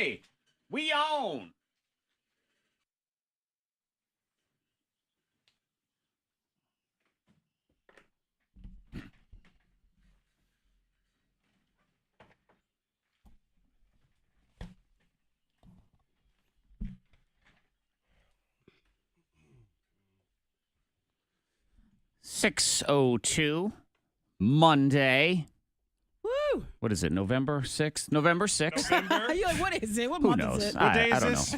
Okay, we own. (6:02) Monday. Woo! What is it? November 6th? November 6th? You're like, what is it? What Who month knows? is it? What day I is don't this?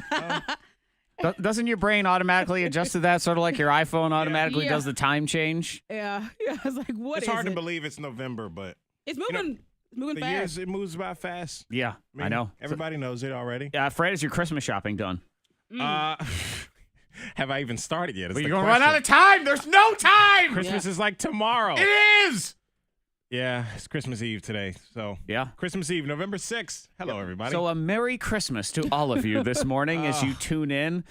know. Doesn't your brain automatically adjust to that? Sort of like your iPhone automatically Yeah. does the time change? Yeah. I was like, what It's is hard it? to believe it's November, but It's moving, moving the fast. years, it moves by fast. Yeah, I know. Everybody knows it already. Fred, is your Christmas shopping done? Have I even started yet? But you're going to run out of time. There's no time. Christmas is like tomorrow. It is. Yeah, it's Christmas Eve today. So Yeah. Christmas Eve, November 6th. Hello, everybody. So a Merry Christmas to all of you this morning as you tune in.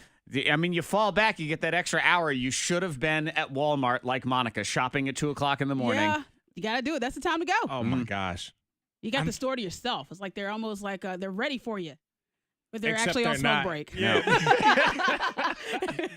I mean, you fall back, you get that extra hour. You should have been at Walmart like Monica, shopping at 2 o'clock in the morning. Yeah. You got to do it. That's the time to go. oh my gosh. You got the store to yourself. It's like they're almost like they're ready for you. But they're Except actually on they're smoke not. break. Yeah.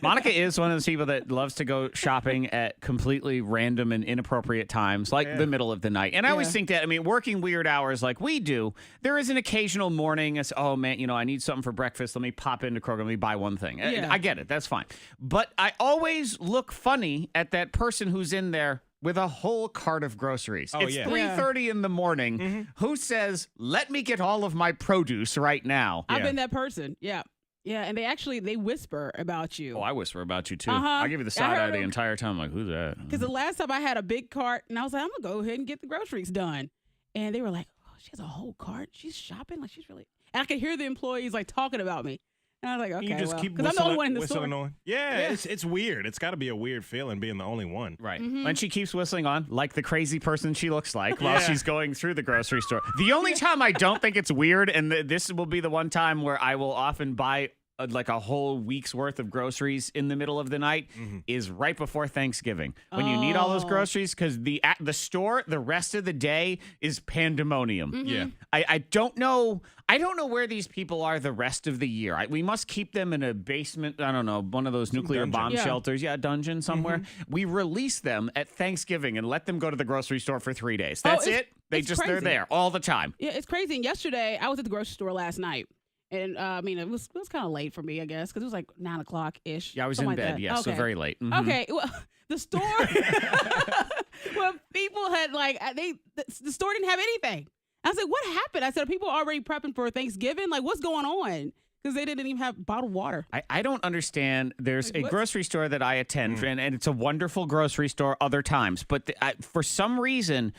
Monica is one of those people that loves to go shopping at completely random and inappropriate times, like the middle of the night. And I always think that, I mean, working weird hours like we do, there is an occasional morning, as, oh man, I need something for breakfast. Let me pop into Kroger. Let me buy one thing. Yeah. I get it. That's fine. But I always look funny at that person who's in there with a whole cart of groceries. Oh, It's yeah. 3:30 in the morning. Who says, let me get all of my produce right now? I've been that person. Yeah. Yeah. And they whisper about you. Oh, I whisper about you too. Uh-huh. I give you the I side eye heard the him. entire time. I'm like, who's that? Because the last time I had a big cart, and I was like, I'm going to go ahead and get the groceries done. And they were like, oh, she has a whole cart. She's shopping. Like, she's really. And I could hear the employees like talking about me. And I was like, okay, You just keep because I'm the only one in the whistling store. on. Yeah, it's weird. It's got to be a weird feeling being the only one. Right. Mm-hmm. And she keeps whistling on like the crazy person she looks like while she's going through the grocery store. The only time I don't think it's weird, and this will be the one time where I will often buy like a whole week's worth of groceries in the middle of the night, is right before Thanksgiving when you need all those groceries, because the store the rest of the day is pandemonium. Yeah. I don't know. I don't know where these people are the rest of the year. We must keep them in a basement. I don't know, one of those nuclear dungeon. bomb Yeah. shelters. Yeah, a dungeon somewhere. We release them at Thanksgiving and let them go to the grocery store for 3 days. That's it. They're crazy. there all the time. Yeah, it's crazy. And yesterday, I was at the grocery store last night. And I mean, it was kind of late for me, I guess, because it was like 9 o'clock ish. Yeah, I was in bed. Yeah, so very late. Mhm. Okay, well, the store, well, people had like the store didn't have anything. I was like, what happened? I said, are people already prepping for Thanksgiving? Like, what's going on? Because they didn't even have bottled water. I don't understand. There's Like, a what? grocery store that I attend, and it's a wonderful grocery store other times. But for some reason,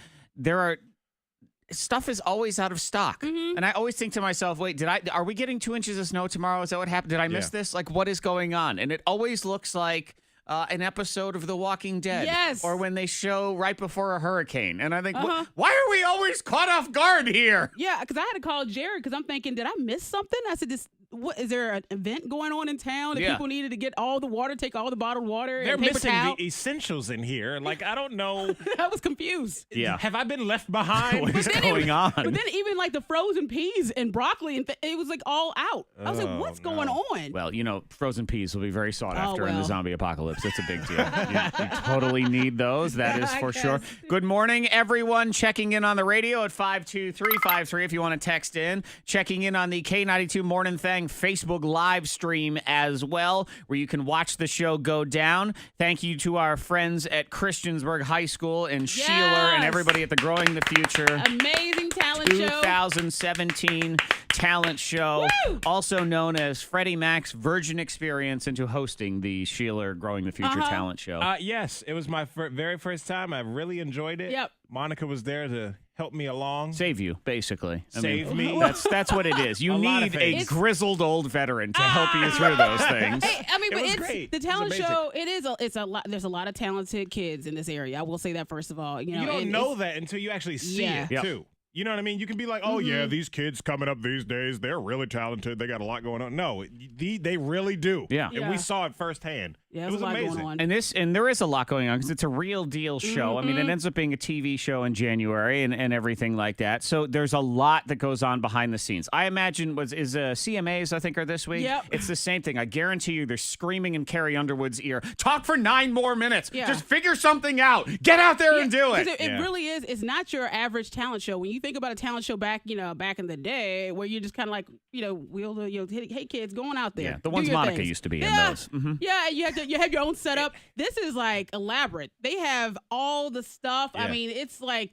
stuff is always out of stock. And I always think to myself, wait, are we getting 2 inches of snow tomorrow? Is that what happened? Did I miss this? Like, what is going on? And it always looks like an episode of The Walking Dead. Yes. Or when they show right before a hurricane. And I think, why are we always caught off guard here? Yeah, because I had to call Jared because I'm thinking, did I miss something? I said, what is there an event going on in town that people needed to get all the water, take all the bottled water, They're and paper missing towel? the essentials in here. Like, I don't know. I was confused. Yeah. Have I been left behind? What is going on? But then even like the frozen peas and broccoli, and it was like all out. I was like, what's going on? Well, frozen peas will be very sought after in the well. zombie apocalypse. It's a big deal. You totally need those. That is I for sure. guess. Good morning, everyone. Checking in on the radio at 52353 if you want to text in. Checking in on the K92 Mornin Thang Facebook live stream as well, where you can watch the show go down. Thank you to our friends at Christiansburg High School and Shelor and everybody at the Growing the Future Amazing talent show. 2017 talent show, Woo! also known as Freddie Mac's Virgin Experience into hosting the Shelor Growing the Future talent show. Yes, it was my very first time. I really enjoyed it. Yep. Monica was there to help me along. Save you, basically. Save me. That's what it is. You A lot of need a things. grizzled old veteran to help you through those things. Hey, I mean, It but was it's great. the It was talent amazing. show. It's a lot. There's a lot of talented kids in this area. I will say that first of all. You and don't know it's- that until you actually see Yeah. it, Yep. too. You know what I mean? You can be like, oh, yeah, these kids coming up these days, they're really talented. They got a lot going on. No, they really do. Yeah. And we saw it firsthand. Yeah, it was a lot amazing. going on. And there is a lot going on because it's a real deal show. I mean, it ends up being a TV show in January and everything like that. So there's a lot that goes on behind the scenes. I imagine CMAs, I think, are this week. Yep. It's the same thing. I guarantee you they're screaming in Carrie Underwood's ear, talk for 9 more minutes. Yeah. Just figure something out. Get out there and do it. 'Cause it really is. It's not your average talent show. When you think about a talent show back in the day, where you're just kind of like, hey kids, going out there. Yeah, the do ones your Monica things. used to be in those. Mm-hmm. Yeah, and you have your own setup. This is like elaborate. They have all the stuff. Yeah. I mean, it's like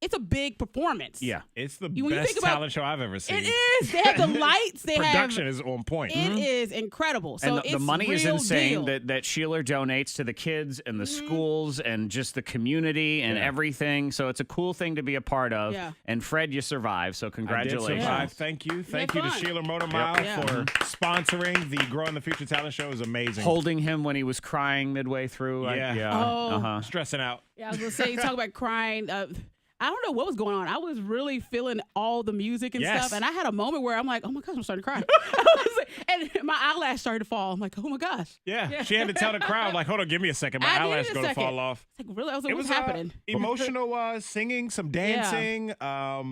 it's a big performance. Yeah. It's the When you best think about- talent show I've ever seen. It is. They have the lights. They Production is on point. It is incredible. So And the it's money is real insane deal. that Shelor donates to the kids and the schools and just the community and everything. So it's a cool thing to be a part of. Yeah. And Fred, you survived. So I did congratulations. survive. Thank you. Thank you to fun. Sheila Motor Mile Yep. for sponsoring the Growing the Future Talent Show. It was amazing. Holding him when he was crying midway through. Yeah. Oh. Uh-huh. Stressing out. Yeah, I was gonna say, talk about crying. I don't know what was going on. I was really feeling all the music and Yes. stuff, and I had a moment where I'm like, "Oh my gosh, I'm starting to cry," and my eyelash started to fall. I'm like, "Oh my gosh!" Yeah. She had to tell the crowd, like, hold on, give me a second. My I eyelash needed a going to second. fall off. It's like, really? I was like, It "What's was happening?" emotional singing, some dancing, a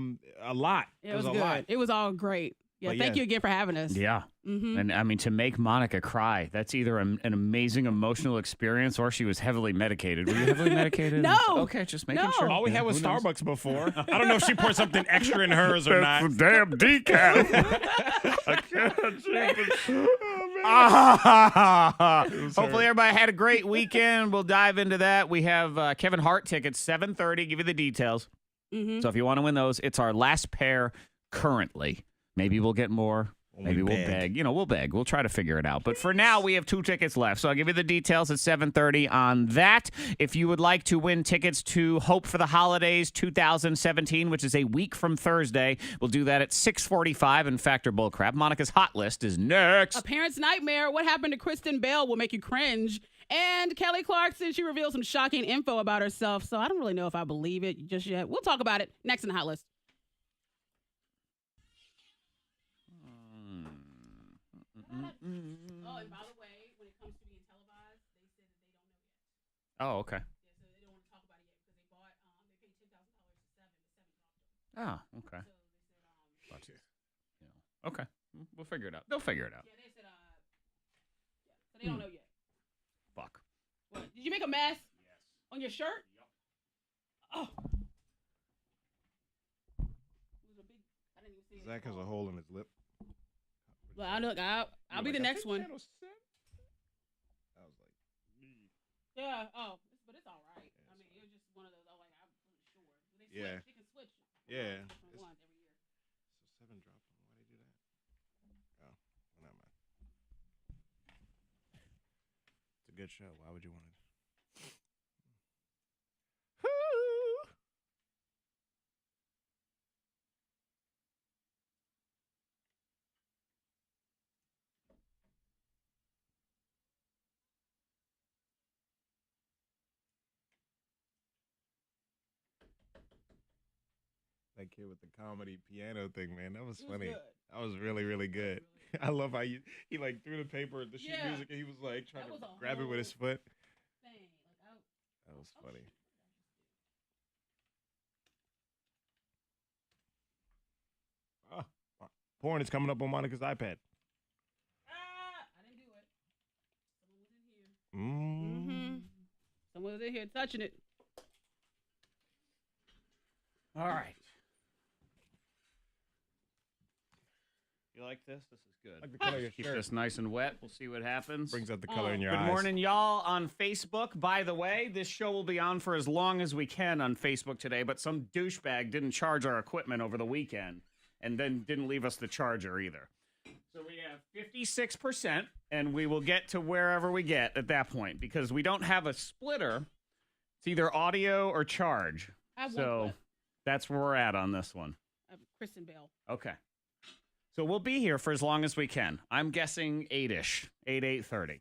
lot. It was a good. lot. It was all great. Yeah, But thank yeah. you again for having us. Yeah. And I mean, to make Monica cry, that's either an amazing emotional experience or she was heavily medicated. Were you heavily medicated? No. Okay, just making No. sure. All we Yeah, had was who knows? Starbucks before. I don't know if she poured something extra in hers or not. That's a damn decaf. Hopefully everybody had a great weekend. We'll dive into that. We have Kevin Hart tickets, 7:30. Give you the details. So if you want to win those, it's our last pair currently. Maybe we'll get more. Maybe we'll beg. We'll beg. We'll try to figure it out. But for now, we have 2 tickets left. So I'll give you the details at 7:30 on that. If you would like to win tickets to Hope for the Holidays 2017, which is a week from Thursday, we'll do that at 6:45 in Factor Bullcrap. Monica's Hot List is next. A parent's nightmare. What happened to Kristen Bell will make you cringe. And Kelly Clarkson, she revealed some shocking info about herself. So I don't really know if I believe it just yet. We'll talk about it next in the Hot List. Oh, and by the way, when it comes to being televised, they said that they don't know yet. Oh, okay. Yeah, so they don't want to talk about it yet because they paid $10,000 to Seven. Oh, okay. So they said, Okay. We'll figure it out. They'll figure it out. yeah, they said, so they don't know yet. Fuck. What? Did you make a mess? Yes. On your shirt? Yep. Oh. It was a big. I didn't even see it. Zach has a hole in his lip. Well, I'll be the next one. I was like, Yeah. Oh, but it's all right. I mean, it was just one of those. I wasn't sure. They switch. Yeah. They can switch. yeah. Different ones every year. So 7 dropped him. Why did he do that? Oh, well, never mind. It's a good show. Why would you want to? That kid with the comedy piano thing, man, that was It was funny. good. That was really, really good. I love how he like threw the paper at the sheet Yeah. music and he was like trying That to was a grab it with his foot. Thing. That was funny. Oh, porn is coming up on Monica's iPad. I didn't do it. Someone was in here. Someone was in here touching it. All right. You like this? This is good. Like the color of your Keep shirt. this nice and wet. We'll see what happens. Brings out the color in your Good eyes. morning, y'all, on Facebook. By the way, this show will be on for as long as we can on Facebook today, but some douchebag didn't charge our equipment over the weekend and then didn't leave us the charger either. So we have 56%, and we will get to wherever we get at that point because we don't have a splitter. It's either audio or charge. I have one So clip that's where we're at on this one. of Kristen Bell. Okay. So we'll be here for as long as we can. I'm guessing 8-ish, 8:30.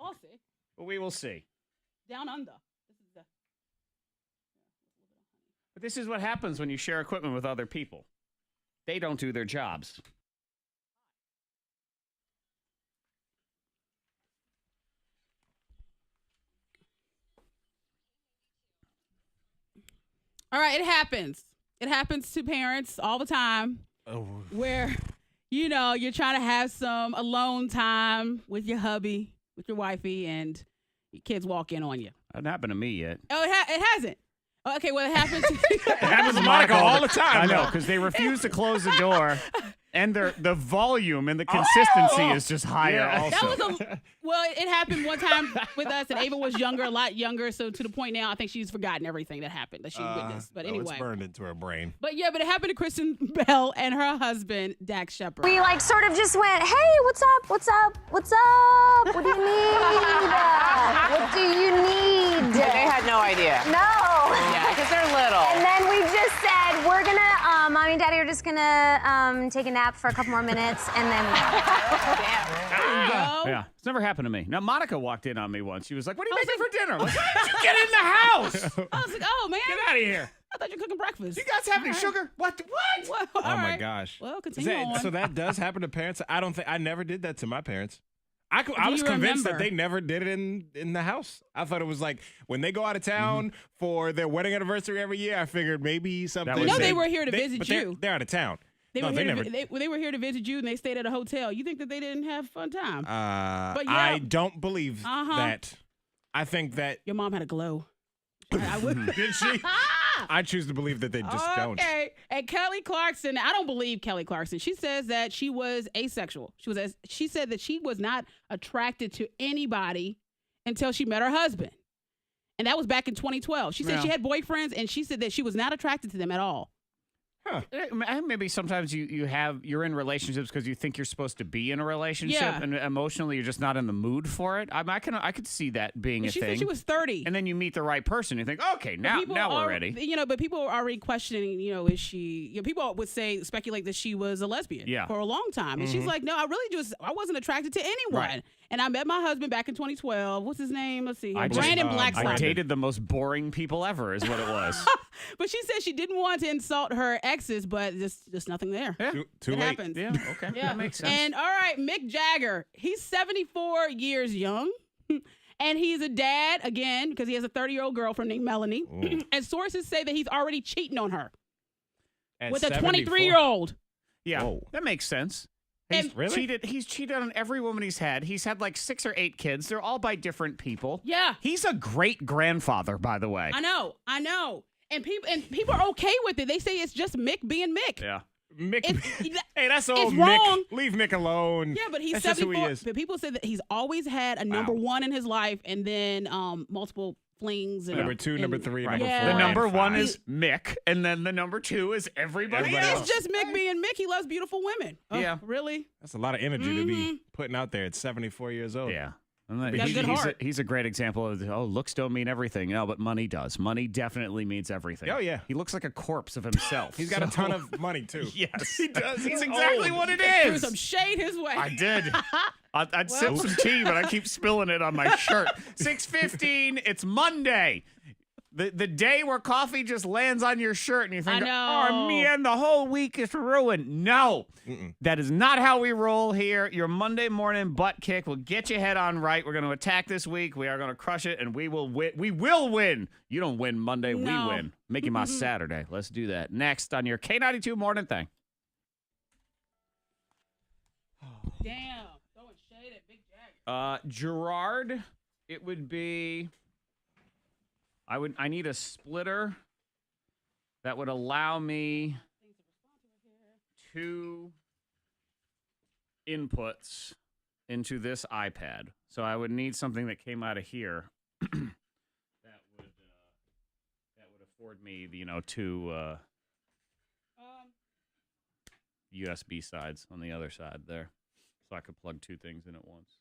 I'll see. But we will see. Down under. This is the. But this is what happens when you share equipment with other people. They don't do their jobs. All right, it happens. It happens to parents all the time. Oh. Where, you're trying to have some alone time with your hubby, with your wifey, and your kids walk in on you. That hasn't happened to me yet. Oh, it hasn't. Oh, okay, well, it happens. It happens to Monica all the time. I know, because they refuse to close the door. And the volume and the consistency is just higher also. Well, it happened one time with us, and Ava was younger, a lot younger, so to the point now I think she's forgotten everything that happened, that she witnessed. But anyway. It's burned into her brain. But it happened to Kristen Bell and her husband, Dax Shepard. We sort of just went, hey, what's up? What's up? What's up? What do you need? What do you need? They had no idea. No. Yeah, because they're little. And then we just said, we're gonna, mommy and daddy are just gonna take a nap for a couple more minutes, and then. Yeah, it's never happened to me. Now, Monica walked in on me once. She was like, what are you making for dinner? I'm like, why did you get in the house? I was like, oh, man. Get out of here. I thought you were cooking breakfast. You guys have any sugar? What? Well, Oh, all my right. gosh. Well, continue on. So that does happen to parents? I never did that to my parents. I was you convinced remember? that they never did it in the house. I thought it was like when they go out of town for their wedding anniversary every year, I figured maybe something. was it. They were here to visit but you. They're out of town. They No, were they here never. they were here to visit you, and they stayed at a hotel. You think that they didn't have a fun time? But yeah. I don't believe that. I think that. Your mom had a glow. I would. Did she? I choose to believe that they just don't. Okay. And Kelly Clarkson, I don't believe Kelly Clarkson. She says that she was asexual. She said that she was not attracted to anybody until she met her husband. And that was back in 2012. She said she had boyfriends, and she said that she was not attracted to them at all. Huh. Maybe sometimes you're in relationships because you think you're supposed to be in a relationship, and emotionally you're just not in the mood for it. I could see that being a She thing. said she was 30. And then you meet the right person. You think, okay, now we're ready. But people are already questioning, is she, people would speculate that she was a lesbian for a long time. And she's like, no, I wasn't attracted to anyone. Right. And I met my husband back in 2012. What's his name? Let's see. Brandon Blackslider. I dated the most boring people ever is what it was. But she said she didn't want to insult her exes, but just nothing there. Yeah. Too it late. happens. Yeah, okay. Yeah. That makes sense. And all right, Mick Jagger, he's 74 years young. And he's a dad, again, because he has a 30-year-old girlfriend named Melanie. And sources say that he's already cheating on her with a 23-year-old. Yeah, Whoa. that makes sense. He's cheated on every woman he's had. He's had like 6 or 8 kids. They're all by different people. Yeah. He's a great grandfather, by the way. I know. And people are okay with it. They say it's just Mick being Mick. Yeah. Mick. It's Hey, that's old Mick. wrong. Leave Mick alone. Yeah, but he's That's just 74. who he is. But people say that he's always had a number one in his life, and then multiple flings. And, Number 2, number 3, Right. number 4. Yeah. The and number 5. 1 is Mick, and then the number 2 is everybody else. It's just Mick being Mick. He loves beautiful women. Oh, Yeah. Really? That's a lot of energy to be putting out there at 74 years old. Yeah. got a good heart. He's a great example of, looks don't mean everything. No, but money does. Money definitely means everything. Oh, yeah. He looks like a corpse of himself. He's got a ton of money, too. Yes, he does. He's He's exactly old. what it Threw is. some shade his way. I did. I'd sip some tea, but I keep spilling it on my shirt. 6:15. It's Monday. The day where coffee just lands on your shirt and you think, I know. oh, man, the whole week is ruined. No, that is not how we roll here. Your Monday morning butt kick will get your head on right. We're going to attack this week. We are going to crush it, and we will win. We will win. You don't win Monday. No. We win. Making my Saturday. Let's do that. Next on your K92 Morning Thang. Damn. Throwing shade at Big Jagger. Gerard, it would be... I need a splitter that would allow me 2 inputs into this iPad. So I would need something that came out of here that would afford me, 2 USB sides on the other side there, so I could plug 2 things in at once.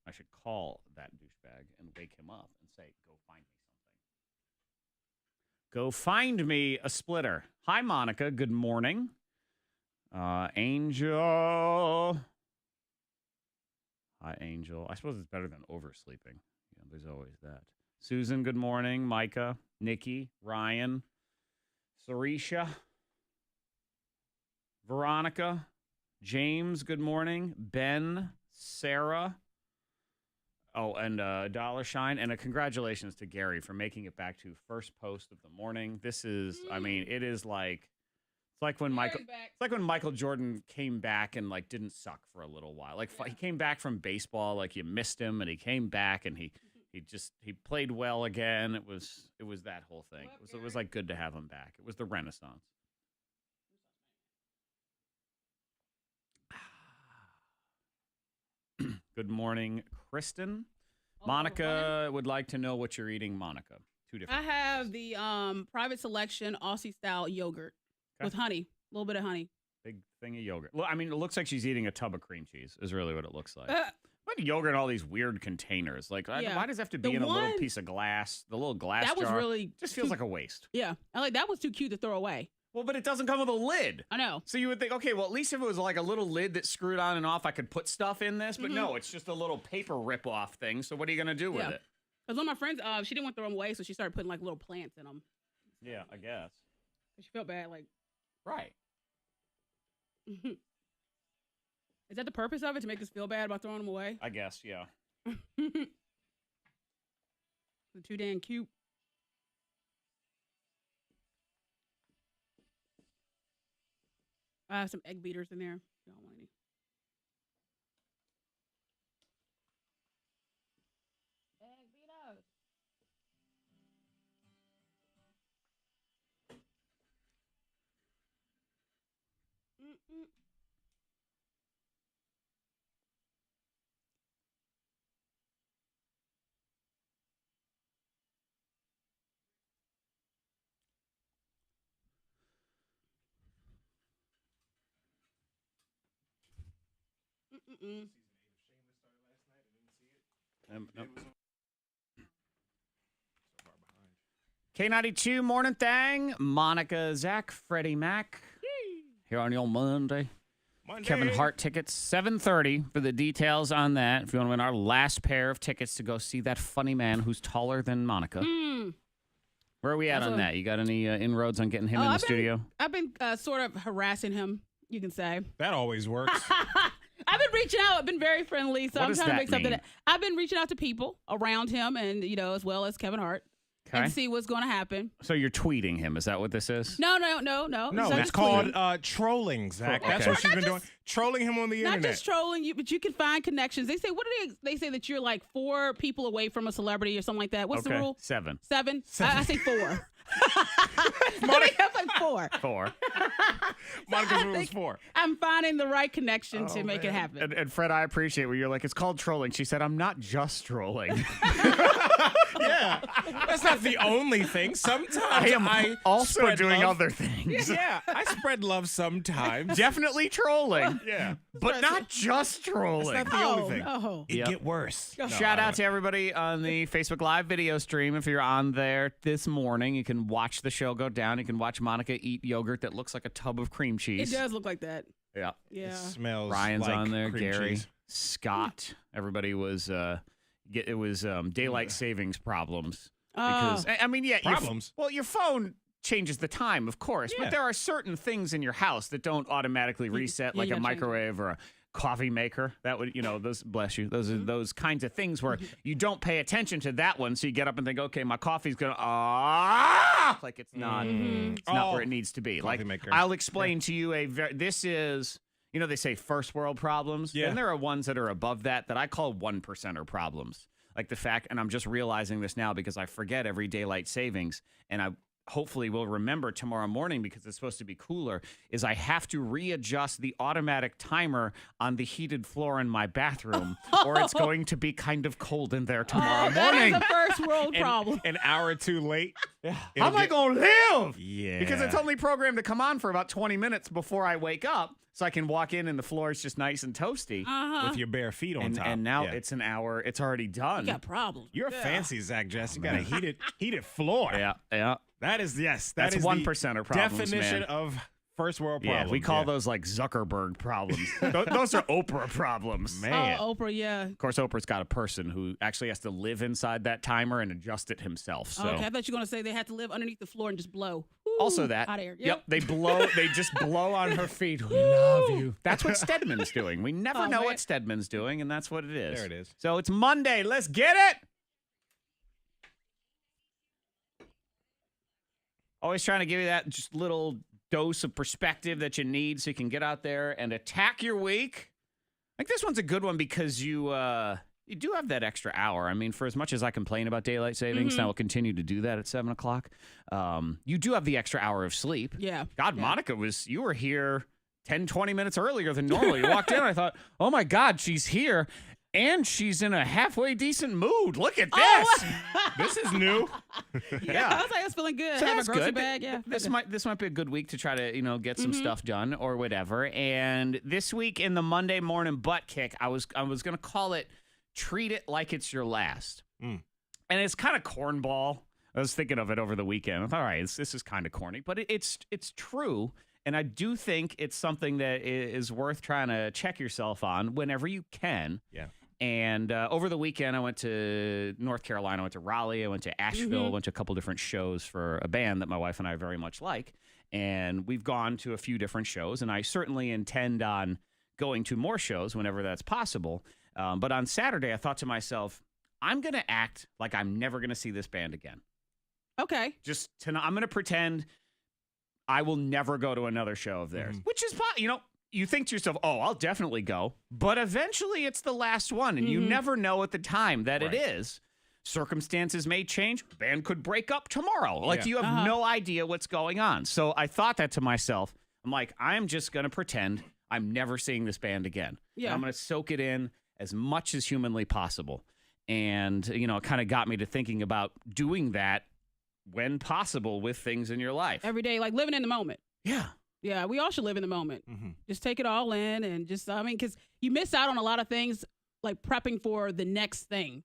I should call that douchebag and wake him up and say, go find me something. Go find me a splitter. Hi, Monica. Good morning. Angel. Hi, Angel. I suppose it's better than oversleeping. There's always that. Susan, good morning. Micah, Nikki, Ryan, Sarisha, Veronica, James, good morning. Ben, Sarah. Oh, and Dollar Shine. And a congratulations to Gary for making it back to first post of the morning. This is, I mean, it is like, it's like when Michael Jordan came back and like didn't suck for a little while. Like he came back from baseball, like you missed him, and he came back and he played well again. It was that whole thing. It was like good to have him back. It was the Renaissance. Good morning, Kristen. Monica would like to know what you're eating, Monica. Two different. I have the private selection Aussie style yogurt with honey, a little bit of honey. Big thing of yogurt. Well, I mean, it looks like she's eating a tub of cream cheese. Is really what it looks like. Why do yogurt in all these weird containers? Like, why does it have to be in a little piece of glass? The little glass that was jar really just feels like a waste. Yeah, I like that was too cute to throw away. Well, but it doesn't come with a lid. I know. So you would think, okay, well, at least if it was like a little lid that screwed on and off, I could put stuff in this. But no, it's just a little paper rip-off thing. So what are you going to do with it? Because one of my friends, she didn't want to throw them away, so she started putting like little plants in them. Yeah, I guess. She felt bad, like. Right. Is that the purpose of it, to make us feel bad about throwing them away? I guess, yeah. They're too damn cute. I have some egg beaters in there. Y'all want any? Egg beaters. Mm-mm. Mm-mm. No. K92 Mornin Thang, Monica, Zach, Freddie Mac. Here on your Monday. Kevin Hart tickets, 7:30 for the details on that. If you want to win our last pair of tickets to go see that funny man who's taller than Monica. Where are we at on that? You got any inroads on getting him in the studio? I've been sort of harassing him, you can say. That always works. I've been reaching out. I've been very friendly, so I'm trying to make something. mean? I've been reaching out to people around him, and as well as Kevin Hart, and see what's going to happen. So you're tweeting him? Is that what this is? No. No, it's called trolling, Zach. Oh, That's okay. what she's been doing. Trolling him on the internet. Not just trolling you, but you can find connections. They say they say that you're like 4 people away from a celebrity or something like that. What's the rule? 7. 7? I say 4. Monica, like 4. 4. Monica's rule is 4. I'm finding the right connection to make it happen. And Fred, I appreciate where you're like, it's called trolling. She said, I'm not just trolling. Yeah. That's not the only thing. Sometimes I am also spread doing love. other things. Yeah, I spread love sometimes. Definitely trolling. Yeah. But not just trolling. That's not the only thing. No. It get worse. Shout out to everybody on the Facebook Live video stream. If you're on there this morning, you can watch the show go down. You can watch Monica eat yogurt that looks like a tub of cream It cheese. does look like that. Yeah. Yeah. It smells Ryan's like on there. cream Gary, cheese. Scott. Everybody was. It was daylight savings problems. Because I mean, yeah, Problems? Your phone changes the time, of course, Yeah. but there are certain things in your house that don't automatically reset, like you a gotta change it. microwave or a coffee maker. That would, those, bless you, those are those kinds of things where you don't pay attention to that one, so you get up and think, okay, my coffee's gonna like it's not, it's not where it needs to be. Like maker. I'll explain to you this is. They say first world problems, Yeah. and there are ones that are above that I call 1%er problems. Like the fact, and I'm just realizing this now because I forget every daylight savings, and I hopefully will remember tomorrow morning because it's supposed to be cooler, is I have to readjust the automatic timer on the heated floor in my bathroom, or it's going to be kind of cold in there tomorrow That morning. is a first world problem. An hour or two late. How am I going to live? Yeah. Because it's only programmed to come on for about 20 minutes before I wake up, so I can walk in and the floor is just nice and toasty. with your bare feet on top. And now Yeah. it's an hour. It's already done. You got problems. You're fancy, Zach Jess. You got a heated floor. Yeah. That is, yes. That's that is 1%er the problems, definition man. of First world Yeah, problems. we call those like Zuckerberg problems. Those are Oprah problems. Man. Oh, Oprah, yeah. Of course, Oprah's got a person who actually has to live inside that timer and adjust it himself. So. Okay, I thought you were going to say they had to live underneath the floor and just blow. Also that. Hot air. Yep, they blow. They just blow on her feet. We love you. That's what Stedman's doing. We never know man. what Stedman's doing, and that's what it is. There it is. So it's Monday. Let's get it. Always trying to give you that just little dose of perspective that you need so you can get out there and attack your week. I think this one's a good one because you do have that extra hour. I mean, for as much as I complain about daylight savings, and I will continue to do that at 7 o'clock, you do have the extra hour of sleep. Yeah. God, Yeah. Monica, you were here 10, 20 minutes earlier than normal. You walked in and I thought, oh my God, she's here. And she's in a halfway decent mood. Look at this. This is new. Yeah. I was like, I was feeling good. So Have a that's grocery good. bag. Yeah. This might be a good week to try to, get some stuff done or whatever. And this week in the Monday morning butt kick, I was going to call it treat it like it's your last. And it's kind of cornball. I was thinking of it over the weekend. I thought, all right, this is kind of corny, but it's true. And I do think it's something that is worth trying to check yourself on whenever you can. Yeah. And over the weekend, I went to North Carolina, I went to Raleigh, I went to Asheville, went to a couple different shows for a band that my wife and I very much like. And we've gone to a few different shows, and I certainly intend on going to more shows whenever that's possible. But on Saturday, I thought to myself, I'm going to act like I'm never going to see this band again. Okay. Just tonight, I'm going to pretend I will never go to another show of theirs, which is, you think to yourself, oh, I'll definitely go. But eventually it's the last one, and you never know at the time that it is. Circumstances may change. Band could break up tomorrow. Like, you have no idea what's going on. So I thought that to myself. I'm like, I'm just going to pretend I'm never seeing this band again. Yeah. And I'm going to soak it in as much as humanly possible. And, it kind of got me to thinking about doing that when possible with things in your life. Every day, like living in the moment. Yeah. Yeah, we all should live in the moment. Just take it all in and just, because you miss out on a lot of things, like prepping for the next thing.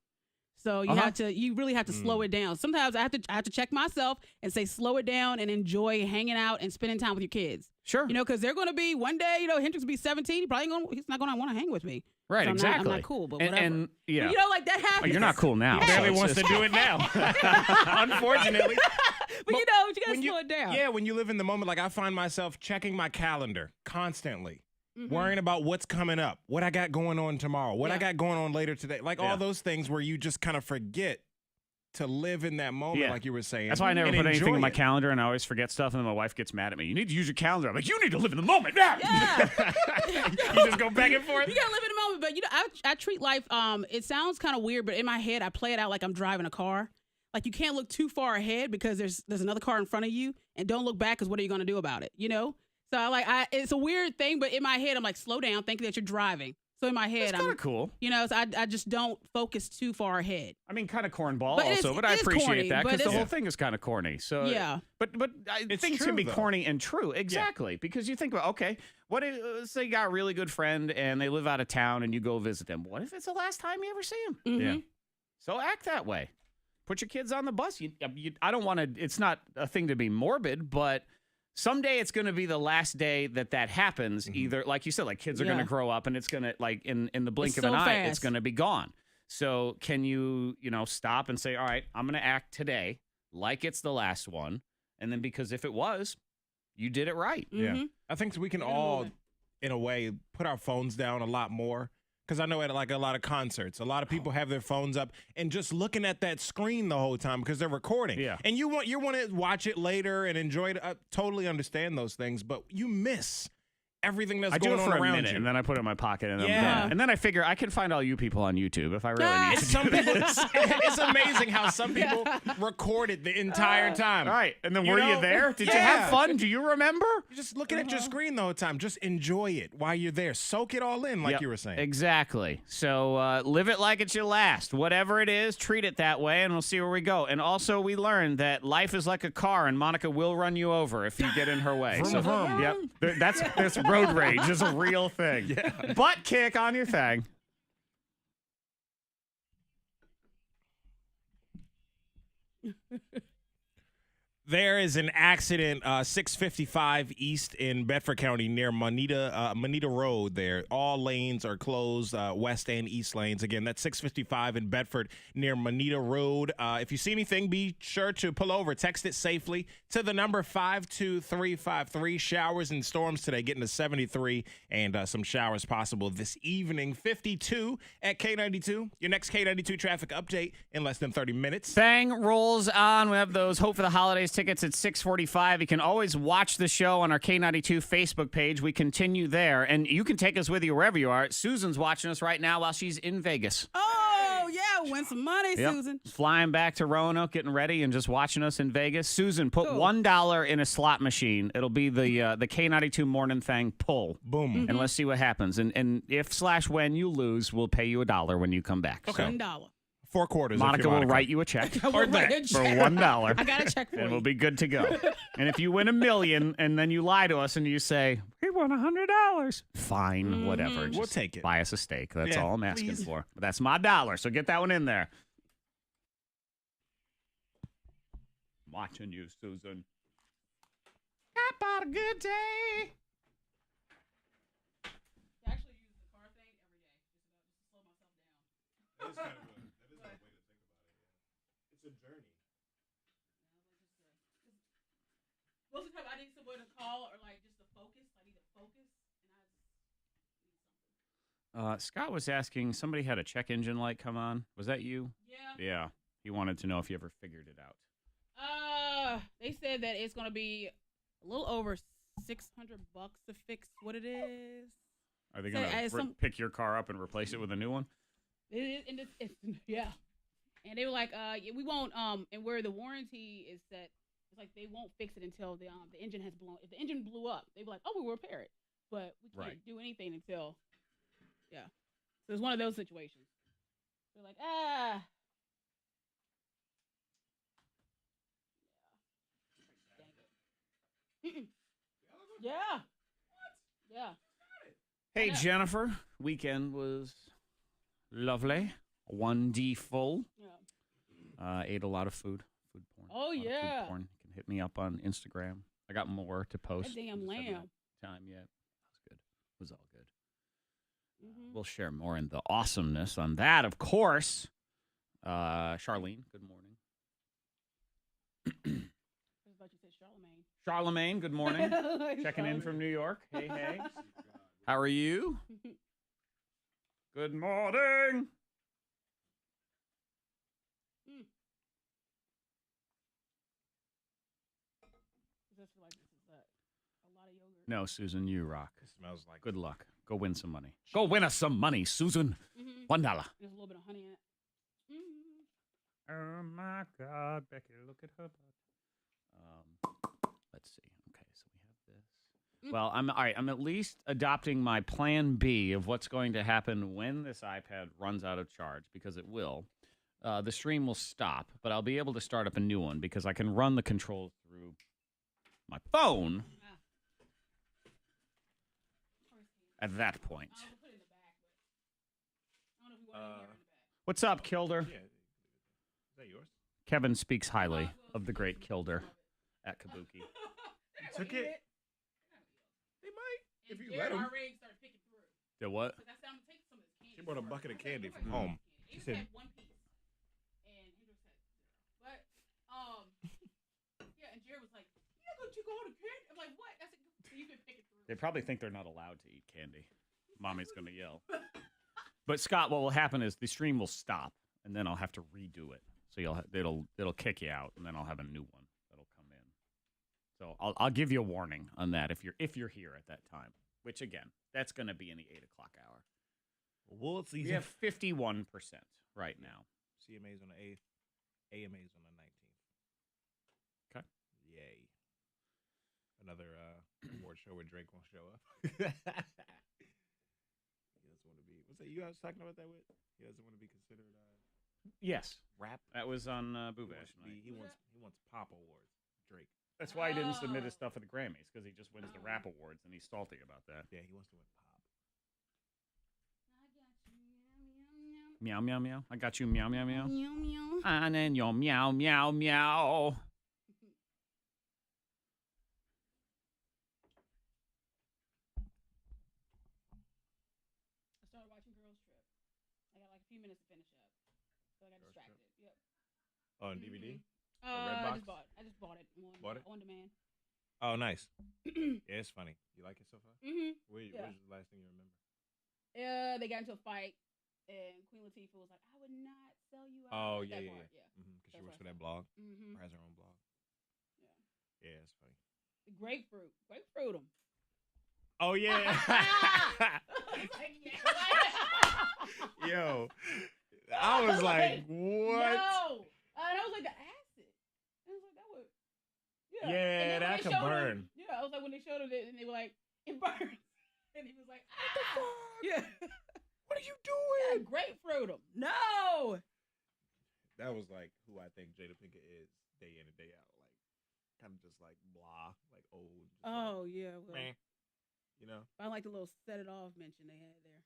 So you really have to slow it down. Sometimes I have to check myself and say, slow it down and enjoy hanging out and spending time with your kids. Sure. Because they're going to be one day, Hendrix will be 17. He's not going to want to hang with me. Right, So exactly. I'm not cool, but whatever. And yeah. But, like that happens. Oh, you're not cool now. Yeah. so Barely it's wants to just- do it now. Unfortunately. But you got to when slow it down. Yeah, when you live in the moment, like I find myself checking my calendar constantly, worrying about what's coming up, what I got going on tomorrow, what I got going on later today. Like all those things where you just kind of forget to live in that moment, Yeah. like you were saying. That's why I never and put anything enjoy in my it. calendar, and I always forget stuff, and then my wife gets mad at me. You need to use your calendar. I'm like, you need to live in the moment. Yeah. You just go back and forth. You gotta live in the moment, but I treat life. It sounds kind of weird, but in my head, I play it out like I'm driving a car. Like you can't look too far ahead because there's another car in front of you, and don't look back because what are you gonna do about it? So it's a weird thing, but in my head, I'm like, slow down, think that you're driving. So in my head, That's kind of cool. So I just don't focus too far ahead. I mean, kind of cornball But also, but I it is appreciate corny, that but because the it's- whole thing is kind of corny. So Yeah. but It's things true, can be though. corny and true, exactly. Because you think about, okay, what if say you got a really good friend and they live out of town and you go visit them? What if it's the last time you ever see them? Yeah. So act that way. Put your kids on the bus. I don't want to. It's not a thing to be morbid, but someday it's going to be the last day that happens. Either, like you said, like kids are going to grow up and it's going to, like in the blink It's of an so eye, fast. it's going to be gone. So can you stop and say, all right, I'm going to act today like it's the last one, and then because if it was, you did it right. Yeah. I think we can Live in the all, moment. in a way, put our phones down a lot more. Because I know at like a lot of concerts, a lot of people have their phones up and just looking at that screen the whole time because they're recording. Yeah. And you want to watch it later and enjoy it. I totally understand those things, but you miss everything that's I do going it on for a around minute, you. and then I put it in my pocket, and I'm Yeah. done. And then I figure I can find all you people on YouTube if I really need to. It's some people. It's amazing how some people record it the entire time. All right, and then You were you know? there? Did you Yeah. have fun? Do you remember? You're just looking at your screen the whole time. Just enjoy it while you're there. Soak it all in, like Yep, you were saying. Exactly. So live it like it's your last. Whatever it is, treat it that way, and we'll see where we go. And also, we learned that life is like a car, and Monica will run you over if you get in her way. Vroom, vroom. Yep. That's road rage is a real thing. Yeah. Butt kick on your thing. There is an accident 655 East in Bedford County near Moneta Road there. All lanes are closed, west and east lanes. Again, that's 655 in Bedford near Moneta Road. If you see anything, be sure to pull over. Text it safely to the number 52353. Showers and storms today, getting to 73 and some showers possible this evening. 52 at K92. Your next K92 traffic update in less than 30 minutes. Thang rolls on. We have those Hope for the Holidays tickets at 6:45. You can always watch the show on our K92 Facebook page. We continue there, and you can take us with you wherever you are. Susan's watching us right now while she's in Vegas. Oh, yeah. Win some money, Yep. Susan. Flying back to Roanoke, getting ready, and just watching us in Vegas. Susan, put Cool. $1 in a slot machine. It'll be the K92 Morning Thang pull. Boom. And let's see what happens. And if/when you lose, we'll pay you $1 when you come back. Okay. So $1. 4 quarters. Monica will write you a check I will write a for check. $1. I got a check for And you. we'll be good to go. And if you win $1 million and then you lie to us and you say, we won $100, fine, whatever. We'll Just take it. Buy us a steak. That's Yeah, all I'm asking please. for. But that's my $1, so get that one in there. I'm watching you, Susan. How about a good day? I actually use the car thing every day just to slow myself down. That is kind of a way to think about it. It's a journey. Most of the time, I need someone to call or like just to focus. I need to focus, and I just need something. Scott was asking, somebody had a check engine light come on. Was that you? Yeah. Yeah. He wanted to know if you ever figured it out. They said that it's gonna be a little over $600 to fix what it is. Are they So, going to pick your car up and replace it with a new one? It is, and it's yeah. And they were like, yeah, we won't. And where the warranty is set, it's like they won't fix it until the engine has blown. If the engine blew up, they'd be like, oh, we'll repair it, but we can't Right. do anything until, yeah. So it's one of those situations. They're like, ah. Yeah. Dang it. Yeah. Yeah. Hey, know. Jennifer. Weekend was lovely. 1D full. Yeah. Ate a lot of food. Food porn. Oh, A lot of food yeah. porn. You can hit me up on Instagram. I got more to post. That damn Just haven't lamb. had time yet. That was good. It was all good. Mhm. We'll share more in the awesomeness on that, of course. Charlene, good morning. I was about to say Charlemagne. Charlemagne, good morning. Checking in from New York. Hey, hey. How are you? Good morning. Just feel like this is a lot of yogurt. No, Susan, you rock. It smells like Good luck. Go win some money. Go win us some money, Susan. Mm-hmm. $1. There's a little bit of honey in it. Mm-hmm. Oh my God, Becky, look at her butt. Let's see. Okay, so we have this. Well, I'm all right. I'm at least adopting my plan B of what's going to happen when this iPad runs out of charge, because it will. The stream will stop, but I'll be able to start up a new one because I can run the controls through my phone at that point. I'll put it in the back, but I don't know if you want it in here or in the back. What's up, Kilder? Yeah. Is that yours? Kevin speaks highly of the great Kilder at Kabuki. Took it. They might. If you let Jared them. already started picking through. The what? So that's I'm taking some of this candy. She brought a bucket of candy from Candy. home. He She said, had one piece, and Hendrix had 0. But yeah, and Jared was like, "Yeah, don't you go to candy?" I'm like, "What?" I said, "So you've been picking through." They probably think they're not allowed to eat candy. Mommy's going to yell. But Scott, what will happen is the stream will stop, and then I'll have to redo it. So it'll kick you out, and then I'll have a new one that'll come in. So I'll give you a warning on that if you're here at that time. Which again, that's going to be in the 8 o'clock hour. well, it's We easy. have 51% right now. CMA's on the 8th. AMA's on the 19th. Okay. Yay. Another award show where Drake won't show up. He doesn't want to be. What's that? You guys talking about that with? He doesn't want to be considered Yes, rap. that was on Boo He Bash wants, to be, night. he wants pop awards. Drake. That's why he didn't submit his stuff at the Grammys, because he just wins the rap awards, and he's salty about that. Yeah, he wants to win pop. Meow, meow, meow. I got you, meow, meow, meow. Meow meow. And then your meow, meow, meow. few minutes to finish up. So I got distracted. Yep. Oh, on DVD? I Redbox? just bought it. Bought it? On demand. Oh, nice. Yeah, it's funny. You like it so far? Mm-hmm. What's Yeah. the last thing you remember? They got into a fight, and Queen Latifah was like, "I would not sell you out." Oh, That yeah. part, Because she That's works what for I that blog. Mm-hmm. Or has her own blog. Yeah. Yeah, it's funny. The grapefruit them. Oh, yeah. Yo, I was like, what? No. And I was like, the acid. And I was like, that would. Yeah, And then when that they could showed burn. him- yeah, I was like, when they showed him it, and they were like, it burns. And he was like, what the fuck? Yeah. What are you doing? Grapefruit them. No. That was like who I think Jada Pinkett is day in and day out. Like, kind of just like blah, like old. Just Oh, yeah. Well, Like, meh. You know? I like the little set it off mention they had there.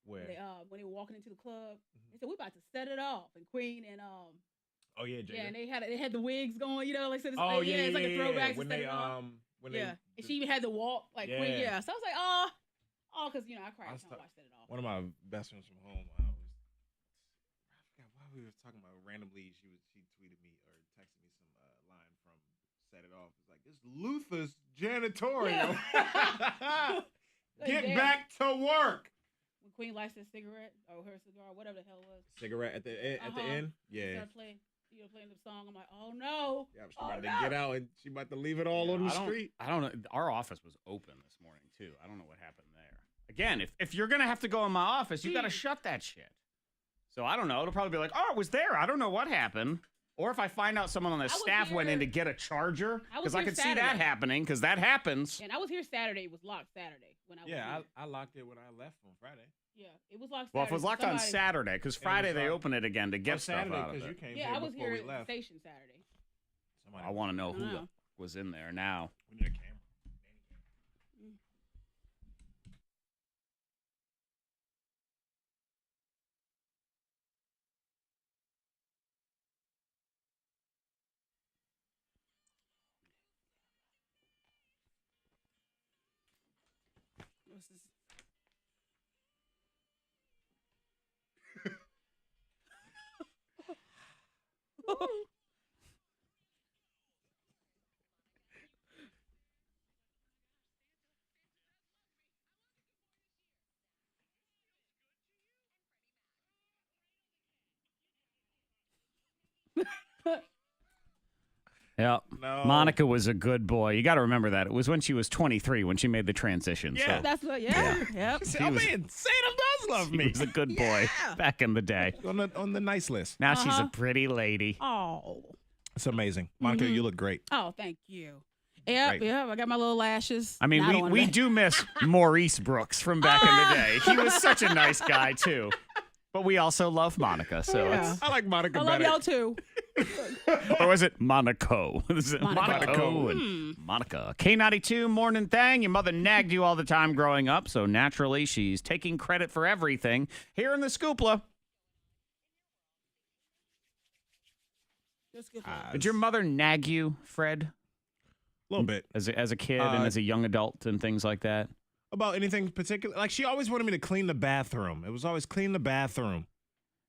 Where? When they were walking into the club, they said, we're about to set it off. And Queen and Oh, yeah, Jada. yeah, and they had the wigs going, you know, like, so this, Oh, yeah, it's like a throwback to When set they, it off. when Yeah, and she even had the walk, like, Queen, Yeah. So I was like, because, you know, I cried every time I watched Set It Off. One of my best friends from home, I forgot why we were talking about randomly. She tweeted me or texted me some line from Set It Off. It's like, it's Luther's janitorial. Like, Get damn. back to work. When Queen lights her cigarette, or her cigar, whatever the hell it was. Cigarette at the end. Yeah. Started playing, playing the song. I'm like, oh no. Yeah, she about to get out and she about to leave it all on the street. I don't know. Our office was open this morning too. I don't know what happened there. Again, if you're gonna have to go in my office, you got to shut that shit. So I don't know. It'll probably be like, oh, it was there. I don't know what happened. Or if I find out someone on the staff went in to get a charger, because I could see that happening, because that happens. And I was here Saturday. It was locked Saturday when I was here. I locked it when I left on Friday. Yeah, it was locked Saturday. Well, if it was locked on Saturday, because Friday they open it again to get stuff out of because you it. came Yeah, here I was before here we at the left. station Saturday. I want to know who know. was in there now. We need a camera. What's this? Yeah. No. Monica was a good boy. You got to remember that. It was when she was 23 when she made the transition. Yeah. So That's what, yeah. Yep. Oh, man, Santa does love she me. was a good boy back in the day. On the nice list. Now she's a pretty lady. Oh. It's amazing. Monica, you look great. Oh, thank you. Yep, Great. yep. I got my little lashes. I mean, Not on we that. do miss Maurice Brooks from back in the day. He was such a nice guy, too. But we also love Monica, so Yeah. it's... I like Monica I love better. y'all too. Or was it Monaco? Monaco. And Monica. K92 Mornin Thang. Your mother nagged you all the time growing up, so naturally she's taking credit for everything. Here in the Scoopla. Just good. Did your mother nag you, Fred, A little bit. as a kid and as a young adult and things like that? About anything particular? Like, she always wanted me to clean the bathroom. It was always clean the bathroom.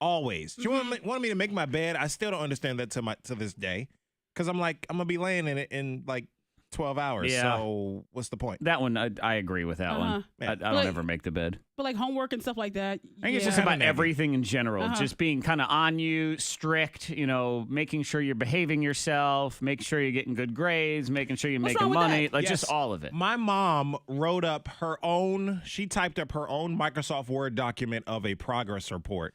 Always. She wanted me to make my bed. I still don't understand that to this day. Because I'm like, I'm going to be laying in it in like 12 hours. Yeah. So what's the point? That one, I agree with that one. Yeah. I don't Like- ever make the bed. But like homework and stuff like that. I think it's just yeah. about Kinda naggy. everything in general, just being kind of on you, strict, making sure you're behaving yourself, making sure you're getting good grades, making sure you're What's making wrong with money, that? like Yes. just all of it. My mom wrote up she typed up her own Microsoft Word document of a progress report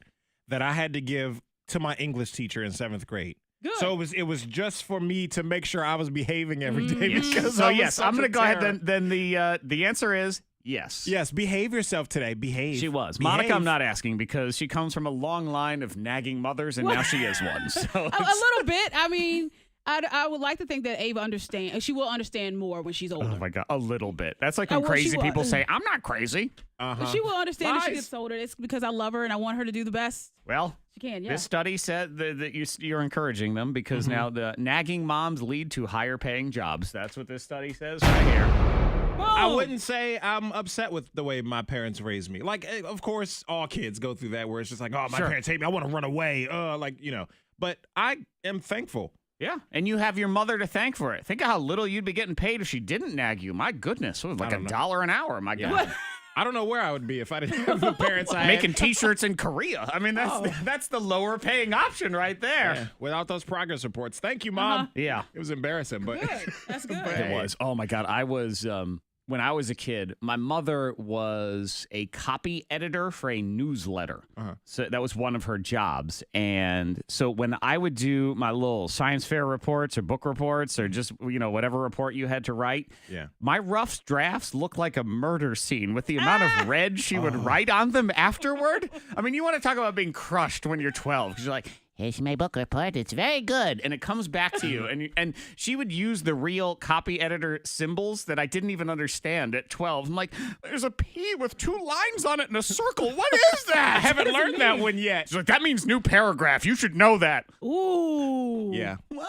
that I had to give to my English teacher in 7th grade. Good. So it was just for me to make sure I was behaving every day. Because So I was yes, such I'm going a to go ahead. terror. Then the answer is yes. Yes, behave yourself today. Behave. She was. Behave. Monica, I'm not asking because she comes from a long line of nagging mothers, and now she is one. So a little bit. I mean, I would like to think that Ava understands. She will understand more when she's older. oh my god, a little bit. That's like when well, she crazy people was. say, "I'm not crazy." But she will understand as she Lies. gets older. It's because I love her and I want her to do the best Well, she can. Yeah. this study said that you're encouraging them because now the nagging moms lead to higher paying jobs. That's what this study says right here. I Whoa. wouldn't say I'm upset with the way my parents raised me. Like, of course, all kids go through that where it's just like, oh, my Sure. parents hate me. I want to run away. But I am thankful. Yeah, and you have your mother to thank for it. Think of how little you'd be getting paid if she didn't nag you. My goodness, it was like don't know. $1 an hour. My Yeah. God. I don't know where I would be if I didn't have the parents I had. Making T-shirts in Korea. I mean, that's the lower paying option right there. Yeah, without those progress reports. Thank you, Mom. Yeah. It was embarrassing, but Good. That's good. It was. Oh my God. I was when I was a kid, my mother was a copy editor for a newsletter. So that was one of her jobs. And so when I would do my little science fair reports or book reports or just, whatever report you had to write, yeah. my rough drafts looked like a murder scene with the amount of red she would write on them afterward. I mean, you want to talk about being crushed when you're 12 because you're like, here's my book report. It's very good. And it comes back to you. And she would use the real copy editor symbols that I didn't even understand at 12. I'm like, there's a P with 2 lines on it in a circle. What is that? I haven't learned that one yet. She's like, that means new paragraph. You should know that. Ooh. Yeah. What?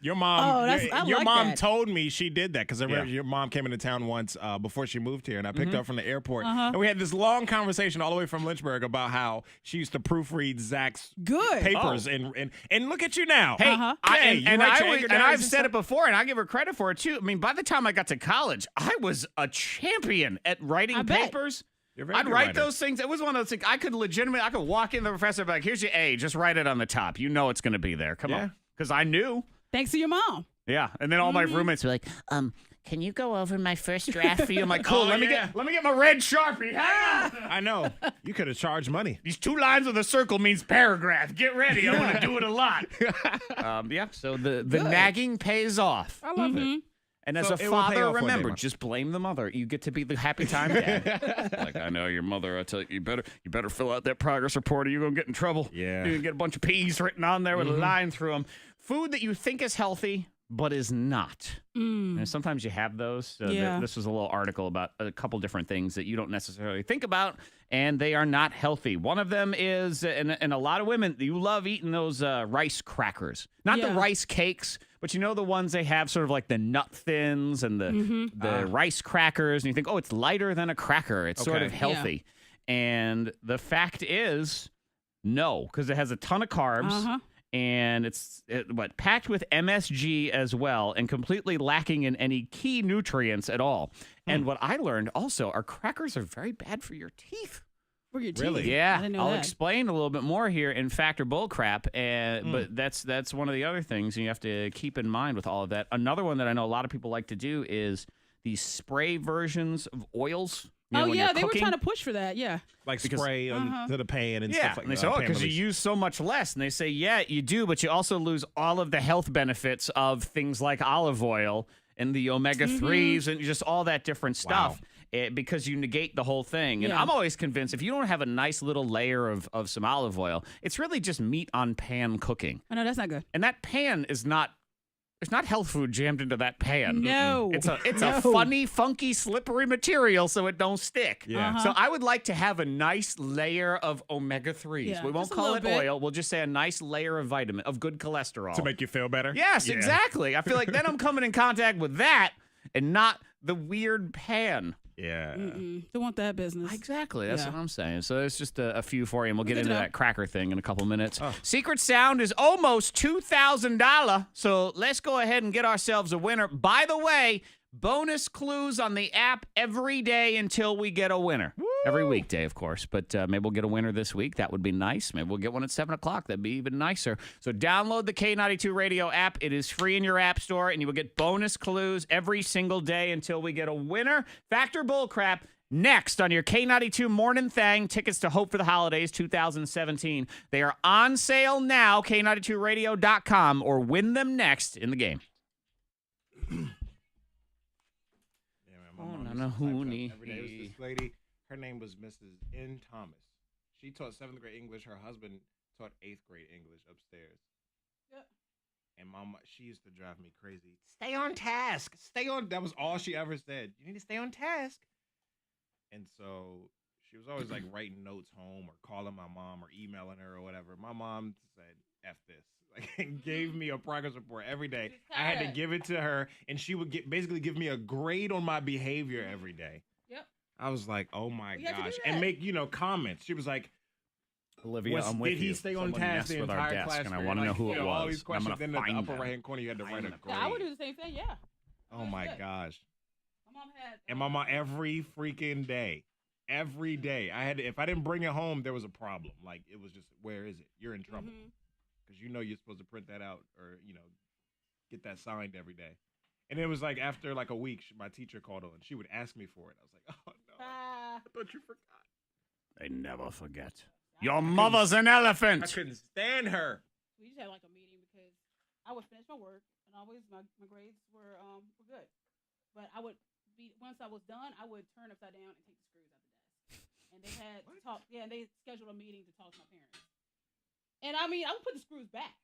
Your mom, I your like mom that. told me she did that because I remember Yeah. your mom came into town once before she moved here, and I picked her up from the airport, Uh-huh. and we had this long conversation all the way from Lynchburg about how she used to proofread Zach's Good. papers, and look at you now. Hey, Uh-huh. I've said it before, and I give her credit for it too. I mean, by the time I got to college, I was a champion at writing I bet. papers. You're a very I'd good write writer. those things. It was one of those things I could walk in the professor and be like, here's your A, just write it on the top. You know it's going to be there. Come Yeah. on. Because I knew. Thanks to your mom. Yeah. And then all my roommates were like, can you go over my first draft for you? I'm like, cool, Oh, let me get my red Sharpie. Hang on. I know. You could have charged money. These 2 lines with a circle means paragraph. Get ready. I'm going to do it a lot. Yeah. So the nagging pays off. I love it. And as So a it will pay father, off one day, remember, Mom. just blame the mother. You get to be the happy time dad. Like, I know your mother. I tell you, you better fill out that progress report or you're going to get in trouble. Yeah. You're going to get a bunch of P's written on there with a line through them. Food that you think is healthy, but is not. And sometimes you have those. So Yeah. this was a little article about a couple different things that you don't necessarily think about, and they are not healthy. One of them is, and a lot of women, you love eating those rice crackers. Not the Yeah. rice cakes, but you know the ones they have sort of like the nut thins and the rice crackers, and you think, oh, it's lighter than a cracker. It's sort Okay. of healthy. And the fact is, no, because it has a ton of carbs. Uh-huh. And it's packed with MSG as well, and completely lacking in any key nutrients at all. And what I learned also, our crackers are very bad for your teeth. For your teeth. Really? Yeah, I didn't know I'll that. explain a little bit more here in Fact or Bullcrap. But that's one of the other things you have to keep in mind with all of that. Another one that I know a lot of people like to do is these spray versions of oils. You know, Oh, when yeah. you're They were cooking. trying to push for that. Yeah. Like spray onto the pan and stuff like and they that. say, oh, pan because you release. use so much less. And they say, yeah, you do, but you also lose all of the health benefits of things like olive oil and the omega-3s and just all that different stuff because you negate the whole thing. And Yeah. I'm always convinced if you don't have a nice little layer of some olive oil, it's really just meat on pan cooking. I know that's not good. And that pan is not... There's not health food jammed into that pan. No. It's a No. funny, funky, slippery material so it don't stick. Yeah. Uh-huh. So I would like to have a nice layer of omega-3s. Yeah, We won't just a call it little bit. oil. We'll just say a nice layer of vitamin, of good cholesterol. To make you feel better? Yes, Yeah. exactly. I feel like then I'm coming in contact with that and not the weird pan. Yeah. Don't want that business. Exactly. That's Yeah. what I'm saying. So there's just a few for you, and we'll get Good to into know. that cracker thing in a couple minutes. Oh. Secret Sound is almost $2,000. So let's go ahead and get ourselves a winner. By the way, bonus clues on the app every day until we get a winner. Every weekday, of course. But maybe we'll get a winner this week. That would be nice. Maybe we'll get one at 7 o'clock. That'd be even nicer. So download the K92 Radio app. It is free in your app store, and you will get bonus clues every single day until we get a winner. Factor Bullcrap. Next on your K92 Mornin Thang, tickets to Hope for the Holidays 2017. They are on sale now, K92radio.com, or win them next in the game. Yeah, man, my Oh, mom no, used no, to type it up hooney. every day. It was this lady. Her name was Mrs. N. Thomas. She taught 7th grade English. Her husband taught 8th grade English upstairs. Yep. And mama, she used to drive me crazy. Stay on task. Stay on. That was all she ever said. You need to stay on task. And so she was always like writing notes home or calling my mom or emailing her or whatever. My mom said, F this. like, and gave me a progress report every day. Just I had to tired. give it to her, and she would basically give me a grade on my behavior every day. Yep. I was like, oh my We had to do gosh, that. and make comments. She was like, Olivia, I'm with did you. he stay on Someone task messed the with our entire desk, class? and I period? want to know Like, who it all was. these I'm questions. gonna Then in the find upper them. right hand corner, you had to write a grade. Yeah, I would do the same thing. Yeah. Oh my gosh. My mom had. And my mom every freaking day. Every day. I had to, if I didn't bring it home, there was a problem. Like it was just, where is it? You're in trouble. Mhm. Because you're supposed to print that out or, get that signed every day. And it was like after like a week, my teacher called on and she would ask me for it. I was like, oh no, Ah. I thought you forgot. They never forget. Your mother's an elephant. I couldn't stand her. We just had like a meeting because I would finish my work and always my grades were good. But I would be once I was done, I would turn upside down and take the screws out the desk. And they had to talk. Yeah, and they scheduled a meeting to talk to my parents. And I mean, I would put the screws back.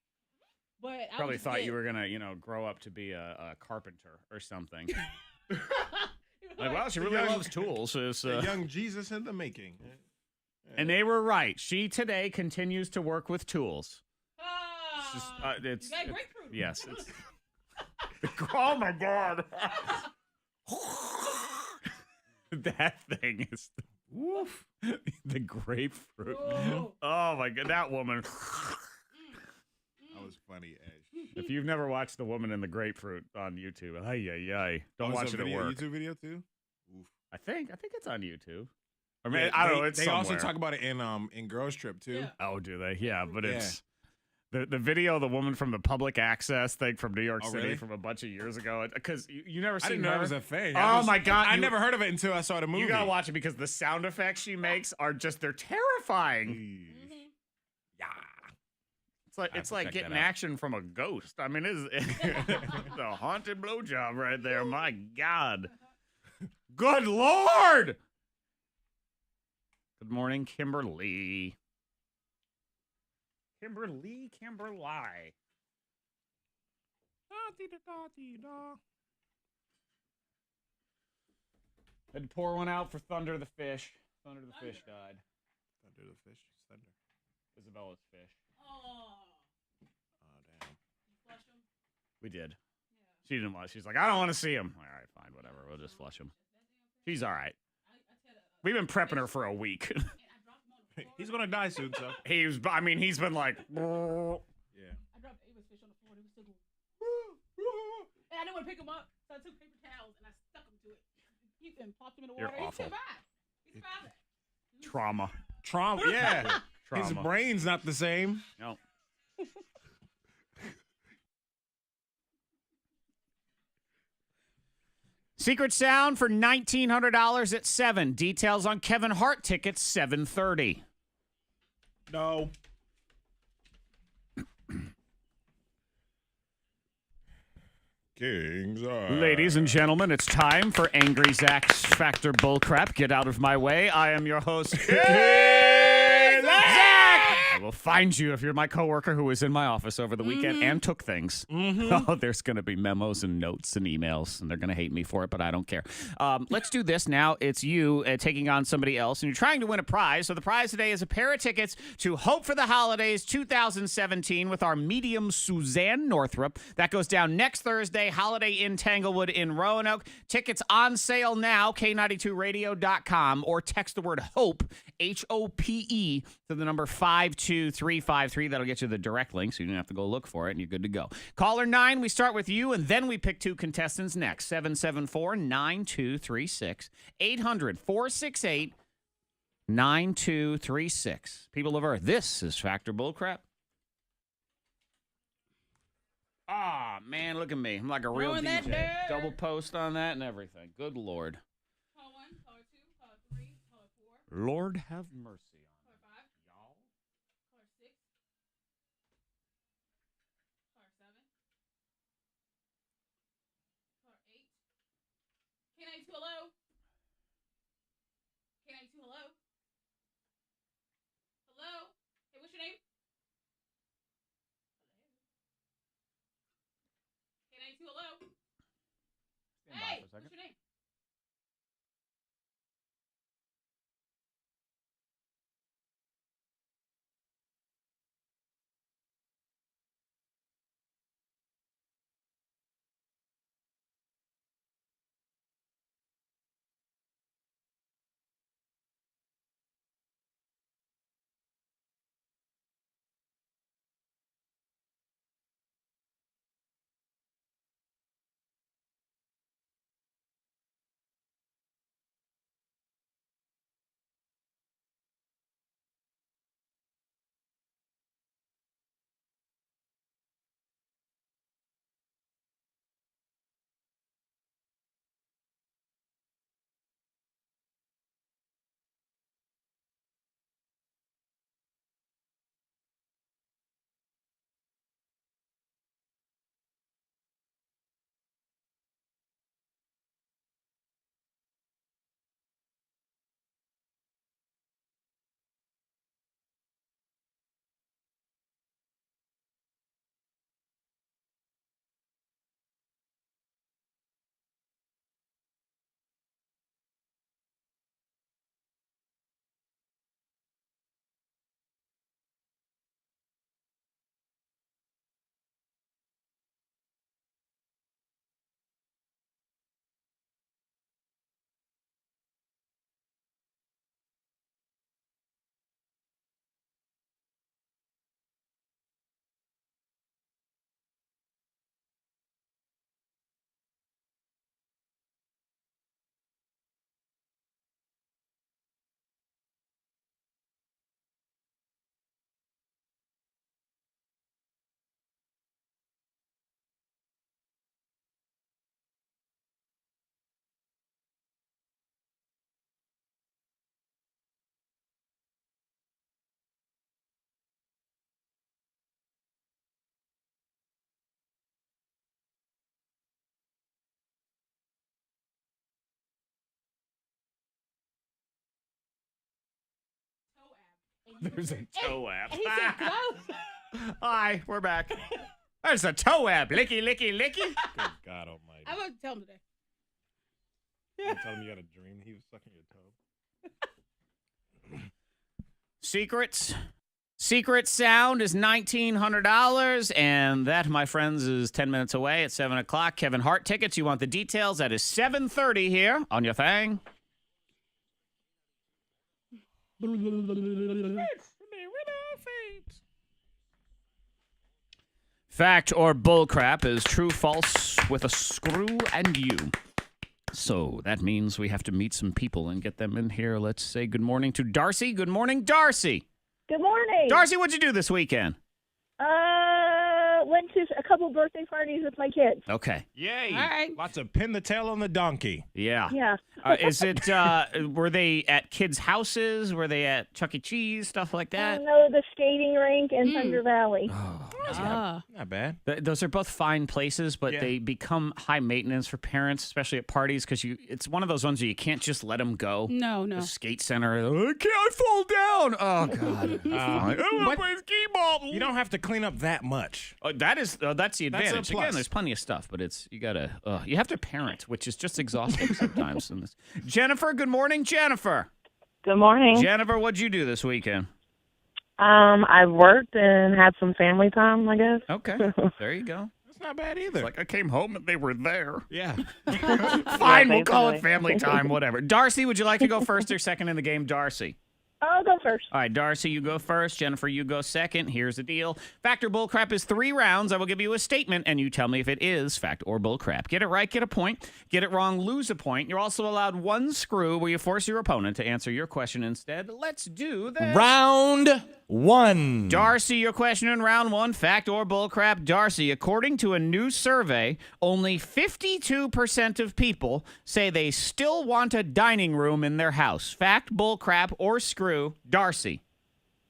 But I Probably would thought get, you were gonna, grow up to be a carpenter or something. Like, Like, well, she really loves tools. It's, The young Jesus in the making. and they were right. She today continues to work with tools. It's just, it's you got grapefruit. yes. It's, oh my god. That thing is Woof. the grapefruit. Whoa. Oh my god, that woman. That was funny, Ash. If you've never watched The Woman in the Grapefruit on YouTube, don't watch it at work. YouTube video too? Oof. I think it's on YouTube. Or maybe, I don't know. It's they somewhere. also talk about it in Girls Trip too. Yeah. Oh, do they? Yeah, but Yeah. it's the video of the woman from the public access thing from New York Oh, City really? from a bunch of years ago. Because you never I seen didn't know her. it was a thing. Oh my god! I you- never heard of it until I saw the movie. You gotta watch it because the sound effects she makes are they're terrifying. Mhm. Yeah. It's have to like check getting that out. action from a ghost. I mean, it's a haunted blowjob right there. My God. Good Lord. Good morning, Kimberly. Kimberly. Had to pour one out for Thunder the fish. Thunder the fish died. Thunder the fish. Thunder. Isabella's fish. Oh. Oh damn. Flush 'em. We did. She didn't want. She's like, I don't want to see him. All right, fine, whatever. We'll just flush him. She's all right. We've been prepping her for a week. He's gonna die soon, so. He's been like, Yeah. I dropped Ava's fish on the floor and he was still going, and I didn't want to pick him up, so I took paper towels and I stuck him to it. And popped him in the You're water. awful. He survived. He survived it. trauma. Trauma. Yeah. His Trauma. brain's not the same. No. Secret Sound for $1,900 at 7. Details on Kevin Hart tickets 7:30. No. Kings are. Ladies and gentlemen, it's time for Angry Zach's Factor Bullcrap. Get out of my way. I am your host, Zach! I will find you if you're my coworker who was in my office over the weekend and took things. Oh, there's going to be memos and notes and emails, and they're going to hate me for it, but I don't care. Let's do this now. It's you taking on somebody else, and you're trying to win a prize. So the prize today is a pair of tickets to Hope for the Holidays 2017 with our medium Suzanne Northrup. That goes down next Thursday, Holiday in Tanglewood in Roanoke. Tickets on sale now, K92radio.com, or text the word HOPE, H-O-P-E, to the number 52353. That'll get you the direct link, so you don't have to go look for it, and you're good to go. Caller 9, we start with you, and then we pick two contestants next. 774-9236. 800-468-9236. People of Earth, this is Factor Bullcrap. Ah, man, look at me. I'm like a real Throwing that DJ. dirt. Double post on that and everything. Good Lord. Call 1, call 2, call 3, call 4, Lord have mercy on call 5, y'all. call 6, call 7, call 8. K92, hello? K92, hello? Hello? Hey, what's your name? K92, hello? Stand by Hey, for a second. what's your name? There's a toe app. And he said close. Hi, we're back. There's a toe app. Licky, licky, licky. Good God almighty. I'm going to tell him today. You tell him you had a dream he was sucking your toe. Secrets. Secret sound is $1,900, and that, my friends, is 10 minutes away at 7 o'clock. Kevin Hart tickets. You want the details? That is 7:30 here on your thing. Fact or bullcrap is true, false with a screw and you. So that means we have to meet some people and get them in here. Let's say good morning to Darcy. Good morning, Darcy. Good morning. Darcy, what'd you do this weekend? Went to a couple birthday parties with my kids. Okay. Yay. All right. Lots of pin the tail on the donkey. Yeah. Yeah. Is it, were they at kids' houses? Were they at Chuck E. Cheese, stuff like that? No, the skating rink in Thunder Valley. Ah. Not bad. Those are both fine places, but Yeah. they become high maintenance for parents, especially at parties, because it's one of those ones where you can't just let them go. No. The skate center, I can't fall down. Oh, God. I want to but play skee-ball. You don't have to clean up that much. That's the advantage. plus. Again, there's plenty of stuff, but you have to parent, which is just exhausting sometimes. Jennifer, good morning, Jennifer. Good morning. Jennifer, what'd you do this weekend? I worked and had some family time, I guess. Okay, there you go. That's not bad either. It's like I came home and they were there. Yeah. Fine, we'll call it basically. family time, whatever. Darcy, would you like to go first or second in the game? Darcy. I'll go first. All right, Darcy, you go first. Jennifer, you go second. Here's the deal. Fact or bullcrap is 3 rounds. I will give you a statement, and you tell me if it is fact or bullcrap. Get it right, get a point. Get it wrong, lose a point. You're also allowed 1 screw where you force your opponent to answer your question instead. Let's do this. Round 1. Darcy, your question in round 1, fact or bullcrap. Darcy, according to a new survey, only 52% of people say they still want a dining room in their house. Fact, bullcrap, or screw. Darcy.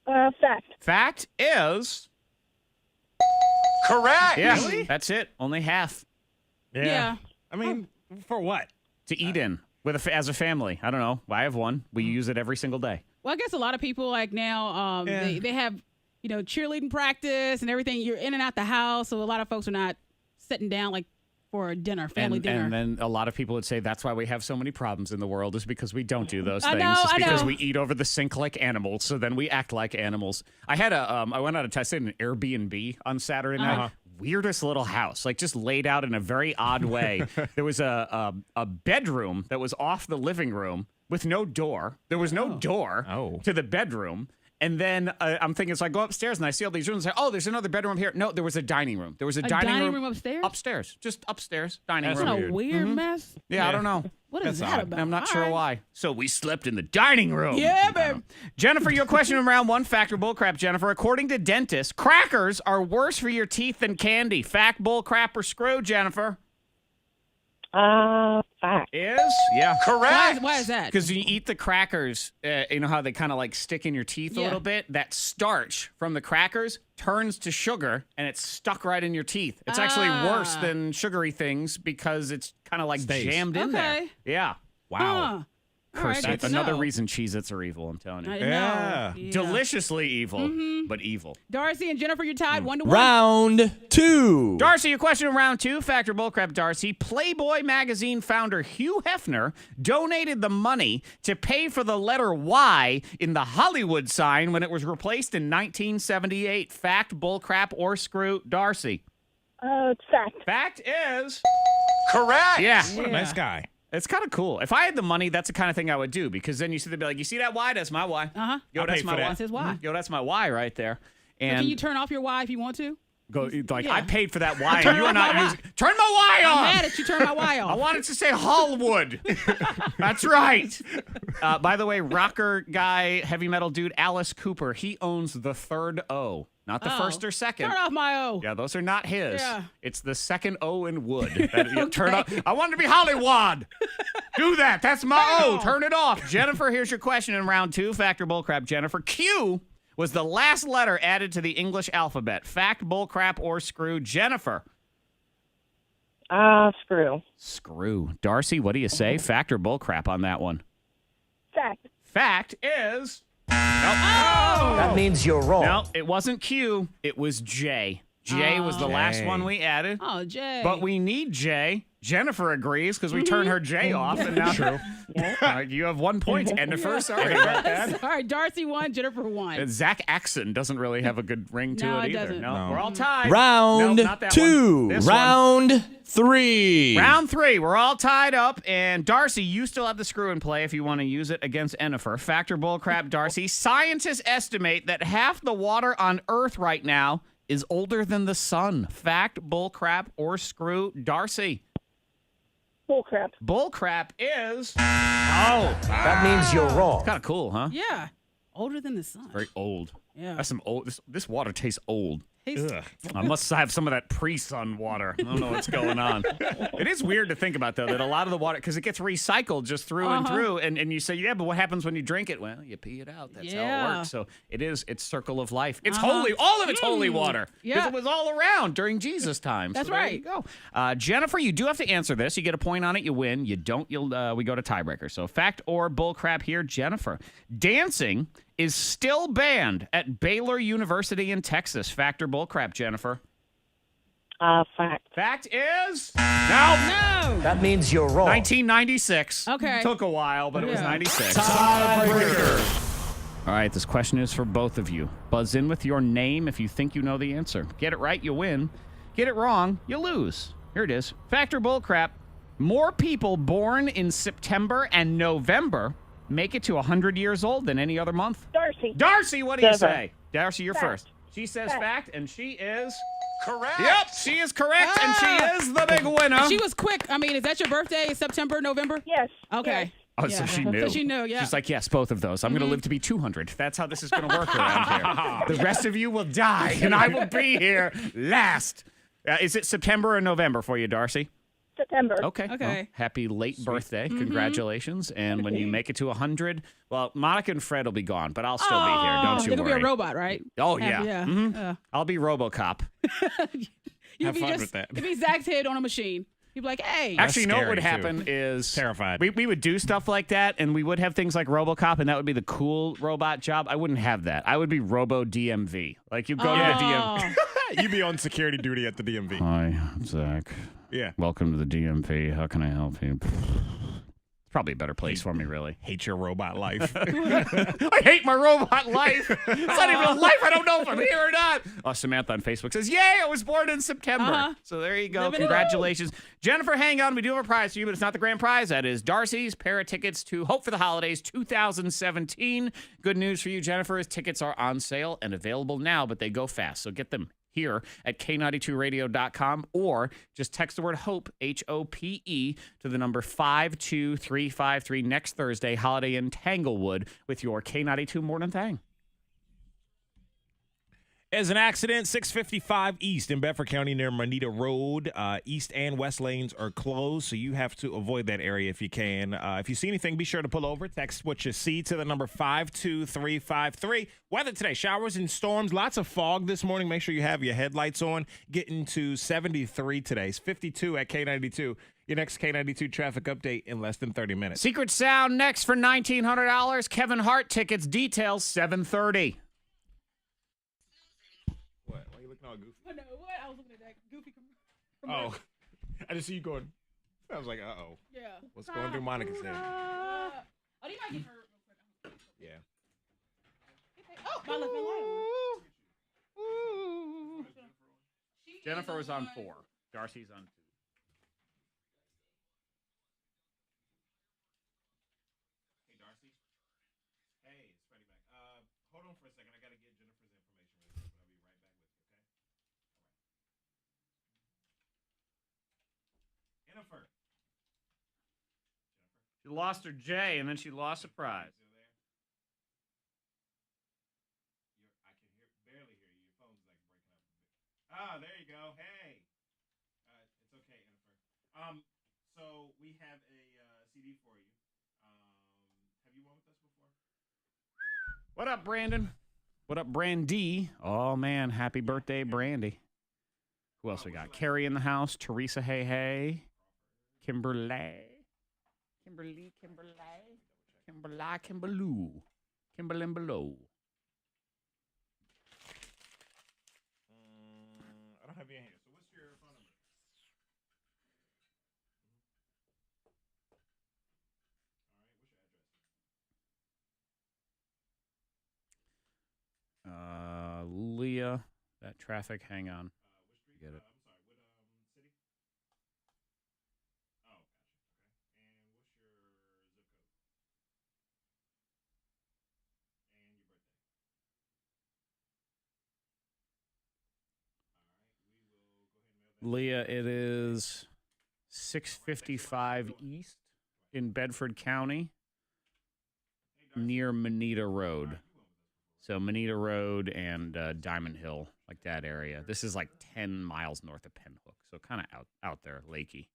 Fact. Fact is... Correct. Yeah, Really? that's it. Only half Yeah. I mean, for what? to eat in as a family. I don't know. I have one. We Mm. use it every single day. Well, I guess a lot of people like now, they have, cheerleading practice and everything. You're in and out the house. So a lot of folks are not sitting down like for a dinner, family dinner. And then a lot of people would say that's why we have so many problems in the world is because we don't do those I things. know, It's I because know. we eat over the sink like animals, so then we act like animals. I had I went out of test in an Airbnb on Saturday night. Weirdest little house, like just laid out in a very odd way. There was a bedroom that was off the living room with no door. There was no door to the bedroom. And then I'm thinking, so I go upstairs and I see all these rooms. And I say, oh, there's another bedroom here. No, there was a dining room. There was a dining room upstairs? Upstairs, just upstairs, dining That's room. a weird mess. Yeah, I don't know. What is That's that odd. about? I'm not All sure right. why. So we slept in the dining room. Yeah, babe. Jennifer, your question in round 1, fact or bullcrap, Jennifer. According to dentists, crackers are worse for your teeth than candy. Fact, bullcrap, or screw, Jennifer? Fact. Is? Yeah. Why is that? Because you eat the crackers, you know how they kind of like stick in your teeth a Yeah. little bit? That starch from the crackers turns to sugar and it's stuck right in your teeth. It's actually worse than sugary things because it's kind of like Stays. jammed in there. Okay. Yeah. Wow. Huh. All right, Curse good it. to Another know. reason Cheez-Its are evil, I'm telling you. I Yeah. know. Deliciously evil, but evil. Darcy and Jennifer, you're tied 1-1. Round 2. Darcy, your question in round 2, fact or bullcrap, Darcy. Playboy magazine founder Hugh Hefner donated the money to pay for the letter Y in the Hollywood sign when it was replaced in 1978. Fact, bullcrap, or screw, Darcy? Fact. Fact is... Correct. Yeah. What a nice guy. It's kind of cool. If I had the money, that's the kind of thing I would do because then you see they'd be like, you see that Y? That's my Y. Uh-huh. Yo, I'll that's pay my for that. Y. That's his Y. Yo, that's my Y right there. So And can you turn off your Y if you want to? go like, Yeah. I paid for that Y and you are not using... Turn my Y I'm on! mad at you. Turn my Y I off. wanted to say Hollywood. That's right. By the way, rocker guy, heavy metal dude, Alice Cooper, he owns the third O, not the first or second. Turn off my O. Yeah, those are not his. Yeah. It's the second O in wood. Turn up. I wanted to be Hollywood. Do that. That's my O. Turn it off. Jennifer, here's your question in round 2. Fact or bullcrap, Jennifer. Q was the last letter added to the English alphabet. Fact, bullcrap, or screw, Jennifer? Screw. Screw. Darcy, what do you say? Fact or bullcrap on that one? Fact. Fact is... That means you're wrong. No, it wasn't Q. It was J. J was the last one we added. Oh, Jay. But we need J. Jennifer agrees because we turned her J off. And now you have 1 point. Jennifer, sorry about that. All right, Darcy won, Jennifer won. Zach Axon doesn't really have a good ring to No, it it either. doesn't. No, we're all tied. Round Nope, not that 2. one. This Round 3. Round 3, we're all tied up, and Darcy, you still have the screw in play if you want to use it against Jennifer. Factor bullcrap, Darcy. Scientists estimate that half the water on Earth right now is older than the sun. Fact, bullcrap, or screw, Darcy. Bullcrap. Bullcrap is... That means you're wrong. Kind of cool, huh? Yeah. Older than the sun. Very old. Yeah. That's some old... This water tastes old. Ugh. I must have some of that pre-sun water. I don't know what's going on. It is weird to think about, though, that a lot of the water, because it gets recycled just through and through, and you say, yeah, but what happens when you drink it? Well, you pee it out. That's how it works. So it's circle of life. It's holy. All of it's holy water. Because it was all around during Jesus' time. That's so there right. you go. Jennifer, you do have to answer this. You get a point on it. You win. You don't. We go to tiebreaker. So fact or bullcrap here, Jennifer. Dancing is still banned at Baylor University in Texas. Fact or bullcrap, Jennifer? Fact. Fact is... No. That means you're wrong. 1996. Okay. Took a while, but it was 96. Tiebreaker. All right, this question is for both of you. Buzz in with your name if you think you know the answer. Get it right, you win. Get it wrong, you lose. Here it is. Fact or bullcrap. More people born in September and November make it to 100 years old than any other month. Darcy. Darcy, what do you Never. say? Darcy, you're Fact. first. She says Fact. fact, and she is... Correct. Yep, she is correct, and she is the big winner. She was quick. I mean, is that your birthday? September, November? Yes. Okay. Oh, so she knew. So she knew, yeah. She's like, yes, both of those. I'm going to live to be 200. That's how this is going to work around here. The rest of you will die, and I will be here last. Is it September or November for you, Darcy? September. Okay. Okay. Well, happy late birthday. Congratulations. And when you make it to 100, well, Monica and Fred will be gone, but I'll still be here. Don't you It'll worry. be a robot, right? Oh, yeah. Yeah. Mhm. I'll be RoboCop. You'd be fun with that. It'd be Zach's head on a machine. You'd be like, hey. Actually, you know what would scary, happen is... Terrified. We would do stuff like that, and we would have things like RoboCop, and that would be the cool robot job. I wouldn't have that. I would be Robo DMV. Like, you go to the DMV. You be on security duty at the DMV. Hi, Zach. Yeah. Welcome to the DMV. How can I help you? It's probably a better place for me, really. Hate your robot life. I hate my robot life. It's not even a life. I don't know if I'm here or not. Oh, Samantha on Facebook says, yay, I was born in September. So there you go. Living it up. Congratulations. Jennifer, hang on. We do have a prize for you, but it's not the grand prize. That is Darcy's pair of tickets to Hope for the Holidays 2017. Good news for you, Jennifer, is tickets are on sale and available now, but they go fast. So get them here at K92radio.com or just text the word HOPE, H-O-P-E, to the number 52353 next Thursday, Holiday in Tanglewood, with your K92 Mornin Thang. As an accident, 655 East in Bedford County near Moneta Road. East and West lanes are closed, so you have to avoid that area if you can. If you see anything, be sure to pull over. Text what you see to the number 52353. Weather today, showers and storms. Lots of fog this morning. Make sure you have your headlights on. Getting to 73 today. It's 52 at K92. Your next K92 traffic update in less than 30 minutes. Secret Sound next for $1,900. Kevin Hart tickets, details 7:30. What? Why are you looking all goofy? Oh, no, what? I was looking at that goofy commercial. Oh, I just see you going. I was like, uh-oh. Yeah. What's going through Monica's head? Oh, you might get hurt real quick. Yeah. Oh, my left hand light. Jennifer was on 4. Darcy's on 2. Hey, Darcy. Hey, it's Freddie Mac. Hold on for a second. I got to get Jennifer's information really quick, but I'll be right back with you, okay? All right. Jennifer. She lost her J, and then she lost a prize. I can barely hear you. Your phone's like breaking up a bit. Ah, there you go. Hey. It's okay, Jennifer. So we have a CD for you. Have you won with us before? What up, Brandon? What up, Brandy? Oh, man. Happy birthday, Brandy. Who else we got? Carrie in the house. Teresa, hey. Kimberly. Kimberloo. Kimberlin below. I don't have you in here. So what's your phone number? All right. What's your address? Leah, that traffic. Hang on. What street? Get it. I'm sorry. What city? Oh, gotcha. Okay. And what's your zip code? And your birthday. All right. We will go ahead and mail that. Leah, it is 655 East in Bedford County, near Manita Road. So Manita Road and Diamond Hill, like that area. This is like 10 miles north of Pinhook, so kind of out there, lakey.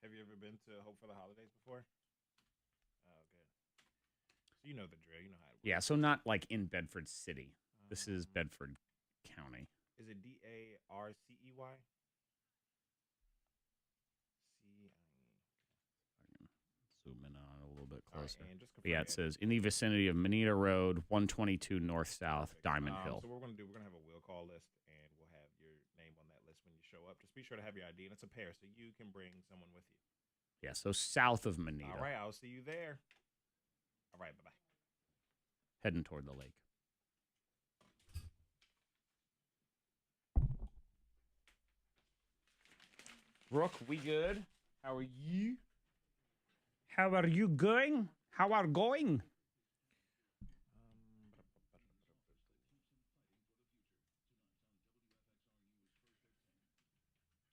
Have you ever been to Hope for the Holidays before? Oh, good. So you know the drill. You know how it works. Yeah, so not like in Bedford City. This is Bedford County. Is it D-A-R-C-E-Y? Zoom in on it a little bit All right, closer. and just Yeah, confirm it says in the vicinity of Manita Road, 122 North-South, Diamond Hill. So what we're going to do, we're going to have a will call list, and we'll have your name on that list when you show up. Just be sure to have your ID, and it's a pair, so you can bring someone with you. Yeah, so south of Manita. All right, I'll see you there. All right, bye-bye. Heading toward the lake. Brooke, we good? How are you? How are you going? How are going?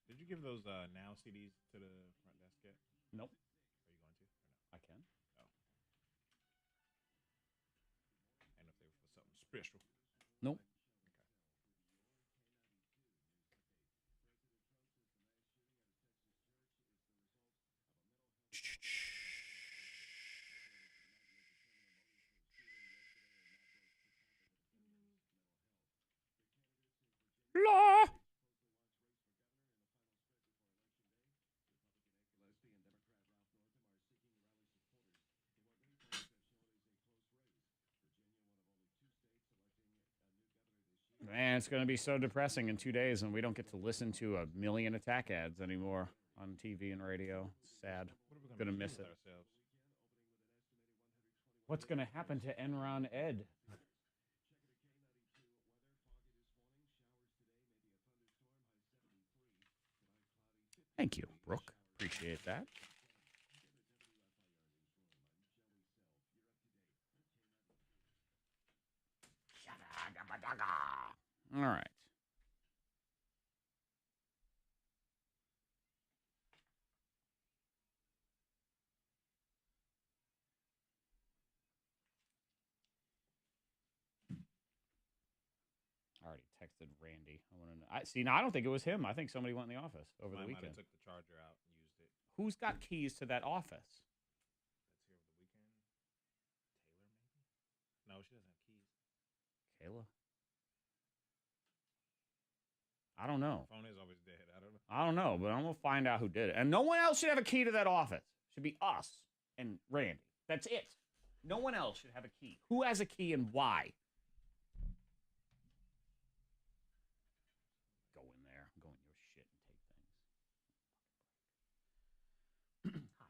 Did you give those Now CDs to the front desk yet? Nope. Are you going to? Or no? I can. Oh. I don't know if they were for something special. Nope. La. Man, it's going to be so depressing in 2 days when we don't get to listen to a million attack ads anymore on TV and radio. It's sad. What are we Gonna do miss with it. ourselves? What's going to happen to Enron Ed? Thank you, Brooke. Appreciate that. All right. I already texted Randy. I want to know. See, now I don't think it was him. I think somebody went in the office over the Mine might weekend. have took the charger out and used it. Who's got keys to that office? That's here over the weekend. Taylor, maybe? No, she doesn't have keys. Kayla? I don't know. Phone is always dead. I don't know. I don't know, but I'm going to find out who did it. And no one else should have a key to that office. It should be us and Randy. That's it. No one else should have a key. Who has a key and why? Go in there. Go in your shit and take things. Hi.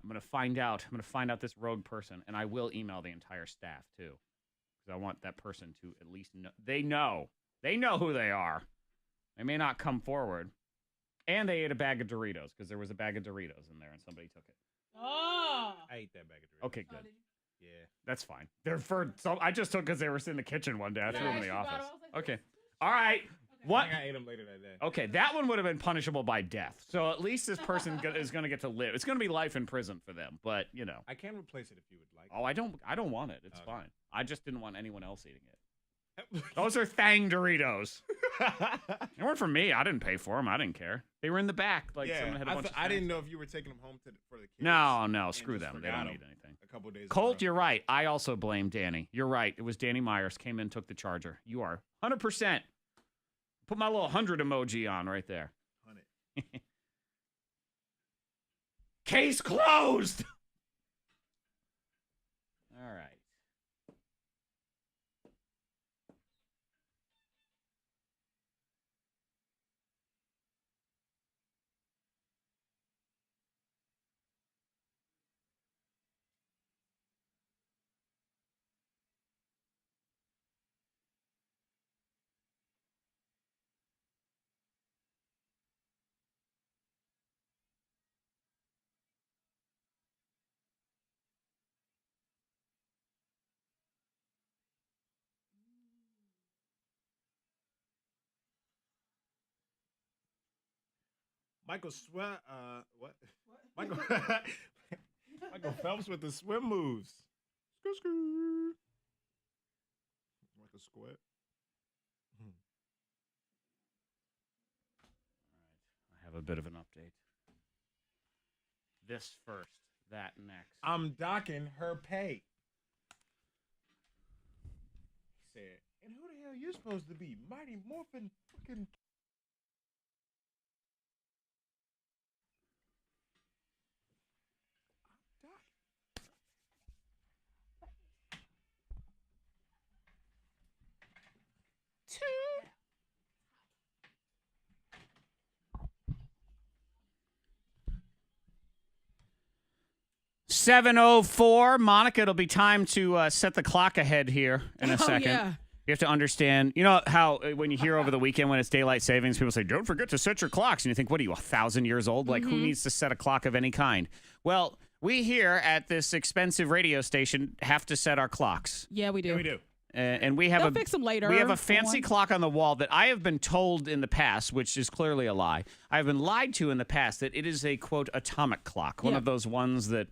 I'm going to find out. I'm going to find out this rogue person, and I will email the entire staff, too. Because I want that person to at least know. They know. They know who they are. They may not come forward. And they ate a bag of Doritos because there was a bag of Doritos in there and somebody took it. Oh. I ate that bag of Doritos. Okay, good. Yeah. That's fine. They're for so I just took because they were in the kitchen one day. I threw them in the Yeah, office. I was like, Okay. All right. What? I think I ate them later that day. Okay, that one would have been punishable by death. So at least this person is going to get to live. It's going to be life in prison for them. But you know. I can replace it if you would like. Oh, I don't want it. It's Okay. fine. I just didn't want anyone else eating it. Those are Thang Doritos. They weren't for me. I didn't pay for them. I didn't care. They were in the back. Like someone had a bunch of I didn't snacks. know if you were taking them home for the kids. No, screw just them. They forgot don't 'em need anything. A couple days. Colt, you're right. I also blame Danny. You're right. It was Danny Myers came in, took the charger. You are 100%. Put my little 100 emoji on right there. 100. Case closed. Michael what? Michael Michael Phelps with the swim moves. Michael Squat. I have a bit of an update. This first, that next. I'm docking her pay. He said, and who the hell you supposed to be? Mighty Morphin fucking. I'm docking. 7:04, Monica. It'll be time to set the clock ahead here in a second. Yeah. You have to understand, you know how when you hear over the weekend when it's daylight savings, people say, don't forget to set your clocks. And you think, what are you, 1,000 years old? Like, who needs to set a clock of any kind? Well, we here at this expensive radio station have to set our clocks. Yeah, we do. Yeah, we do. And we have They'll fix them later. We have a fancy clock on the wall that I have been told in the past, which is clearly a lie. I have been lied to in the past that it is a, quote, atomic clock. One of those ones that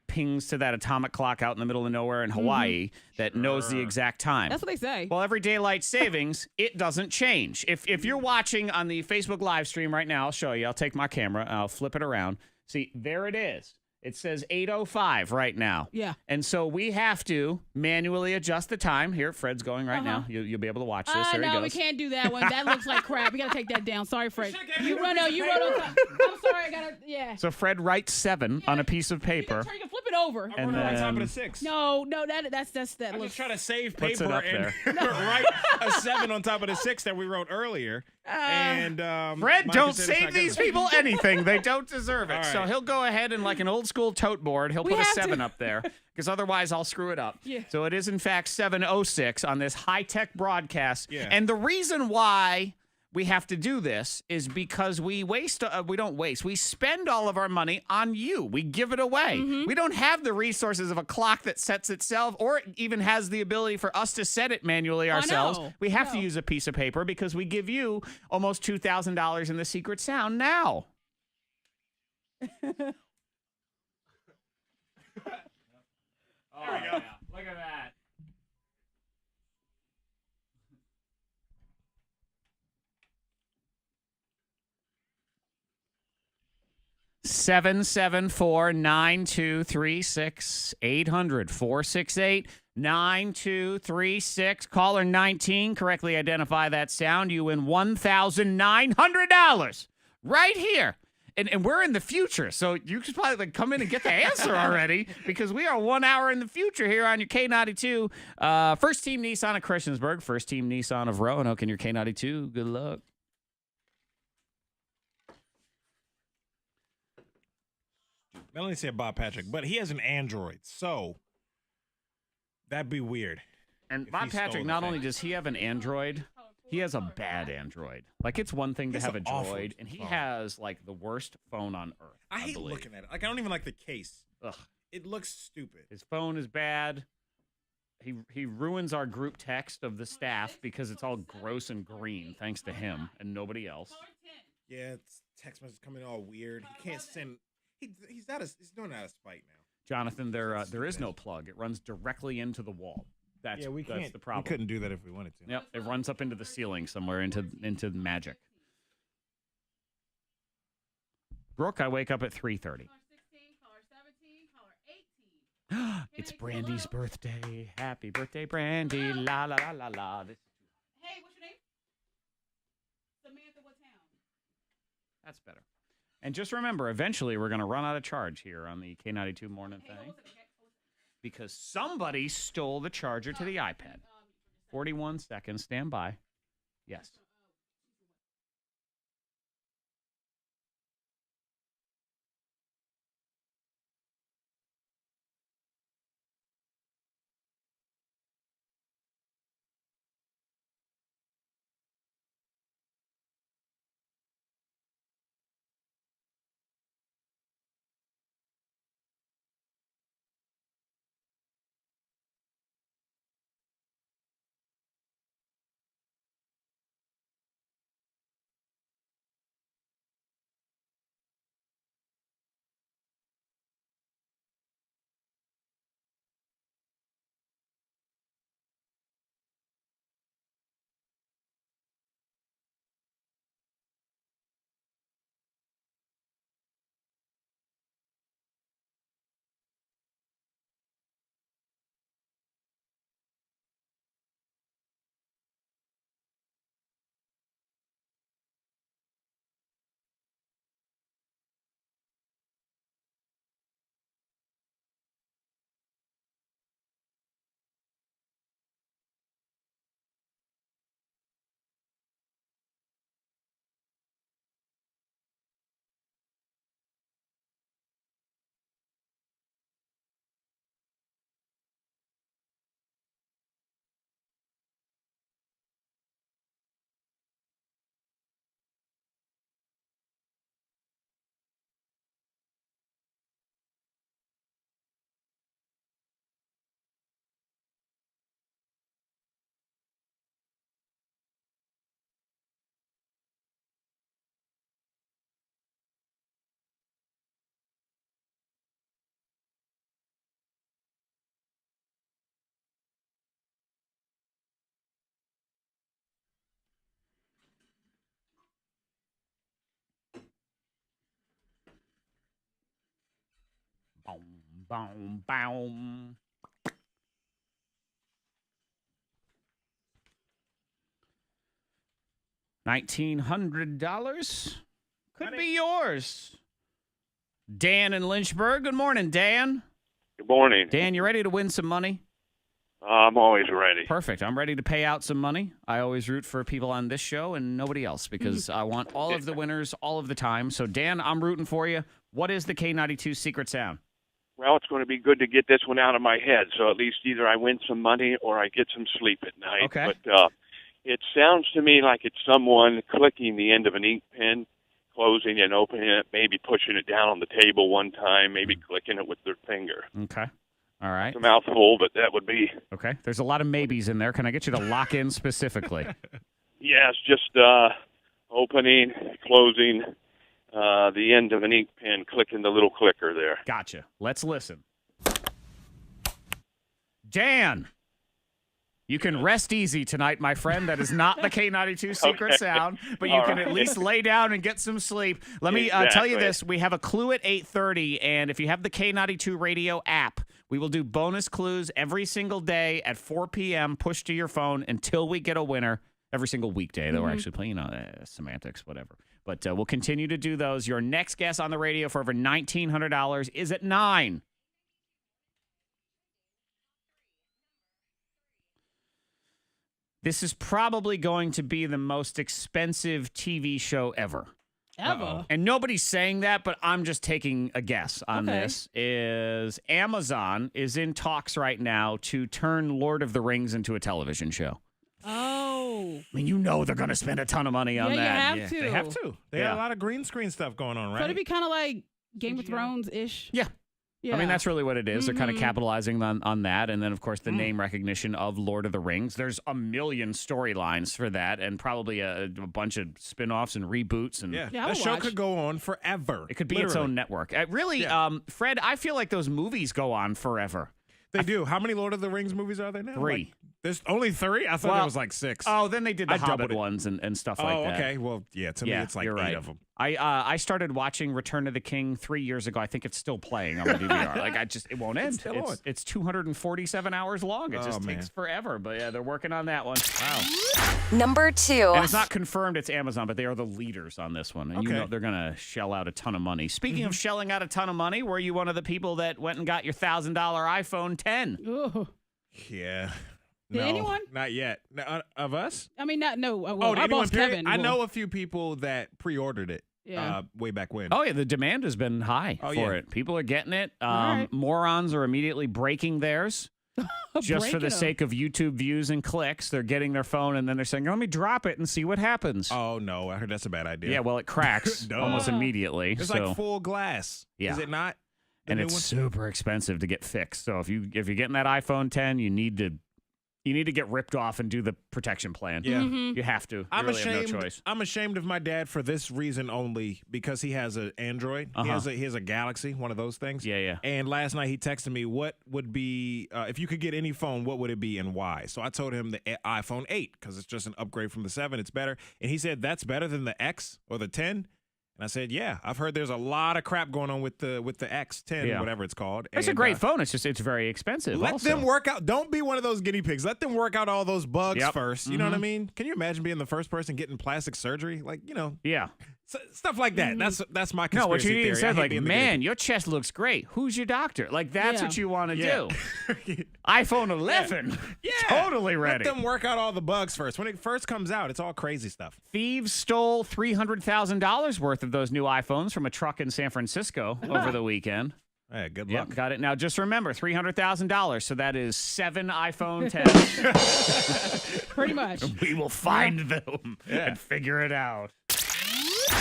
pings to that atomic clock out in the middle of nowhere in Hawaii that knows the exact time. That's what they say. Well, every daylight savings, it doesn't change. If you're watching on the Facebook live stream right now, I'll show you. I'll take my camera and I'll flip it around. See, there it is. It says 8:05 right now. Yeah. And so we have to manually adjust the time. Here, Fred's going right now. You'll be able to watch this. There he No, goes. we can't do that one. That looks like crap. We got to take that down. Sorry, Fred. You run on top. I'm sorry. I got to, yeah. So Fred writes 7 on a piece of paper. You can flip it over. I'm running on top of the 6. No, that's I'm looks. just trying to save Puts paper it up and there. write a 7 on top of the 6 that we wrote earlier. And Fred, Monica don't said it's save not these good. people anything. They don't deserve it. All So right. he'll go ahead and, like an old school tote board, he'll We put a have 7 to. up there because otherwise I'll screw it up. Yeah. So it is, in fact, 7:06 on this high-tech broadcast. Yeah. And the reason why we have to do this is because we don't waste. We spend all of our money on you. We give it away. We don't have the resources of a clock that sets itself or even has the ability for us to set it manually ourselves. know. We have to use a piece of paper because we give you almost $2,000 in the secret sound now. Oh, yeah. Look at that. Seven 9236 800-468-9236. Caller 19, correctly identify that sound. You win $1,900 right here. And we're in the future, so you could probably come in and get the answer already because we are 1 hour in the future here on your K92. First Team Nissan of Christiansburg, First Team Nissan of Roanoke, and your K92. Good luck. Melanie said Bob Patrick, but he has an Android, so that'd be weird. And if Bob he stole Patrick, the not thing. only does he have an Android, he has a bad Android. Like, it's one thing to He has have a an awful Droid, and he phone. has, like, the worst phone on earth. I hate believe. looking at it. Like, I don't even like the case. Ugh. It looks stupid. His phone is bad. He ruins our group text of the staff because it's all gross and green, thanks to him and nobody else. Yeah, it's text messages coming all weird. He can't send. He's doing that out of spite now. Jonathan, there is no plug. It runs directly into the wall. That's Yeah, we that's can't. the problem. We couldn't do that if we wanted to. Yep, it runs up into the ceiling somewhere into magic. Brooke, I wake up at 3:30. It's Brandy's birthday. Happy birthday, Brandy. La la la la la. Hey, what's your name? Samantha, what town? That's better. And just remember, eventually we're going to run out of charge here on the K92 Morning Thang because somebody stole the charger to the iPad. 41 seconds. Stand by. Yes. Boom, boom. $1,900 could be yours. Dan in Lynchburg. Good morning, Dan. Good morning. Dan, you ready to win some money? I'm always ready. Perfect. I'm ready to pay out some money. I always root for people on this show and nobody else because I want all of the winners all of the time. So, Dan, I'm rooting for you. What is the K92 secret sound? Well, it's going to be good to get this one out of my head, so at least either I win some money or I get some sleep at night. Okay. But it sounds to me like it's someone clicking the end of an ink pen, closing and opening it, maybe pushing it down on the table one time, maybe clicking it with their finger. Okay. All right. It's a mouthful, but that would be... Okay. There's a lot of maybes in there. Can I get you to lock in specifically? Yes, just opening, closing the end of an ink pen, clicking the little clicker there. Gotcha. Let's listen. Dan, you can rest easy tonight, my friend. That is not the K92 secret sound, but you can at least lay down and get some sleep. Let me tell you this. We have a clue at 8:30, and if you have the K92 radio app, we will do bonus clues every single day at 4 p.m. pushed to your phone until we get a winner every single weekday. Though we're actually playing semantics, whatever. But we'll continue to do those. Your next guess on the radio for over $1,900 is at 9. This is probably going to be the most expensive TV show ever. Ever. And nobody's saying that, but I'm just taking a guess on this. Is Amazon is in talks right now to turn Lord of the Rings into a television show. Oh. I mean, you know they're going to spend a ton of money on that. You have to. They have to. They got a lot of green screen stuff going on, right? So it'd be kind of like Game of Thrones-ish. Yeah. Yeah. I mean, that's really what it is. They're kind of capitalizing on that. And then, of course, the name recognition of Lord of the Rings. There's a million storylines for that and probably a bunch of spin-offs and reboots. And that show could go on forever. It could be its own network. Fred, I feel like those movies go on forever. They do. How many Lord of the Rings movies are there now? 3. Like, there's only 3? I thought there was like 6. Oh, then they did the Hobbit ones and stuff like that. Oh, okay. Well, yeah, to me it's like 8 of them. I started watching Return of the King 3 years ago. I think it's still playing on the DVR. It won't end. It's 247 hours long. It just takes forever. But yeah, they're working on that one. Wow. Number 2. And it's not confirmed it's Amazon, but they are the leaders on this one. And you know they're going to shell out a ton of money. Speaking of shelling out a ton of money, were you one of the people that went and got your $1,000 iPhone 10? Ooh. Yeah. Did anyone? Not yet. Of us? I mean, no. Our boss Kevin. I know a few people that pre-ordered it way back when. Oh, yeah. The demand has been high for it. People are getting it. Morons are immediately breaking theirs. Just for the sake of YouTube views and clicks, they're getting their phone and then they're saying, let me drop it and see what happens. Oh, no. I heard that's a bad idea. Yeah, well, it cracks almost immediately. It's like full glass. Yeah. Is it not? And it's super expensive to get fixed. So if you're getting that iPhone 10, you need to get ripped off and do the protection plan. Yeah. You have to. You really have no choice. I'm ashamed of my dad for this reason only, because he has an Android. He has a Galaxy, one of those things. Yeah. And last night he texted me, what would be, if you could get any phone, what would it be and why? So I told him the iPhone 8, because it's just an upgrade from the 7. It's better. And he said, that's better than the X or the 10? And I said, yeah, I've heard there's a lot of crap going on with the X10, whatever it's called. It's a great phone. It's just it's very expensive. Let them work out. Don't be one of those guinea pigs. Let them work out all those bugs first. You know what I mean? Can you imagine being the first person getting plastic surgery? Like, Yeah. Stuff like that. That's my conspiracy No, what you need theory. to say, like, man, your chest looks great. Who's your doctor? Like, that's what you want to do. iPhone 11. Yeah. Totally ready. Let them work out all the bugs first. When it first comes out, it's all crazy stuff. Thieves stole $300,000 worth of those new iPhones from a truck in San Francisco over the weekend. Hey, good luck. Got it. Now, just remember, $300,000. So that is 7 iPhone 10s. Pretty much. We will find them and figure it out.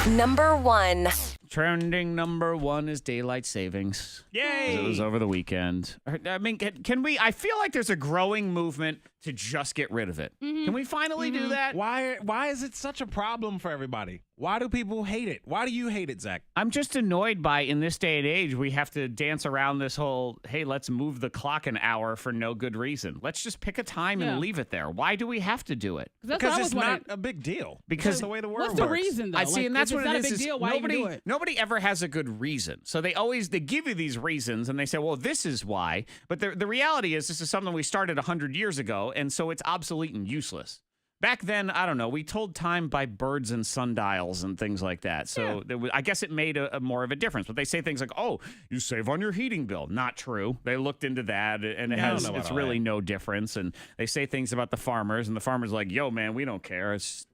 Number 1. Trending number 1 is daylight savings. Yay! It was over the weekend. I mean, can we? I feel like there's a growing movement to just get rid of it. Can we finally do that? Why is it such a problem for everybody? Why do people hate it? Why do you hate it, Zach? I'm just annoyed by, in this day and age, we have to dance around this whole, hey, let's move the clock an hour for no good reason. Let's just pick a time and leave it there. Why do we have to do it? Because it's not a big deal. Because that's the way the world What's works. the reason, though? I see, and that's what it is. It's not a big deal. Why nobody, you do it? nobody ever has a good reason. So they give you these reasons, and they say, well, this is why. But the reality is this is something we started 100 years ago, and so it's obsolete and useless. Back then, I don't know, we told time by birds and sundials and things like that. So I guess it made a more of a difference. But they say things like, oh, you save on your heating bill. Not true. They looked into that, and it's really no difference. And they say things about the farmers, and the farmers are like, yo, man, we don't care. It's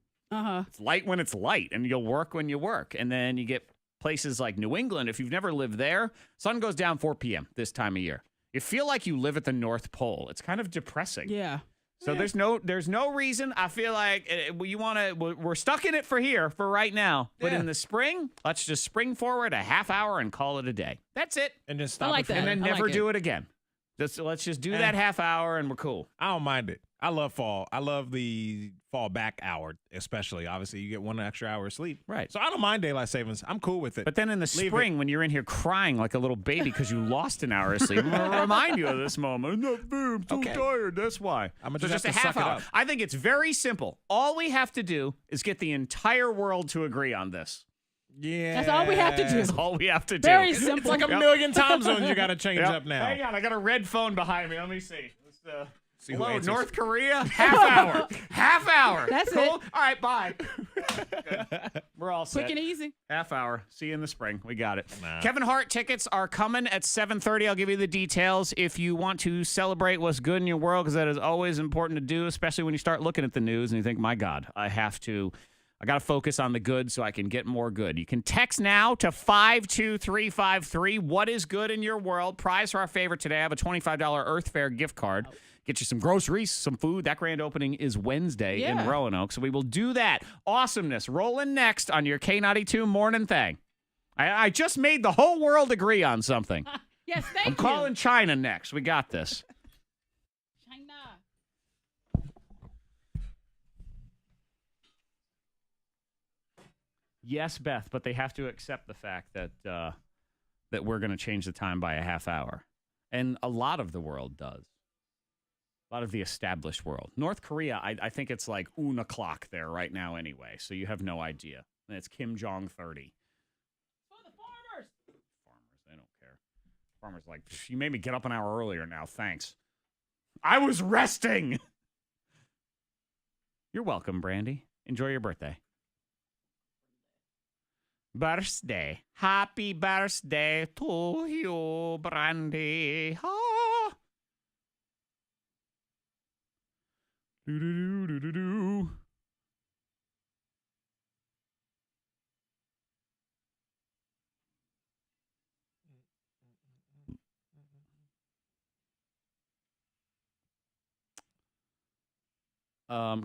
light when it's light, and you'll work when you work. And then you get places like New England. If you've never lived there, sun goes down 4 p.m. this time of year. You feel like you live at the North Pole. It's kind of depressing. Yeah. So there's no reason. I feel like we're stuck in it for right now. But in the spring, let's just spring forward a half hour and call it a day. That's it. And just stop I like it. that. And then I never like do it again. Let's just do that half hour and we're cool. I don't mind it. I love fall. I love the fall back hour, especially. Obviously, you get 1 extra hour of sleep. Right. So I don't mind daylight savings. I'm cool with it. But then in the spring, when you're in here crying like a little baby because you lost an hour of sleep, I'm going to remind you of this moment. I'm too tired. That's why. I'm So just a have to half suck it hour. up. I think it's very simple. All we have to do is get the entire world to agree on this. Yeah. That's all we have to do. That's all we have to do. Very It's simple. like a million time zones you got to change up now. Hang on, I got a red phone behind me. Let me see. See who Hello, answers. North Korea. Half hour. Half hour. That's cool? it. All right, bye. Good. We're all set. Quick and easy. Half hour. See you in the spring. We got it. Nah. Kevin Hart tickets are coming at 7:30. I'll give you the details. If you want to celebrate what's good in your world, because that is always important to do, especially when you start looking at the news and you think, my God, I got to focus on the good so I can get more good. You can text now to 52353. What is good in your world? Prize for our favorite today. I have a $25 Earth Fair gift card. Get you some groceries, some food. That grand opening is Wednesday in Roanoke, so we will do that. Awesomeness rolling next on your K92 Mornin Thang. I just made the whole world agree on something. Yes, thank you. I'm calling China next. We got this. China. Yes, Beth, but they have to accept the fact that that we're going to change the time by a half hour. And a lot of the world does. A lot of the established world. North Korea, I think it's like 1 o'clock there right now anyway, so you have no idea. And it's Kim Jong 30. For the farmers. Farmers, they don't care. Farmers like, you made me get up an hour earlier now, thanks. I was resting! You're welcome, Brandy. Enjoy your birthday. Birthday. Happy birthday to you, Brandy. Ah. Do-do-do-do-do-do.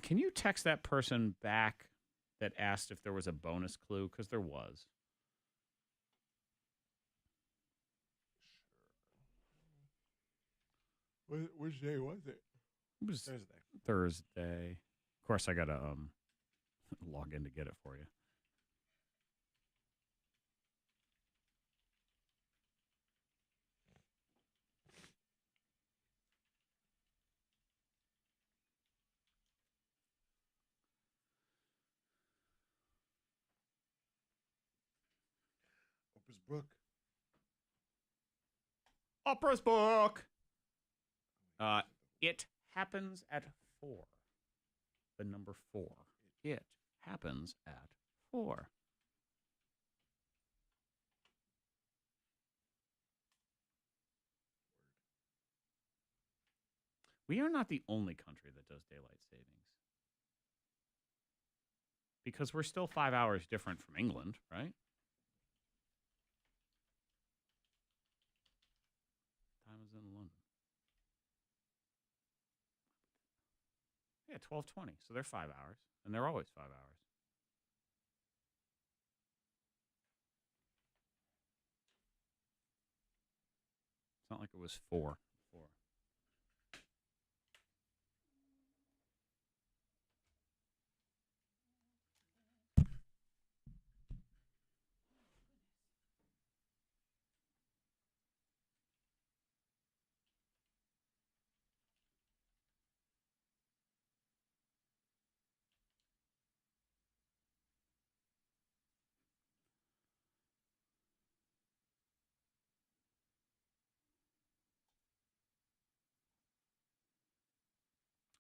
Can you text that person back that asked if there was a bonus clue? Because there was. Which day was it? It was Thursday. Thursday. Of course, I got to log in to get it for you. Oprah's Brook. Oprah's book. It happens at 4. The number 4. It happens at 4. We are not the only country that does daylight savings. Because we're still 5 hours different from England, right? Time is in London. Yeah, 12:20. So they're 5 hours, and they're always 5 hours. It's not like it was 4.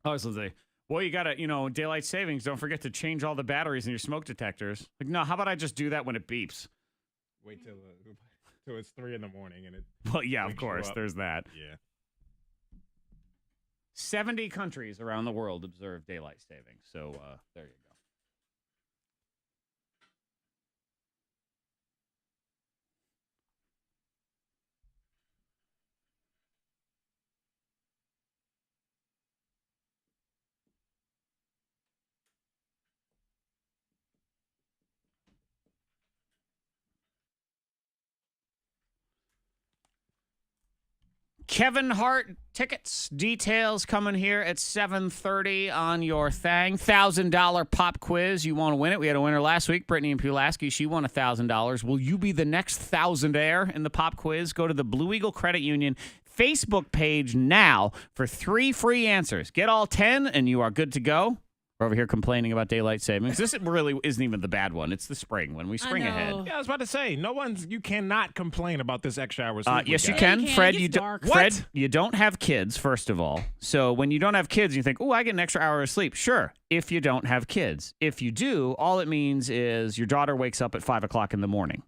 I was say, well, you got to, daylight savings, don't forget to change all the batteries in your smoke detectors. Like, no, how about I just do that when it beeps? Wait till it's 3 in the morning and it. Well, yeah, of wakes you course. up. There's that. Yeah. 70 countries around the world observe daylight savings. So there you go. Kevin Hart tickets details coming here at 7:30 on your thing. $1,000 pop quiz. You want to win it? We had a winner last week, Brittany and Pulaski. She won $1,000. Will you be the next thousandaire in the pop quiz? Go to the Blue Eagle Credit Union Facebook page now for 3 free answers. Get all 10 and you are good to go. We're over here complaining about daylight savings. This really isn't even the bad one. It's the spring when we spring ahead. Yeah, I was about to say, you cannot complain about this extra hour sleep. Yes, you got. can. Yeah, you can. Fred, It gets dark. Fred, you don't have kids, first of all. So when you don't have kids, you think, oh, I get an extra hour of sleep. Sure, if you don't have kids. If you do, all it means is your daughter wakes up at 5 o'clock in the morning.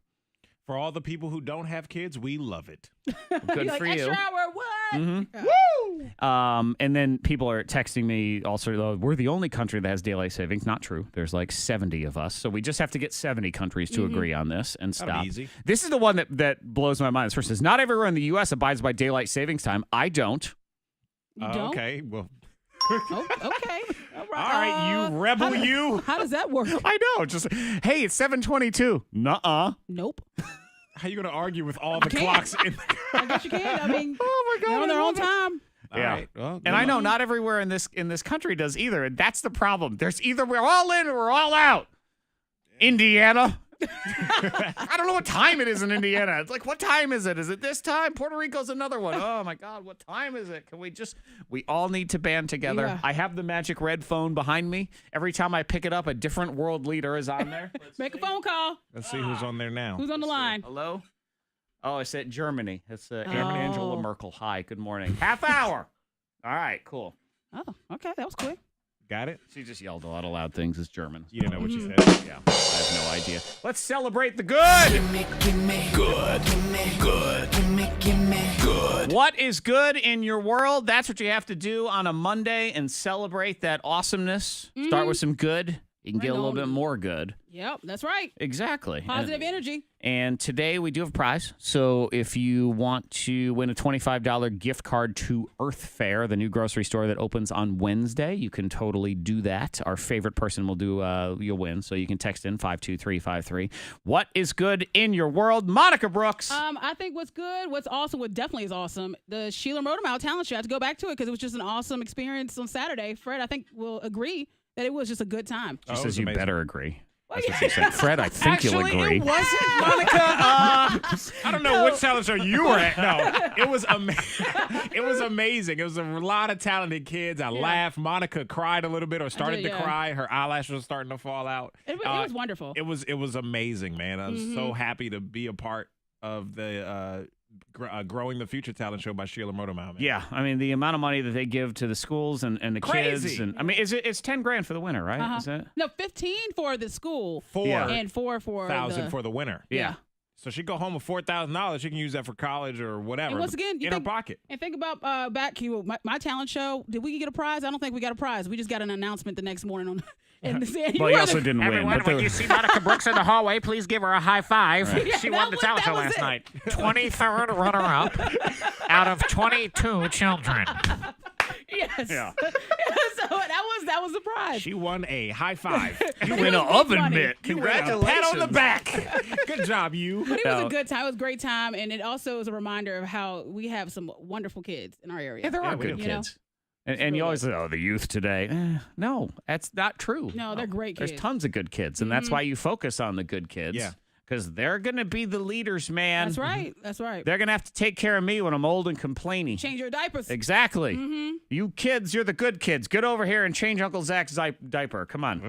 For all the people who don't have kids, we love it. Good You're for like, you. extra hour, what? Mm-hmm. Woo! And then people are texting me also, we're the only country that has daylight savings. Not true. There's like 70 of us. So we just have to get 70 countries to agree on this and That'll stop. be easy. This is the one that blows my mind. This first says, not everywhere in the U.S. abides by daylight savings time. I don't. You don't? Okay, well. Oh, okay. All right. All right, you rebel, you. How does that work? I know. Just, hey, it's 7:22. Nuh-uh. Nope. How you going to argue with all the can't. clocks? I guess you can. I mean, Oh, my God. they're on their own time. All Yeah. right, well, And I know not everywhere in this country does either. And that's the problem. There's either we're all in or we're all out. Indiana. I don't know what time it is in Indiana. It's like, what time is it? Is it this time? Puerto Rico's another one. Oh, my God. What time is it? Can we all need to band together. Yeah. I have the magic red phone behind me. Every time I pick it up, a different world leader is on there. Make a phone call. Let's see who's on there now. Who's on the line? Hello? Oh, it's at Germany. It's Oh. Angela Merkel. Hi, good morning. Half hour. All right, cool. Oh, okay. That was quick. Got it? She just yelled a lot of loud things. It's German. You didn't know what you said. Yeah, I have no idea. Let's celebrate the good. Good. What is good in your world? That's what you have to do on a Monday and celebrate that awesomeness. Start with some good. You can get a little bit more good. Yep, that's right. Exactly. Positive energy. And today we do have a prize. So if you want to win a $25 gift card to Earth Fair, the new grocery store that opens on Wednesday, you can totally do that. Our favorite person will do, you'll win. So you can text in 52353. What is good in your world? Monica Brooks. I think what's good, what's awesome, what definitely is awesome, the Shelor Talent Show. I have to go back to it because it was just an awesome experience on Saturday. Fred, I think, will agree that it was just a good time. She says you better agree. That's what she said. Fred, I think you'll Actually, agree. it wasn't, Monica. I don't know which talent show you were at. No, it was amazing. It was amazing. It was a lot of talented kids. I laughed. Monica cried a little bit or started to cry. Her eyelashes were starting to fall out. It was wonderful. It was amazing, man. I was so happy to be a part of the Growing the Future talent show by Sheila Motormouth. Yeah, I mean the amount of money that they give to the schools and the Crazy. kids, and I mean it's $10,000 for the winner, right? Is that? No, 15 for the school. And 4 for $4,000 for the winner. Yeah. So she go home with $4,000. She can use that for college or whatever. And once again, in her pocket. And think about back to my talent show. Did we get a prize? I don't think we got a prize. We just got an announcement the next morning on. Well, you also didn't win. Everyone, when you see Monica Brooks in the hallway, please give her a high five. Right. She won the talent show last it. night. 23rd runner-up out of 22 children. Yes. Yeah. So that was the prize. She won a high five. You win an oven funny. mitt. You win a pat on the back. Good job, you. But it was a good time. It was a great time, and it also is a reminder of how we have some wonderful kids in our area. Yeah, there are we good do. kids. And you always say, oh, the youth today. No, that's not true. No, they're great kids. There's tons of good kids, and that's why you focus on the good kids. Yeah. because they're going to be the leaders, man. That's right. That's right. They're going to have to take care of me when I'm old and complaining. Change your diapers. Exactly. Mm-hmm. You kids, you're the good kids. Get over here and change Uncle Zach's diaper. Come on.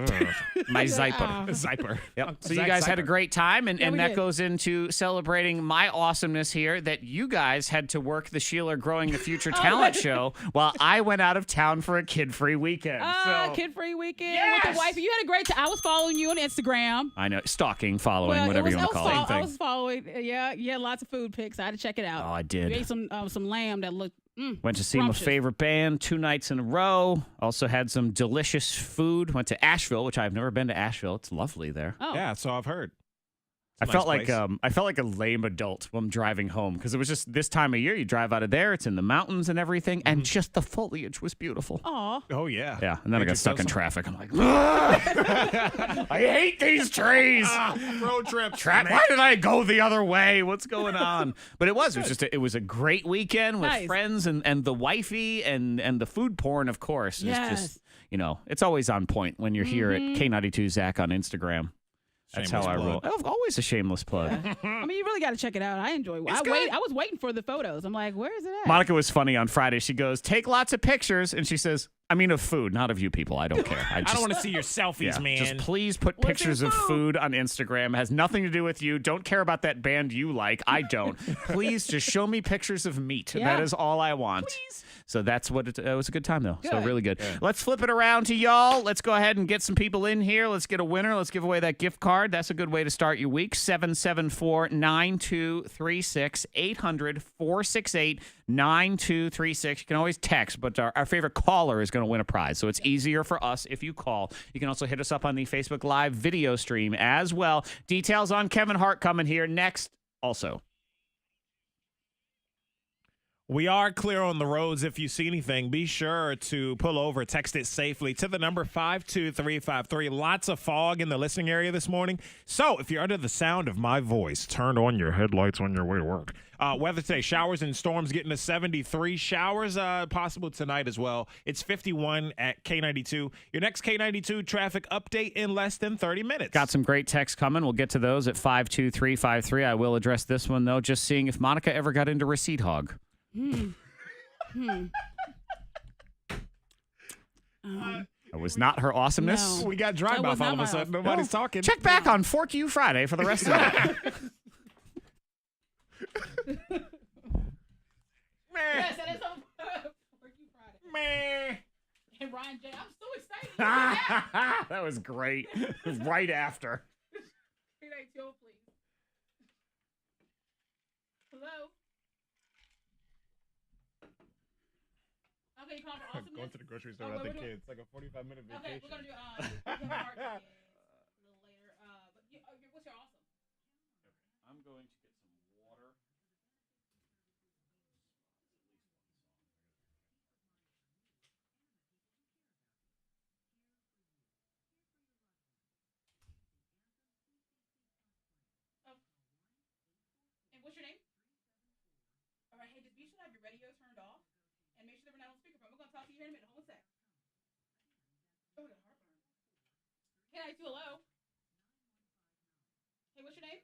My Zyper. Zyper. Yep. So you guys had a great time, and we that did. goes into celebrating my awesomeness here that you guys had to work the Shelor Growing the Future talent show while I went out of town for a kid-free weekend. So Kid-free weekend Yes! with the wife. You had a great time. I was following you on Instagram. I know, stalking, following, whatever you want to call it. I was following. Yeah, you had lots of food pics. I had to check it out. Oh, I did. You ate some lamb that looked. Went to see my scrumptious. favorite band 2 nights in a row. Also had some delicious food. Went to Asheville, which I've never been to Asheville. It's lovely there. Oh. Yeah, so I've heard. I It's a felt nice like place. I felt like a lame adult when I'm driving home because it was just this time of year. You drive out of there, it's in the mountains and everything, and just the foliage was beautiful. Aw. Oh, yeah. Yeah, and then I Made got you stuck feel in some- traffic. I'm like, I hate these trees. Road trip. Why did I go the other way? What's going on? But it was just it was a great weekend with Nice. friends and the wifey and the food porn, of course. Is Yes. just it's always on point when you're here at K92 Zach on Instagram. That's Shameless how I roll. plug. Oh, always a shameless plug. I mean, you really got to check it out. I enjoy it. I was waiting for the photos. I'm like, where is it at? Monica was funny on Friday. She goes, take lots of pictures. And she says, I mean, of food, not of you people. I don't care. I don't want to see your selfies, man. Just please put What's pictures your of food? food on Instagram. It has nothing to do with you. Don't care about that band you like. I don't. Please just show me pictures of meat. Yeah. That is all I want. Please. So that's what it was a good time, though. So Good. really good. Let's flip it around to y'all. Let's go ahead and get some people in here. Let's get a winner. Let's give away that gift card. That's a good way to start your week. 774-9236, 800-468-9236. You can always text, but our favorite caller is going to win a prize. So it's easier for us if you call. You can also hit us up on the Facebook Live video stream as well. Details on Kevin Hart coming here next also. We are clear on the roads. If you see anything, be sure to pull over, text it safely to the number 52353. Lots of fog in the listening area this morning. So if you're under the sound of my voice, turn on your headlights on your way to work. Weather today, showers and storms getting to 73. Showers possible tonight as well. It's 51 at K92. Your next K92 traffic update in less than 30 minutes. Got some great texts coming. We'll get to those at 52353. I will address this one, though, just seeing if Monica ever got into receipt hog. It was not her awesomeness. No. We got dry That mouth was all of not a my sudden. awesome- Nobody's talking. Check back on Fork You Friday for the rest of it. Yes, that is on Forky Friday. Meh. And Ryan J. I'm so excited. That was great. Right after. Joe, please. Hello? Okay, you call for awesomeness? Going to the grocery store Oh, with wait, the we're kids. Like a 45-minute vacation. Okay, we're going to do Kevin Hart a little later. But what's your awesome? I'm going to get some water. And what's your name? All right, hey, just be sure to have your radio turned off and make sure that we're not on speakerphone. We're going to talk to you here in a minute. Hold on a sec. Oh, I got heartburn. K92, hello? Hey, what's your name?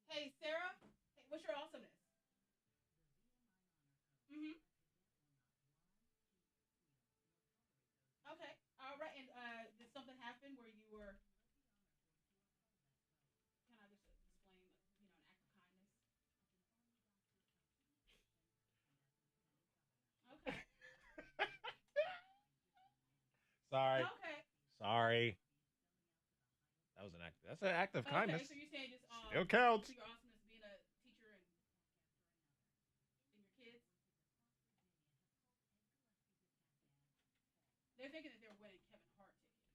Hey, Sarah? Hey, what's your awesomeness? Mm-hmm. Okay, all right. And did something happen where you were... Can I just explain, an act of kindness? Okay. Sorry. Okay. Sorry. That was an act. That's an act of kindness. Okay, so you're saying just Still counts. so your awesomeness being a teacher and your kids. They're thinking that they're winning Kevin Hart tickets.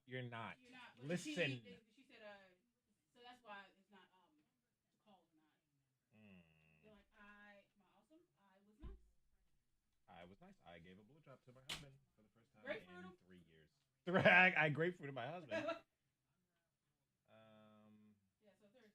You're not. You're not. But Listen. She said, so that's why it's not the calls are not. They're like, I was nice. I was nice. I gave a blowjob to my husband for the first time Grapefruit in him? 3 years. I grapefruited my husband. Yeah, so there's.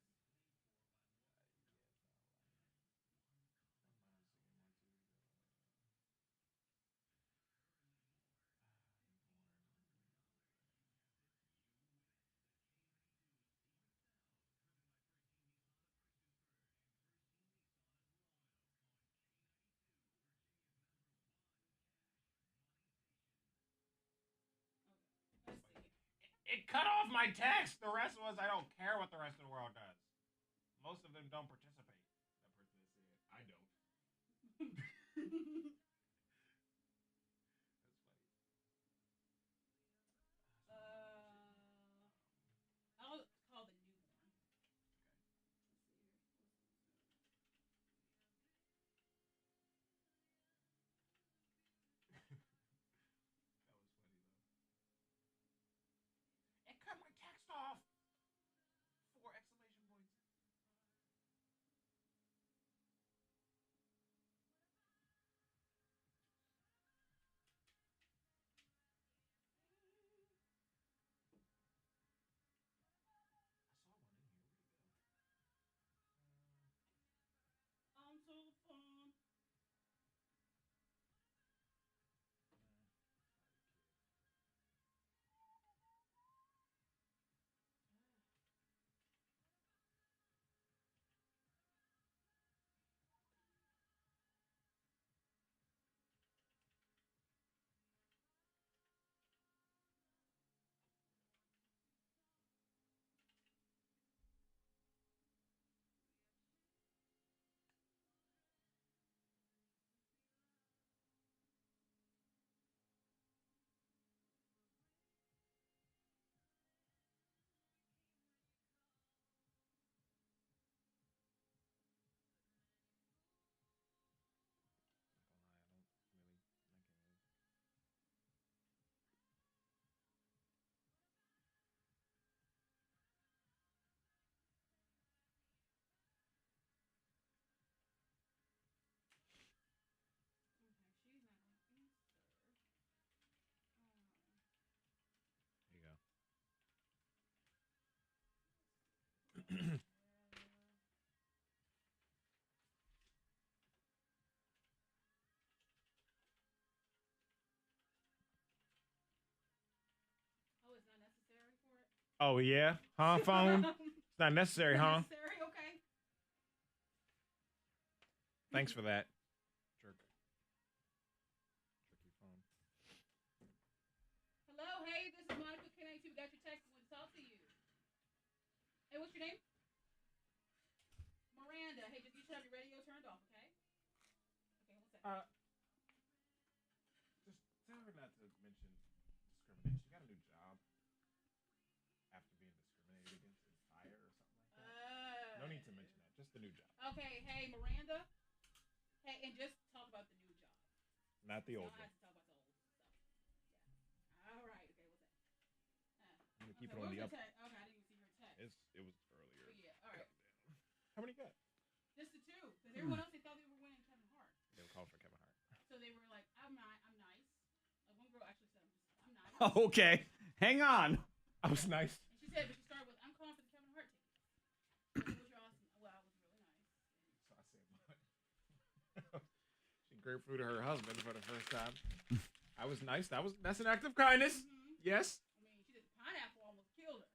It cut off my text. The rest was I don't care what the rest of the world does. Most of them don't participate. That person that said I don't. That's funny. I'll call the newborn. That was funny though. It cut my text off. 4 exclamation points. I'm so fun. Oh, it's not necessary for it? Oh yeah, huh? Phone. It's not necessary, huh? Necessary, okay. Thanks for that. Jerk. Jerky phone. Hello, hey, this is Monica K92. Got your text. Want to talk to you. Hey, what's your name? Miranda. Hey, just you should have your radio turned off, okay? Okay, what's that? Just tell her not to mention discrimination. She got a new job after being discriminated against in fire or something like that. No need to mention that. Just the new job, Okay, hey, Miranda. Hey, and just talk about the new job. not the old Don't one. have to talk about the old stuff. Yeah. All right. Okay, what's that? I'm gonna keep Okay, it on where's the your up. text? Okay, I didn't even see her text. It was earlier. Oh, yeah. All right. How many you got? Just the two, because everyone else they thought they were winning Kevin Hart. They were calling for Kevin Hart. So they were like, I'm nice. Like one girl actually said, I'm nice. Okay, hang on. I was nice. And she said, but she started with, I'm calling for the Kevin Hart ticket. Which was awesome. Well, I was really nice. So I said, what? She grapefruited her husband for the first time. I was nice. That's an act of kindness. Mm-hmm. Yes. I mean, she did pineapple almost killed her.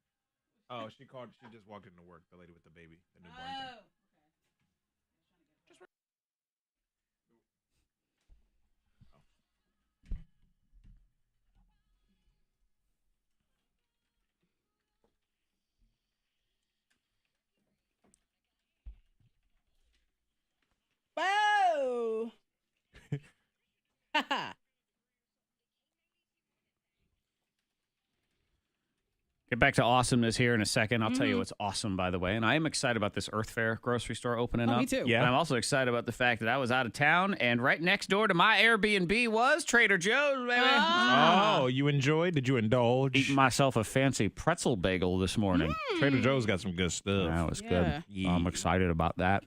Oh, she just walked into work. The lady with the baby, the newborn. Oh, okay. Whoa! Get back to awesomeness here in a second. I'll tell you what's awesome, by the way. And I am excited about this Earth Fair grocery store opening up. Me too. Yeah. And I'm also excited about the fact that I was out of town, and right next door to my Airbnb was Trader Joe's, baby. Oh, you enjoyed? Did you indulge? Eating myself a fancy pretzel bagel this morning. Trader Joe's got some good stuff. That was Yeah. good. I'm excited about that.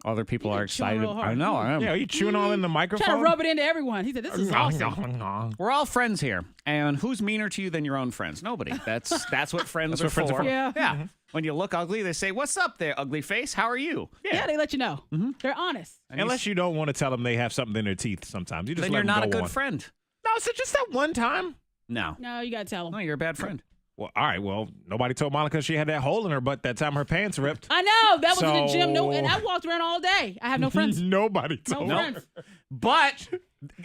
Other people You've are been chewing excited. real hard. I know, I am. Yeah, are you chewing all in the microphone? Trying to rub it into everyone. He said, this is awesome. We're all friends here, and who's meaner to you than your own friends? Nobody. That's what friends are what friends for. are for. Yeah. When you look ugly, they say, "What's up there, ugly face? How are you?" Yeah, they let you know. They're honest. And Unless you don't want to tell them they have something in their teeth sometimes. You just then let you're them not a go good on. friend. No, it's just that one time. No, No, you got to tell them. no, you're a bad friend. Well, all right. Well, nobody told Monica she had that hole in her butt that time her pants ripped. I know. That was in the gym. No, So- and I walked around all day. I have no friends. Nobody No told her. friends. But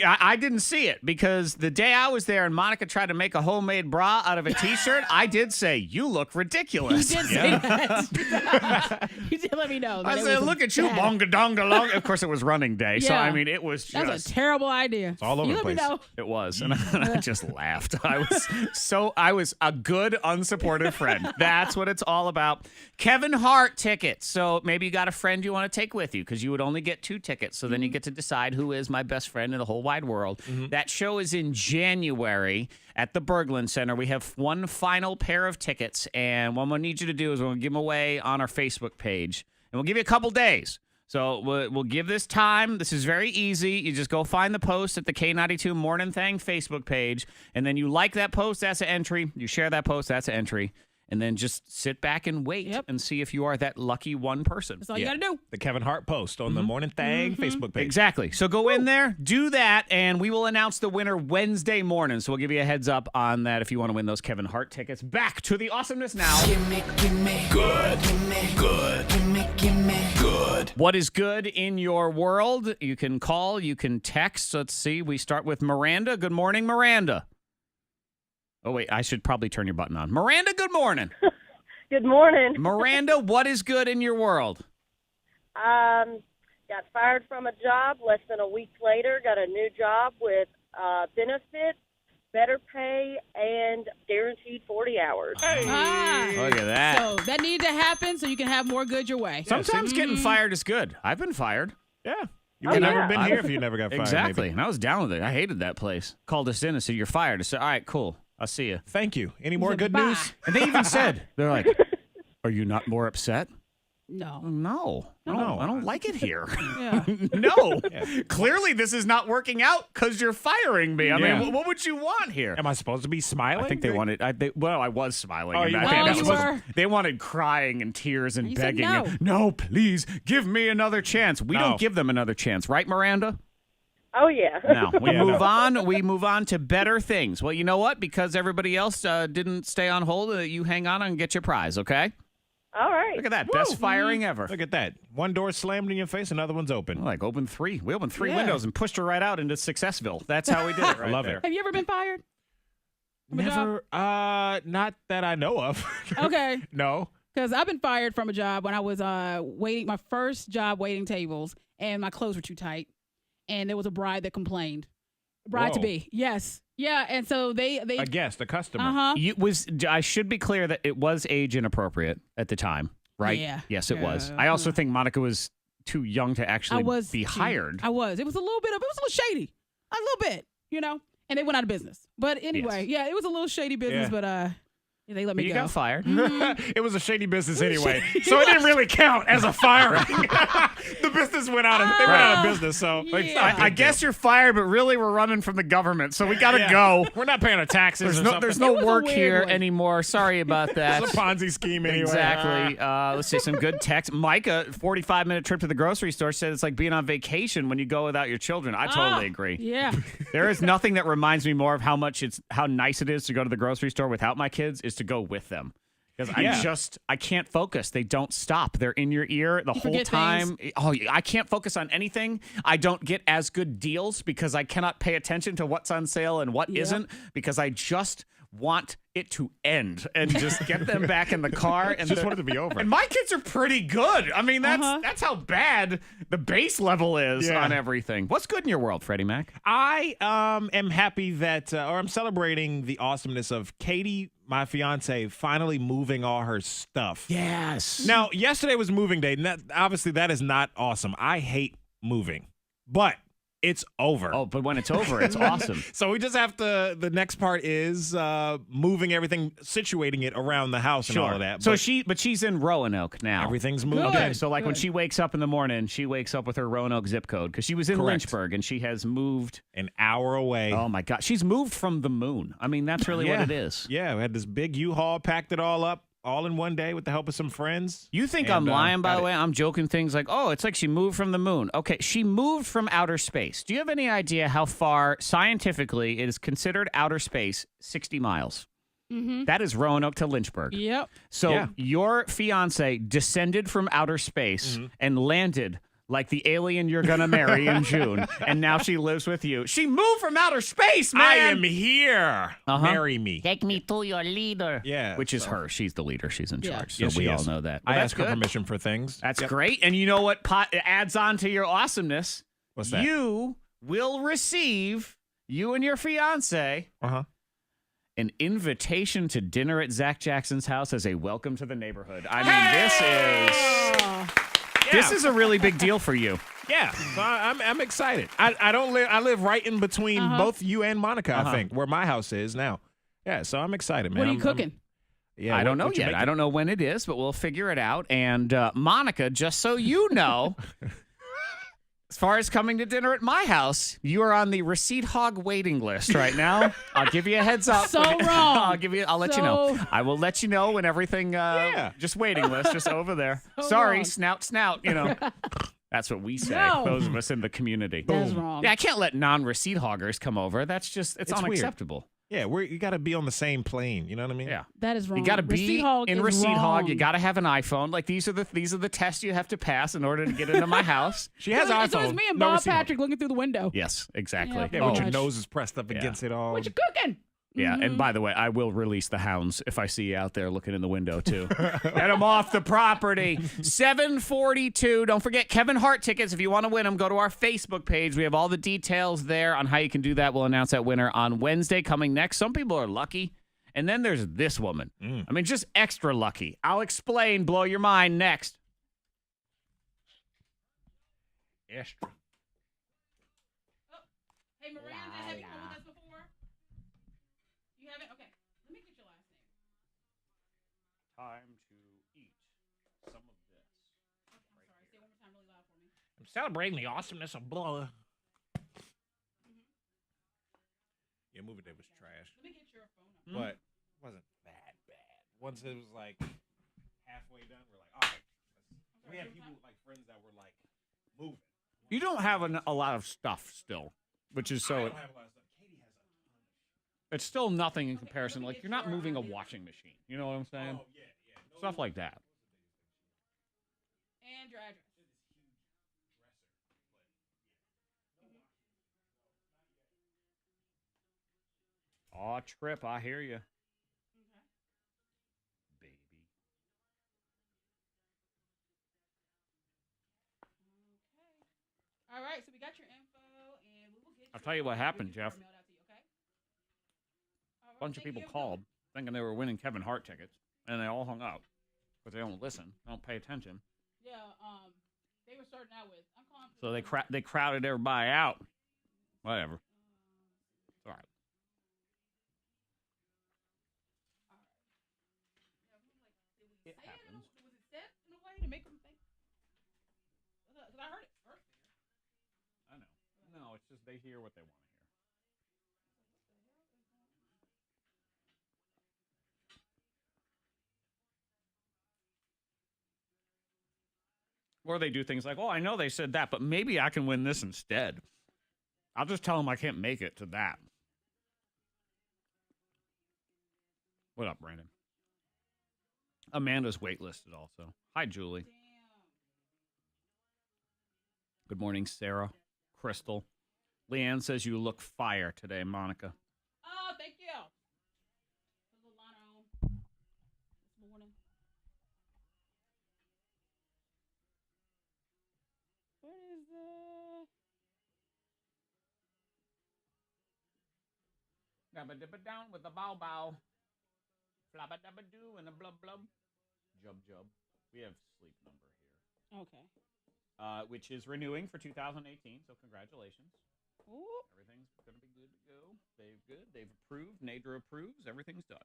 I didn't see it because the day I was there and Monica tried to make a homemade bra out of a T-shirt, I did say, you look ridiculous. You did say that. You did let me know. I said, look at you, bonga donga long. Of course, it was running day. So, Yeah. I mean, it was just. That was a terrible idea. It's all over you the let place. me know. It was. And I just laughed. I was a good, unsupportive friend. That's what it's all about. Kevin Hart tickets. So maybe you got a friend you want to take with you because you would only get 2 tickets. So then you get to decide who is my best friend in the whole wide world. That show is in January at the Berglund Center. We have one final pair of tickets. And what we'll need you to do is we'll give them away on our Facebook page. And we'll give you a couple days. So we'll give this time. This is very easy. You just go find the post at the K92 Mornin Thang Facebook page. And then you like that post, that's an entry. You share that post, that's an entry. And then just sit back and wait and see if you are that lucky one person. That's all you got to do. The Kevin Hart post on the Morning Thang Facebook page. Exactly. So go in there, do that, and we will announce the winner Wednesday morning. So we'll give you a heads up on that if you want to win those Kevin Hart tickets. Back to the awesomeness now. Good. What is good in your world? You can call, you can text. Let's see. We start with Miranda. Good morning, Miranda. Oh, wait. I should probably turn your button on. Miranda, good morning. Good morning. Miranda, what is good in your world? Got fired from a job. Less than a week later, got a new job with benefits, better pay, and guaranteed 40 hours. Look at that. So that needed to happen so you can have more good your way. Sometimes getting fired is good. I've been fired. Yeah. You would never been here if you never got fired. Exactly. Maybe. And I was down with it. I hated that place. Called us in and said, you're fired. I said, all right, cool. I'll see you. Thank you. Any more good Bye. news? And they even said, they're like, are you not more upset? No. No. I don't like it here. Yeah. No. Clearly, this is not working out because you're firing me. I mean, what would you want here? Am I supposed to be smiling? I think they wanted. I was smiling. Oh, and you I were? think Oh, that you was- were? They wanted crying and tears and You said begging. no. No, please give me another chance. We No. don't give them another chance, right, Miranda? Oh, yeah. Now we Yeah, move no. on. We move on to better things. Well, you know what? Because everybody else didn't stay on hold, you hang on and get your prize. Okay. All right. Look at that. Best firing ever. Look at that. One door slammed in your face, another one's open. Like open 3. We opened 3 Yeah. windows and pushed her right out into Successville. That's how we did it. Right I love there. it. Have you ever been fired? From a job? Never, not that I know of. Okay. No. Because I've been fired from a job when I was waiting, my first job waiting tables, and my clothes were too tight. And there was a bride that complained. Bride to Whoa. be. Yes. Yeah. And so they A guest, a customer. Uh-huh. I should be clear that it was age inappropriate at the time, right? Yeah. Yes, it was. Yeah. I also think Monica was too young to actually be too- hired. I was. It was a little shady. A little bit, and they went out of business. But anyway, yeah, it was a little shady business, Yeah. but they let me You go. got fired. It was a shady business anyway, so it didn't really count as a firing. The business went out of business, so Yeah. I guess you're fired, but really we're running from the government, so we got to go. We're not paying our taxes. There's It no was a work weird here one. anymore. Sorry about that. It's a Ponzi scheme anyway. Exactly. Let's see some good text. Micah, 45-minute trip to the grocery store, said it's like being on vacation when you go without your children. I totally agree. Yeah. There is nothing that reminds me more of how nice it is to go to the grocery store without my kids is to go with them. Because I can't focus. They don't stop. They're in your ear the whole forget time. Oh, I can't focus on anything. I don't get as good deals because I cannot pay attention to what's on sale and what not because I just want it to end and just get them back in the car and Just want it to be over. And my kids are pretty good. I mean, that's how bad the base level is on everything. What's good in your world, Freddie Mac? I am happy that, or I'm celebrating the awesomeness of Katie, my fiance, finally moving all her stuff. Yes. Now, yesterday was moving day. And obviously, that is not awesome. I hate moving, but it's over. Oh, but when it's over, it's awesome. So we just have to, the next part is moving everything, situating it around the house and all of that. So But she's in Roanoke now. everything's moved. Good. Okay, so like when she wakes up in the morning, she wakes up with her Roanoke zip code because she was in Correct. Lynchburg and she has moved. An hour away. Oh my God, she's moved from the moon. I mean, that's really what it is. Yeah, we had this big U-Haul, packed it all up, all in one day with the help of some friends. You think And, I'm lying, by got the it. way? I'm joking things like, oh, it's like she moved from the moon. Okay, she moved from outer space. Do you have any idea how far scientifically it is considered outer space? 60 miles. Mm-hmm. That is Roanoke to Lynchburg. Yep. So Yeah. your fiance descended from outer space and landed like the alien you're going to marry in June. And now she lives with you. She moved from outer space, man. I am here. Marry me. Take me to your leader. Yeah. Which is her. She's the leader. She's in charge. So Yes, we she all is. know that. I Well, ask her permission for things. That's great. And you know what adds on to your awesomeness? What's that? You will receive, you and your fiance, an invitation to dinner at Zach Jackson's house as a welcome to the neighborhood. I mean, this is a really big deal for you. Yeah, so I'm excited. I don't live. I live right in between both you and Monica. I think where my house is now. Yeah, so I'm excited, man. What are you cooking? Yeah, I don't know what you yet. making? I don't know when it is, but we'll figure it out. And Monica, just so you know, as far as coming to dinner at my house, you are on the receipt hog waiting list right now. I'll give you a heads up. So wrong. I'll let you know. I will let you know when everything. Just waiting list, just over there. So Sorry, wrong. snout. You know. That's what we say. No. Those of us in the community. That's wrong. Yeah, I can't let non-receipt hoggers come over. That's just it's It's weird. unacceptable. Yeah, you got to be on the same plane. You know what I mean? Yeah. That is wrong. You got to be Receipt hog in is receipt hog. wrong. You got to have an iPhone. Like these are the tests you have to pass in order to get into my house. She has So an it's iPhone. me and no Bob receipt hog. Patrick looking through the window. Yes, exactly. Yeah, Yeah, with your gosh. nose is pressed up against it all. What you cooking? Yeah, and by the way, I will release the hounds if I see you out there looking in the window, too. Get them off the property. 7:42. Don't forget Kevin Hart tickets. If you want to win them, go to our Facebook page. We have all the details there on how you can do that. We'll announce that winner on Wednesday coming next. Some people are lucky. And then there's this woman. I mean, just extra lucky. I'll explain. Blow your mind next. Extra. Hey, Miranda, have you been with us before? You haven't? Okay. Let me get your last name. Time to eat some of this. Okay, I'm sorry. Say it one more time really loud for me. I'm celebrating the awesomeness of blow. Yeah, movie day was trash. Let me get your phone number. But it wasn't bad. Once it was like halfway done, we're like, all right. We had people like friends that were like moving. You don't have a lot of stuff still, which is I so. don't have a lot of stuff. Katie has a ton. It's still nothing in comparison. Like you're not moving a washing machine. You know what I'm saying? Oh, yeah. No, Stuff like that. And your address. Aw, Trip, I hear you. Baby. All right, so we got your info, and we will get. I'll tell you what happened, Jeff. Mailed out to you, okay? All A bunch of thank people you. called thinking they were winning Kevin Hart tickets, and they all hung up because they don't listen, don't pay attention. Yeah, they were starting out with. I'm calling. So they crowded everybody out. Whatever. It's all right. It happens. Was it set in a way to make them think? Because I heard it first there. I know. No, it's just they hear what they want to hear. Or they do things like, oh, I know they said that, but maybe I can win this instead. I'll just tell them I can't make it to that. What up, Brandon? Amanda's waitlisted also. Hi, Julie. Damn. Good morning, Sarah. Crystal. Leanne says you look fire today, Monica. Oh, thank you. There's a lot on this morning. What is Dabba dabba down with a bow bow. Flabba dabba doo and a blub blub. Jub jub. We have sleep number here. Okay. Which is renewing for 2018, so congratulations. Ooh. Everything's going to be good to go. They've approved. Nadra approves. Everything's done.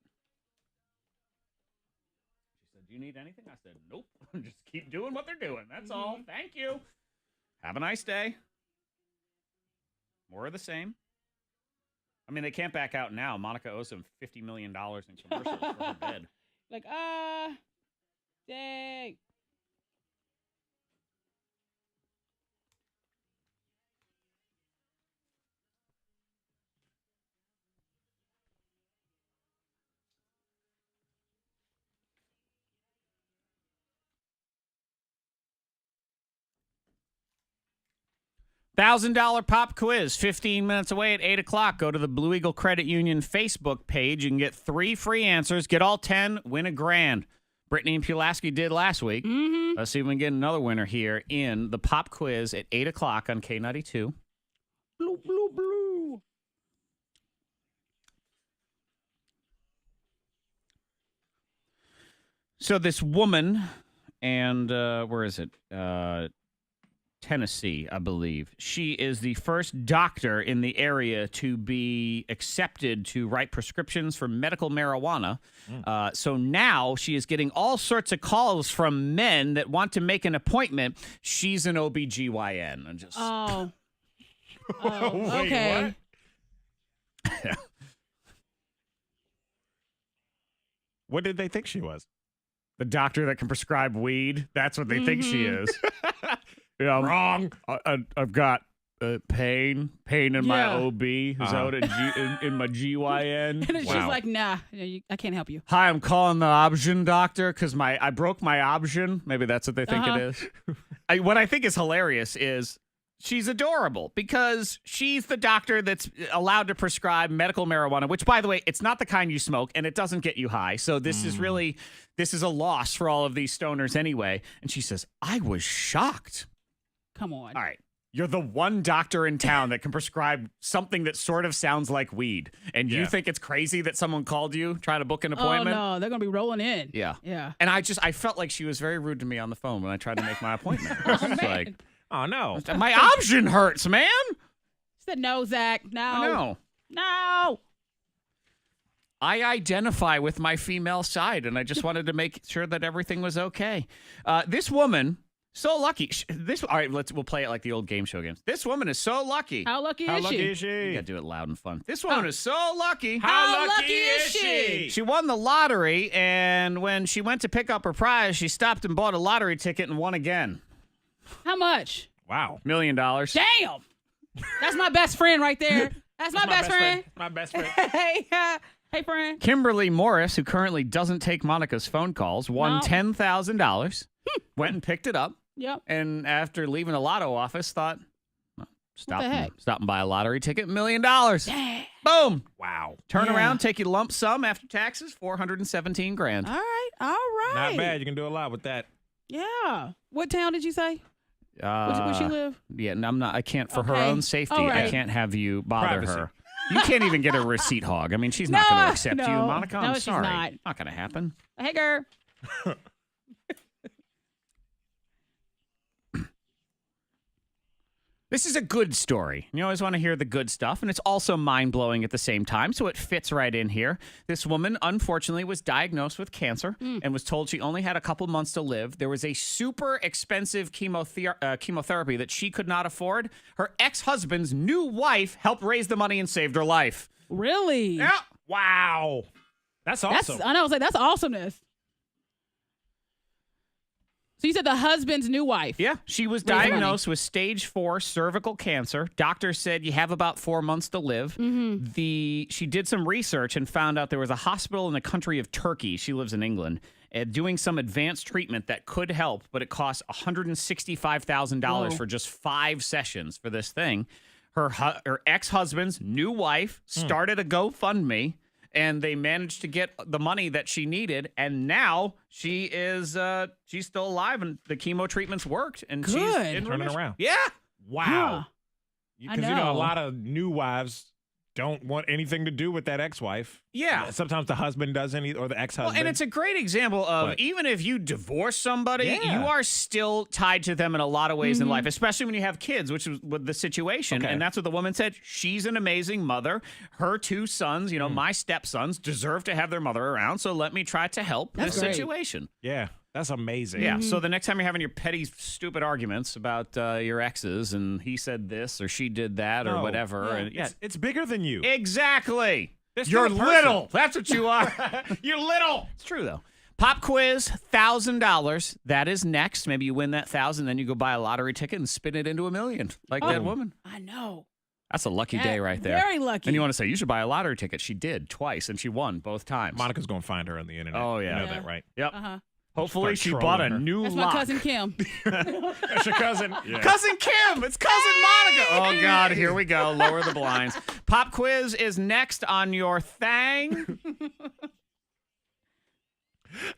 She said, do you need anything? I said, nope. Just keep doing what they're doing. That's all. Thank you. Have a nice day. More of the same. I mean, they can't back out now. Monica owes them $50 million in commercials for her bed. Like, dang. $1,000 pop quiz, 15 minutes away at 8 o'clock. Go to the Blue Eagle Credit Union Facebook page. You can get 3 free answers. Get all 10, win $1,000. Brittany and Pulaski did last week. Mm-hmm. Let's see if we can get another winner here in the pop quiz at 8 o'clock on K92. Blue, blue, blue. So this woman, and where is it? Tennessee, I believe. She is the first doctor in the area to be accepted to write prescriptions for medical marijuana. So now she is getting all sorts of calls from men that want to make an appointment. She's an OBGYN. I'm just... Oh. Wait, Okay. What? What did they think she was? The doctor that can prescribe weed. That's what they think she is. Yeah, Wrong. I've got pain in my Yeah. OB. Is that what it in my GYN? And then she's Wow. like, nah, I can't help you. Hi, I'm calling the option doctor because I broke my option. Maybe that's what they think it is. What I think is hilarious is she's adorable because she's the doctor that's allowed to prescribe medical marijuana, which, by the way, it's not the kind you smoke and it doesn't get you high. So this is a loss for all of these stoners anyway. And she says, I was shocked. Come on. All right. You're the one doctor in town that can prescribe something that sort of sounds like weed. And you think it's crazy that someone called you trying to book an appointment? Oh, no. They're going to be rolling in. Yeah. Yeah. And I felt like she was very rude to me on the phone when I tried to make my appointment. I was just like, Oh, no. my option hurts, man. She said, no, Zach. No. I know. No. I identify with my female side, and I just wanted to make sure that everything was okay. This woman, so lucky. All right, we'll play it like the old game show games. This woman is so lucky. How lucky How is lucky she? is You she? gotta do it loud and fun. This woman is so lucky. How lucky is she? She won the lottery, and when she went to pick up her prize, she stopped and bought a lottery ticket and won again. How much? Wow. $1 million. Damn. That's my best friend right there. That's my best friend. My best friend. Hey, friend. Kimberly Morris, who currently doesn't take Monica's phone calls, won No. $10,000, went and picked it up, Yep. and after leaving a lotto office, thought, stop the heck? and buy a lottery ticket, $1 million. Dang. Boom. Wow. Turn Yeah. around, take you lump sum after taxes, $417,000. All right. Not bad. You can do a lot with that. Yeah. What town did you say? Where she live? Yeah, and I'm not. I can't for her Okay. own safety. All I right. can't have you bother Privacy. her. You can't even get a receipt hog. I mean, she's not going to accept you, no. Monica. I'm No, she's sorry. not. Going to happen. Hey, girl. This is a good story. You always want to hear the good stuff, and it's also mind-blowing at the same time, so it fits right in here. This woman, unfortunately, was diagnosed with cancer and was told she only had a couple months to live. There was a super expensive chemotherapy that she could not afford. Her ex-husband's new wife helped raise the money and saved her life. Really? Yeah. Wow. That's awesome. I know. I was like, that's awesomeness. So you said the husband's new wife. Yeah, she was Raise money. diagnosed with stage 4 cervical cancer. Doctors said you have about 4 months to live. She did some research and found out there was a hospital in the country of Turkey. She lives in England. Doing some advanced treatment that could help, but it costs $165,000 for just 5 sessions for this thing. Her ex-husband's new wife started a GoFundMe, and they managed to get the money that she needed, and now she is she's still alive, and the chemo treatments worked, and she's Good. in Turning remission. around. Yeah. Wow. I Because, you know, a know. lot of new wives don't want anything to do with that ex-wife. Yeah. Sometimes the husband doesn't, or the Well, ex-husband. and it's a great example of What? even if you divorce somebody, Yeah. you are still tied to them in a lot of ways in life, especially when you have kids, which is with the situation. Okay. And that's what the woman said. She's an amazing mother. Her 2 sons, my stepsons, deserve to have their mother around. So let me try to help That's this great. situation. Yeah, that's amazing. Yeah. So the next time you're having your petty, stupid arguments about your exes and he said this or she did that or No. whatever. Yeah. And, It's bigger than you. Exactly. They're still You're a person. little. That's what you are. You're little. It's true, though. Pop quiz, $1,000. That is next. Maybe you win that 1,000, then you go buy a lottery ticket and spin it into $1 million, like that woman. I know. That's a lucky day right there. Very lucky. And you want to say, you should buy a lottery ticket. She did twice, and she won both times. Monica's going to find her on the internet. Oh, yeah. You know Yeah. that, right? Yep. Uh-huh. Hopefully she Start bought a trolling her. new That's lock. my cousin Kim. That's your cousin. Yeah. Cousin Kim! It's Cousin Monica! Oh, God, here we go. Lower the blinds. Pop quiz is next on your thang.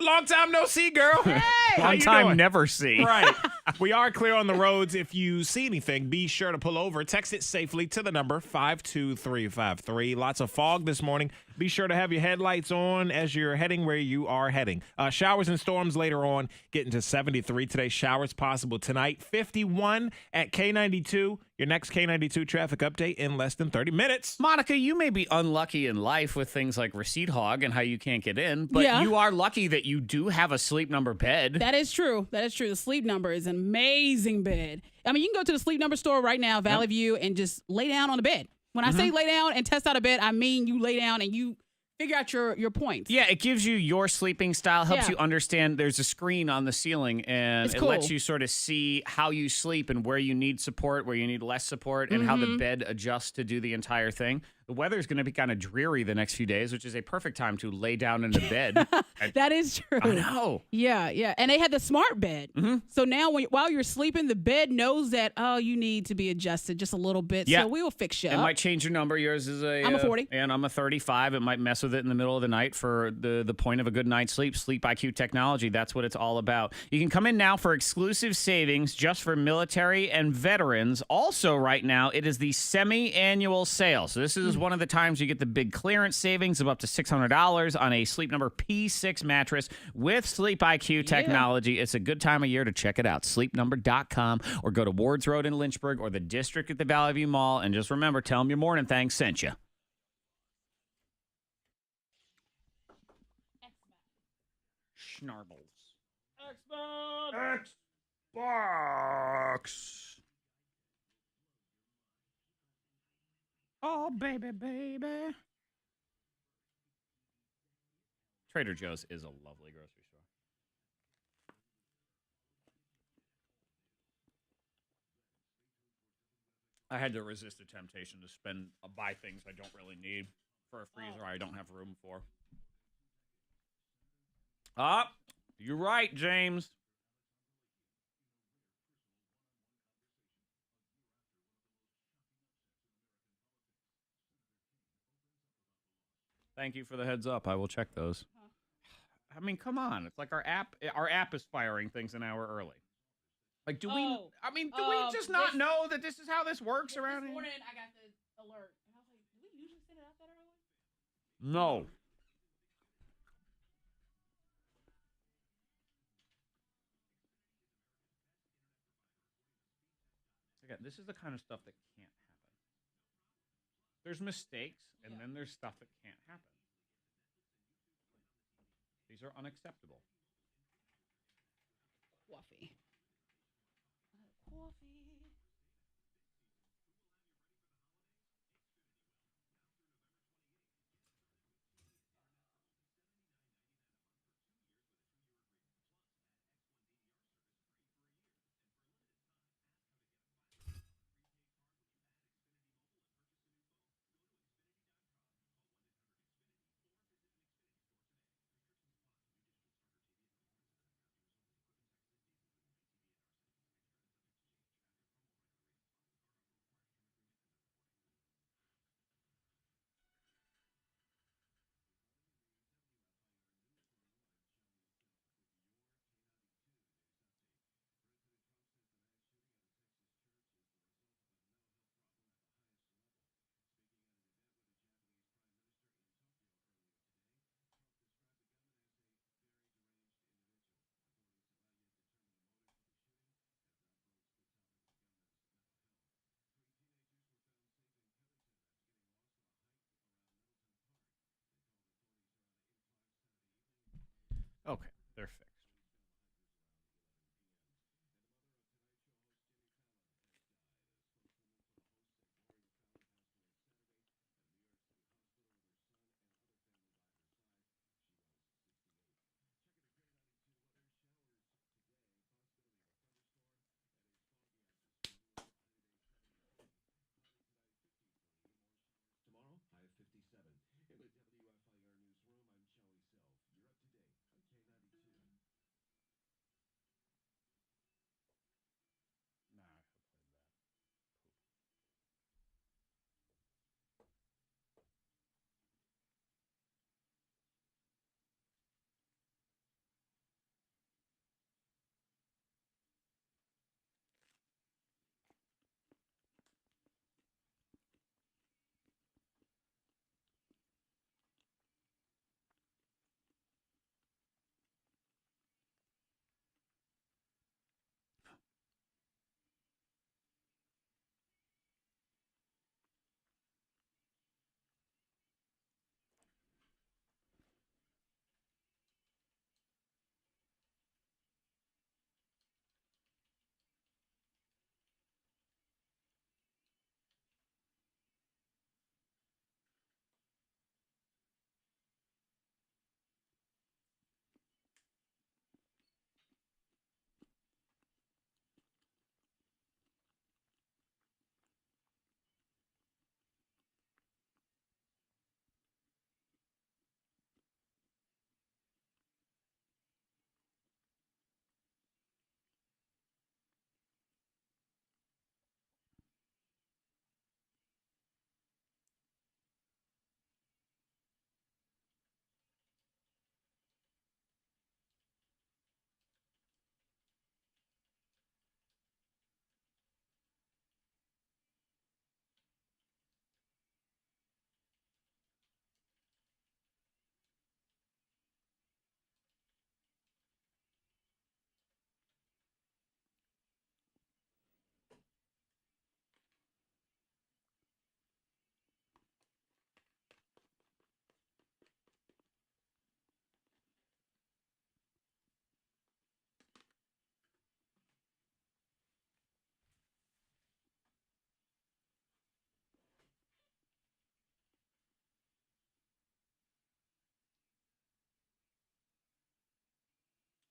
Long time no see, girl. Hey! How Long you time doing? never see. Right. We are clear on the roads. If you see anything, be sure to pull over. Text it safely to the number 52353. Lots of fog this morning. Be sure to have your headlights on as you're heading where you are heading. Showers and storms later on, getting to 73 today. Showers possible tonight. 51 at K92. Your next K92 traffic update in less than 30 minutes. Monica, you may be unlucky in life with things like receipt hog and how you can't get in, but Yeah. you are lucky that you do have a Sleep Number bed. That is true. That is true. The Sleep Number is an amazing bed. I mean, you can go to the Sleep Number store right now, Valley View, and just lay down on the bed. When I say lay down and test out a bed, I mean you lay down and you figure out your points. Yeah, it gives you your sleeping style, helps Yeah. you understand. There's a screen on the ceiling, and It's it cool. lets you sort of see how you sleep and where you need support, where you need less support, and how the bed adjusts to do the entire thing. The weather is going to be kind of dreary the next few days, which is a perfect time to lay down in the bed. That is true. I know. Yeah, yeah. And they had the smart bed. So now while you're sleeping, the bed knows that, oh, you need to be adjusted just a little bit. Yeah. So we will fix you It up. might change your number. Yours is I'm a 40. and I'm a 35. It might mess with it in the middle of the night for the point of a good night's sleep. Sleep IQ technology. That's what it's all about. You can come in now for exclusive savings just for military and veterans. Also, right now, it is the semi-annual sale. So this is one of the times you get the big clearance savings of up to $600 on a Sleep Number P6 mattress with Sleep IQ technology. It's a good time of year to check it out. SleepNumber.com or go to Wards Road in Lynchburg or the District at the Valley View Mall. And just remember, tell them your morning thang sent you. Schnarbles. Xbox. Oh, baby, baby. Trader Joe's is a lovely grocery store. I had to resist the temptation to buy things I don't really need for a freezer I don't have room for. You're right, James. Thank you for the heads up. I will check those. I mean, come on. It's like our app is firing things an hour early. Like, do we just not know that this is how this works around here? This morning, I got the alert. And I was like, do we usually send it out that early? No. Again, this is the kind of stuff that can't happen. There's mistakes, and then there's stuff that can't happen. These are unacceptable. Coffee. Coffee. Okay, they're fixed.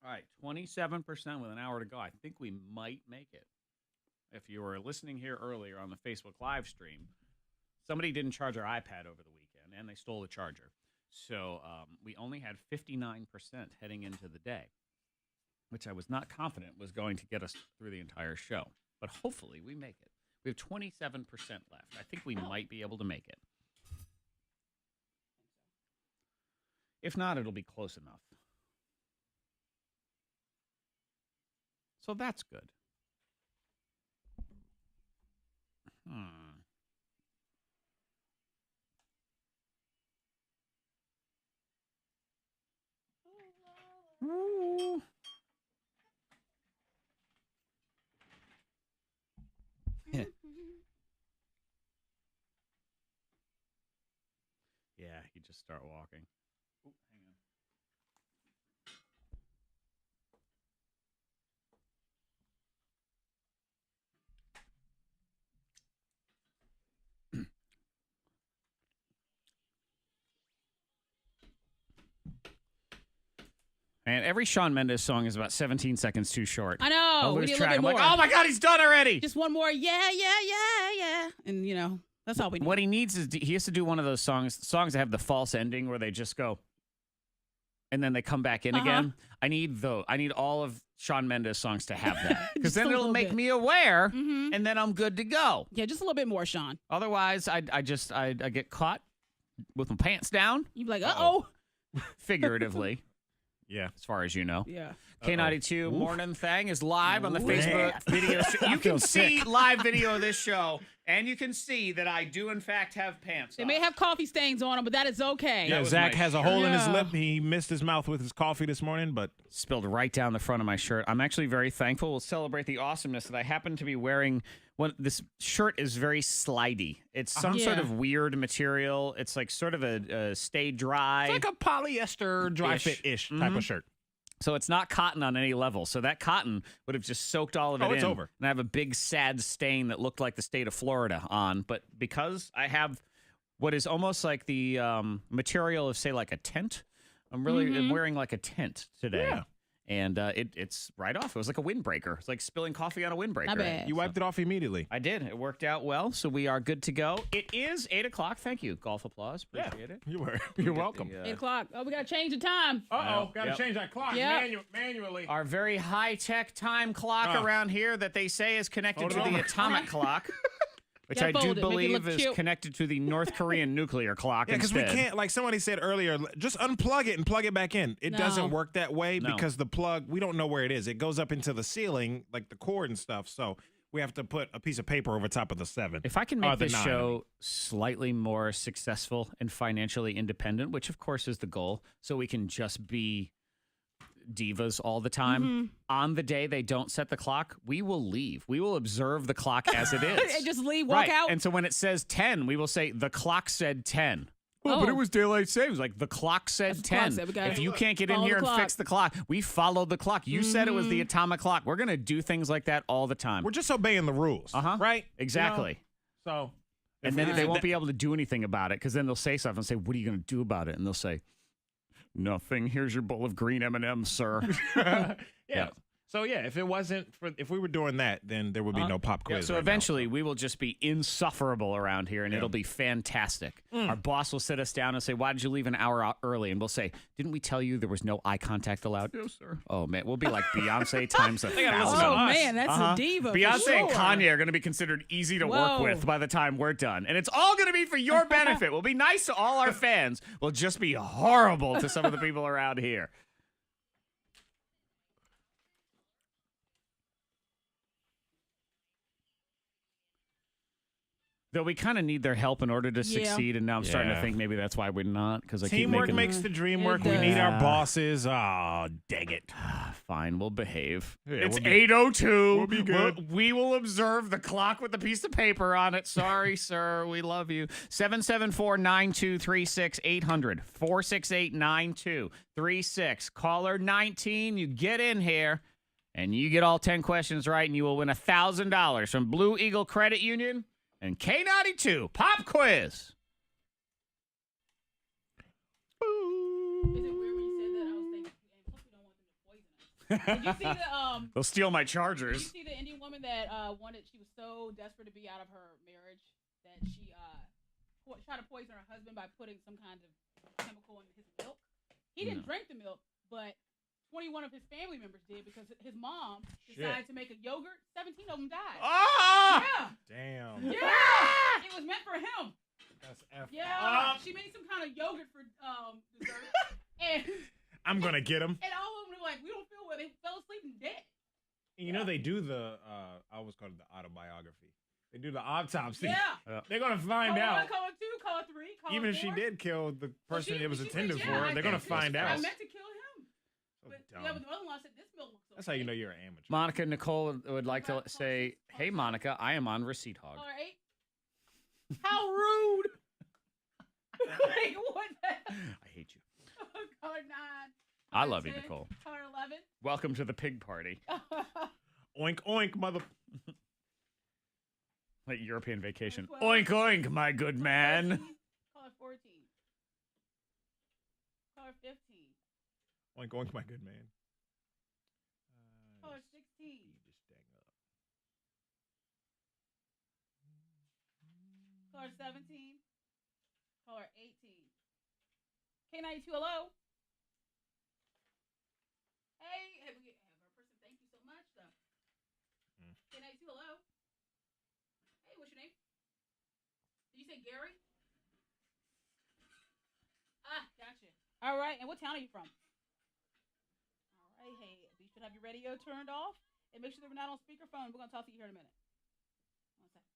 All right, 27% with an hour to go. I think we might make it. If you were listening here earlier on the Facebook live stream, somebody didn't charge our iPad over the weekend, and they stole the charger. So we only had 59% heading into the day, which I was not confident was going to get us through the entire show. But hopefully we make it. We have 27% left. I think we might be able to make it. If not, it'll be close enough. So that's good. Ooh. Yeah, you just start walking. Ooh, hang on. And every Shawn Mendes song is about 17 seconds too short. I know. I'll We lose need a track. little I'm bit like, more. oh my God, he's done already. Just one more. Yeah. And, that's all we need. What he needs is he has to do one of those songs that have the false ending where they just go and then they come back in again. I need all of Shawn Mendes songs to have that because then it'll make me aware and then I'm good to go. Yeah, just a little bit more, Sean. Otherwise, I get caught with my pants down. You'd be like, uh-oh. Figuratively. Yeah. As far as you know. Yeah. K92 Mornin Thang is live on the Facebook video. You feel can see sick. live video of this show, and you can see that I do, in fact, have pants They on. may have coffee stains on them, but that is okay. Yeah, was Zach my has a hole in his Yeah. lip. He missed his mouth with his coffee this morning, but Spilled right down the front of my shirt. I'm actually very thankful. We'll celebrate the awesomeness that I happen to be wearing. This shirt is very slidey. It's some sort Yeah. of weird material. It's like sort of a stay dry. it's like a polyester dry Ish. fit-ish type of shirt. So it's not cotton on any level. So that cotton would have just soaked all of it in. It's over. And I have a big sad stain that looked like the state of Florida on. But because I have what is almost like the material of, say, like a tent, I'm wearing like a tent today. Yeah. And it's right off. It was like a windbreaker. It's like spilling coffee on a windbreaker. Not bad. You wiped it off immediately. I did. It worked out well. So we are good to go. It is 8 o'clock. Thank you. Golf applause. Appreciate it. You're welcome. 8 o'clock. Oh, we got to change the time. Uh-oh, got to Yep. change that clock Yep. manually. Our very high-tech time clock around here that they say is connected Hold to it the over. atomic clock, which Yeah, I do fold it. Make it believe look is cute. connected to the North Korean nuclear clock Yeah, because we instead. can't, like somebody said earlier, just unplug it and plug it back in. It No. doesn't work that way No. because the plug, we don't know where it is. It goes up into the ceiling, like the cord and stuff. So we have to put a piece of paper over top of the 7. If I can Or make the this 9, show slightly more successful and financially independent, which of course is the goal, so we can just be divas all the time, on the day they don't set the clock, we will leave. We will observe the clock as it is. And just leave, walk Right. out. And so when it says 10, we will say, the clock said 10. Oh. But it was daylight savings. Like, the clock said That's the clock 10. said. We gotta If you can't get in follow here the and clock. fix the clock, we followed the clock. You said it was the atomic clock. We're going to do things like that all the time. We're just obeying the rules, right? Exactly. You know? So, And then they won't be able to do anything about it because then they'll say something and say, what are you going to do about it? And they'll say, nothing. Here's your bowl of green M&Ms, sir. yeah. So yeah, if we were doing that, then there would be no pop quiz. So right eventually we will just be insufferable around here and it'll be fantastic. Our boss will sit us down and say, why did you leave an hour out early? And we'll say, didn't we tell you there was no eye contact allowed? Yes, sir. Oh, man. We'll be like Beyonce times 1,000. Oh, man, that's a diva. for Beyonce and sure. Kanye are going to be considered easy to work Whoa. with by the time we're done. And it's all going to be for your benefit. We'll be nice to all our fans. We'll just be horrible to some of the people around here. Though we kind of need their help in order to succeed, and now I'm starting to Yeah. think maybe that's why we're not. Because Teamwork makes the dream work. We need our bosses. Oh, dang it. Fine, we'll behave. Yeah, it's we'll be- 8:02. we'll be good. We will observe the clock with a piece of paper on it. Sorry, sir. We love you. 774-9236 800 468 9236. Caller 19. You get in here, and you get all 10 questions right, and you will win $1,000 from Blue Eagle Credit Union and K92 Pop Quiz. Is it weird when you said that? I was thinking, and plus we don't want them to poison us. Did you see the They'll steal my Did you chargers. see the Indian woman that she was so desperate to be out of her marriage that she tried to poison her husband by putting some kind of chemical in his milk? He didn't drink the milk, but 21 of his family members did because his mom decided to make a yogurt. 17 of them died. Ah! Yeah. Damn. Yeah. It was meant for him. That's F. Yeah. She made some kind of yogurt for dessert. And I'm going to get him. And all of them were like, we don't feel well. They fell asleep and dead. And you know, they do the, I always call it the autobiography. They do the autopsy. Yeah. They're going to find Call out. 1, call 2, call 3, call Even if 4. she did kill the person it was she intended said, for, they're going to find I out. meant to kill him. But dumb. the mother-in-law said, this milk looks okay. That's how you know you're an amateur. Monica Nicole would like to say, "Hey, Monica, I am on receipt hog." Caller 8. How rude. Like, what the? I hate you. Caller 9. I love you, 10, Nicole. Caller 11. Welcome to the pig party. Oink, oink, mother. Like European vacation. 12. Oink, oink, my good man. Caller 14. Caller 15. Oink, oink, my good man. Caller 16. Caller 17. Caller 18. K92, hello. Hey, have our person? Thank you so much, though. K92, hello. Hey, what's your name? Did you say Gary? Ah, gotcha. All right, and what town are you from? All right, hey, you should have your radio turned off and make sure that we're not on speakerphone. We're gonna talk to you here in a minute. One second.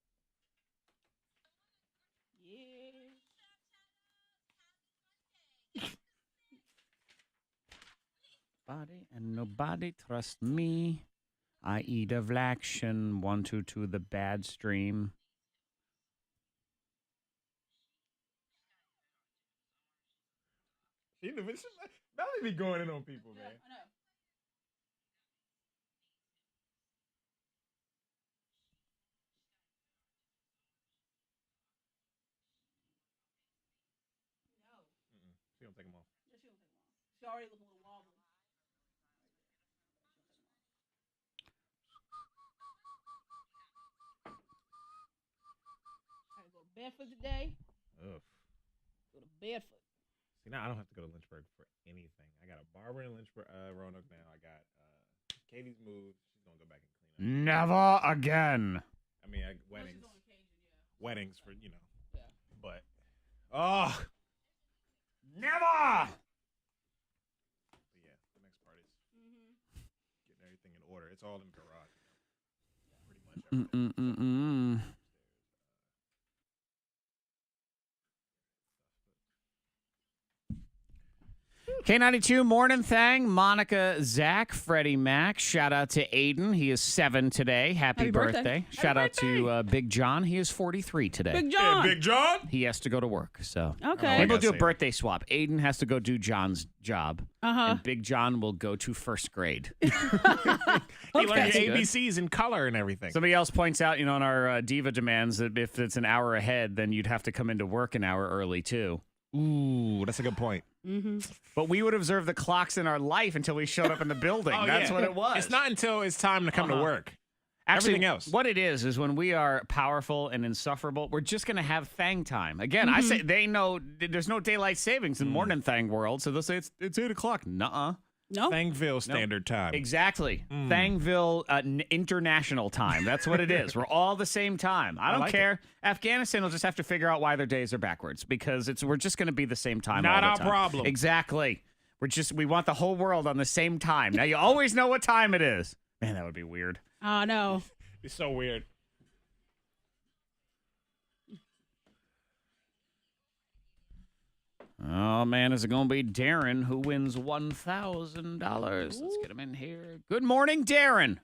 Yeah. Body and nobody trust me. I eat of action. 1, 2, 2, the bad stream. Melly be going in on people, man. I know. No. She don't take them off. Yeah, she don't take long. She already looking a little wobbly. I go to Bedford today. Ugh. Go to Bedford. See, now I don't have to go to Lynchburg for anything. I got a barber in Lynchburg, Roanoke now. I got Katie's moved. She's going to go back and clean up. Never again. I mean, weddings. On occasion, yeah. Weddings for, you know. Yeah. But, oh. Never. But yeah, the next part is getting everything in order. It's all in the garage. Pretty much everything. K92 Mornin Thang, Monica, Zach, Freddie Mac. Shout out to Aiden. He is 7 today. Happy birthday. Shout out to Big John. He is 43 today. Big John. Hey, Big John. He has to go to work. So Okay. maybe we'll do a birthday swap. Aiden has to go do John's job. Uh-huh. And Big John will go to first grade. He learned That's good. ABCs in color and everything. Somebody else points out, on our diva demands that if it's an hour ahead, then you'd have to come into work an hour early too. Ooh, that's a good point. But we would observe the clocks in our life until we showed up in the building. That's what it was. It's not until it's time to come to work. Actually, Everything else. What it is when we are powerful and insufferable, we're just going to have Thang time. Again, I say they know there's no daylight savings in Mornin Thang world, so they'll say it's 8 o'clock. Nuh-uh. No. Thangville Standard Time. Exactly. Thangville International Time. That's what it is. We're all the same time. I don't like care. Afghanistan will just have to figure out why their days are backwards because we're just going to be the same time Not all our the time. problem. Exactly. We want the whole world on the same time. Now you always know what time it is. Man, that would be weird. Oh, no. It's so weird. Oh, man, is it going to be Darren who wins $1,000? Let's get him in here. Good morning, Darren.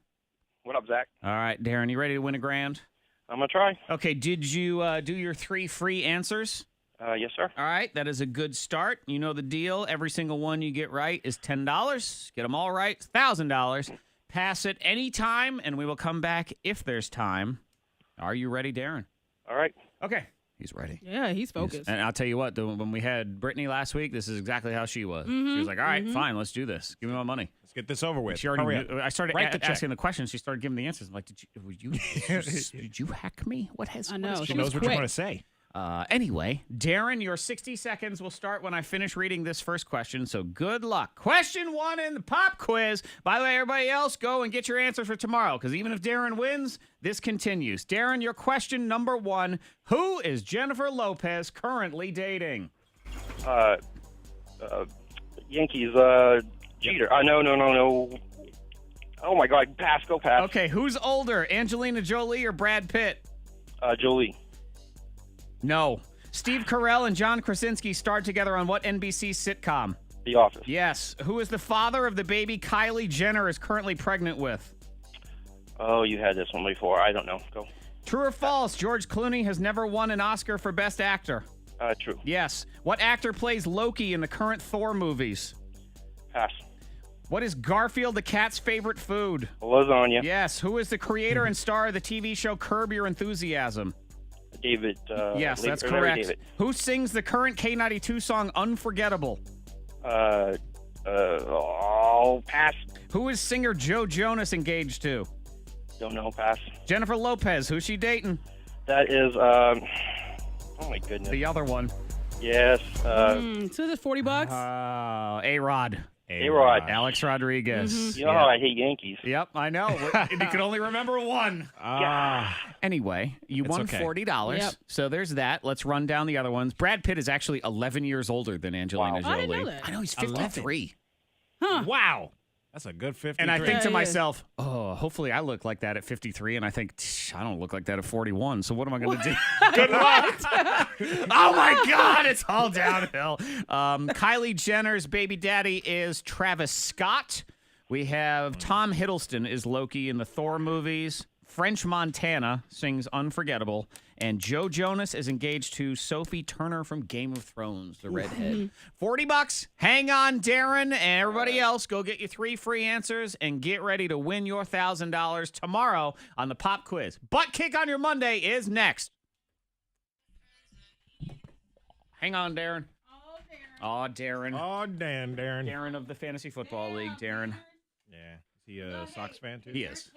What up, Zach? All right, Darren, you ready to win a grand? I'm going to try. Okay, did you do your 3 free answers? Yes, sir. All right, that is a good start. You know the deal. Every single one you get right is $10. Get them all right, $1,000. Pass it anytime, and we will come back if there's time. Are you ready, Darren? All right. Okay, He's ready. Yeah, he's focused. And I'll tell you what, when we had Brittany last week, this is exactly how she was. She was like, all right, fine, let's do this. Give me my money. Let's get this over with. She already Hurry knew. up. I started Write the asking check. the questions. She started giving the answers. I'm like, did you hack me? What has? I know. She knows what you're going to say. Anyway, Darren, your 60 seconds will start when I finish reading this first question, so good luck. Question 1 in the pop quiz. By the way, everybody else, go and get your answers for tomorrow, because even if Darren wins, this continues. Darren, your question number 1. Who is Jennifer Lopez currently dating? Yankees, Jeter. No. Oh, my God. Pass. Go pass. Okay, who's older, Angelina Jolie or Brad Pitt? Jolie. No. Steve Carell and John Krasinski starred together on what NBC sitcom? The Office. Yes. Who is the father of the baby Kylie Jenner is currently pregnant with? Oh, you had this one before. I don't know. Go. True or false, George Clooney has never won an Oscar for Best Actor? True. Yes. What actor plays Loki in the current Thor movies? Pass. What is Garfield the cat's favorite food? Lasagna. Yes. Who is the creator and star of the TV show Curb Your Enthusiasm? David. Yes, that's Larry correct. David. Who sings the current K92 song Unforgettable? Pass. Who is singer Joe Jonas engaged to? Don't know. Pass. Jennifer Lopez. Who's she dating? That is, oh my goodness. The other one. Yes. So is it $40? A-Rod. A-Rod. Alex Rodriguez. You know how I hate Yankees. Yep, I know. And you can only remember one. Anyway, you won okay. $40. Yep. So there's that. Let's run down the other ones. Brad Pitt is actually 11 years older than Angelina Wow. I Jolie. didn't know that. I know, he's 53. Huh. Wow. That's a good 53. And I think to Yeah. myself, oh, hopefully I look like that at 53. And I think, I don't look like that at 41. So what am I going to do? Good luck. Oh, my God. It's all downhill. Kylie Jenner's baby daddy is Travis Scott. We have Tom Hiddleston is Loki in the Thor movies. French Montana sings Unforgettable. And Joe Jonas is engaged to Sophie Turner from Game of Thrones, the redhead. $40. Hang on, Darren, and everybody else. Go get your 3 free answers and get ready to win your $1,000 tomorrow on the Pop Quiz. Butt Kick on Your Monday is next. Hang on, Darren. Oh, Darren. Oh, Dan, Darren. Darren of the Fantasy Football League, Darren. Yeah. Is he a Sox fan, too? He is.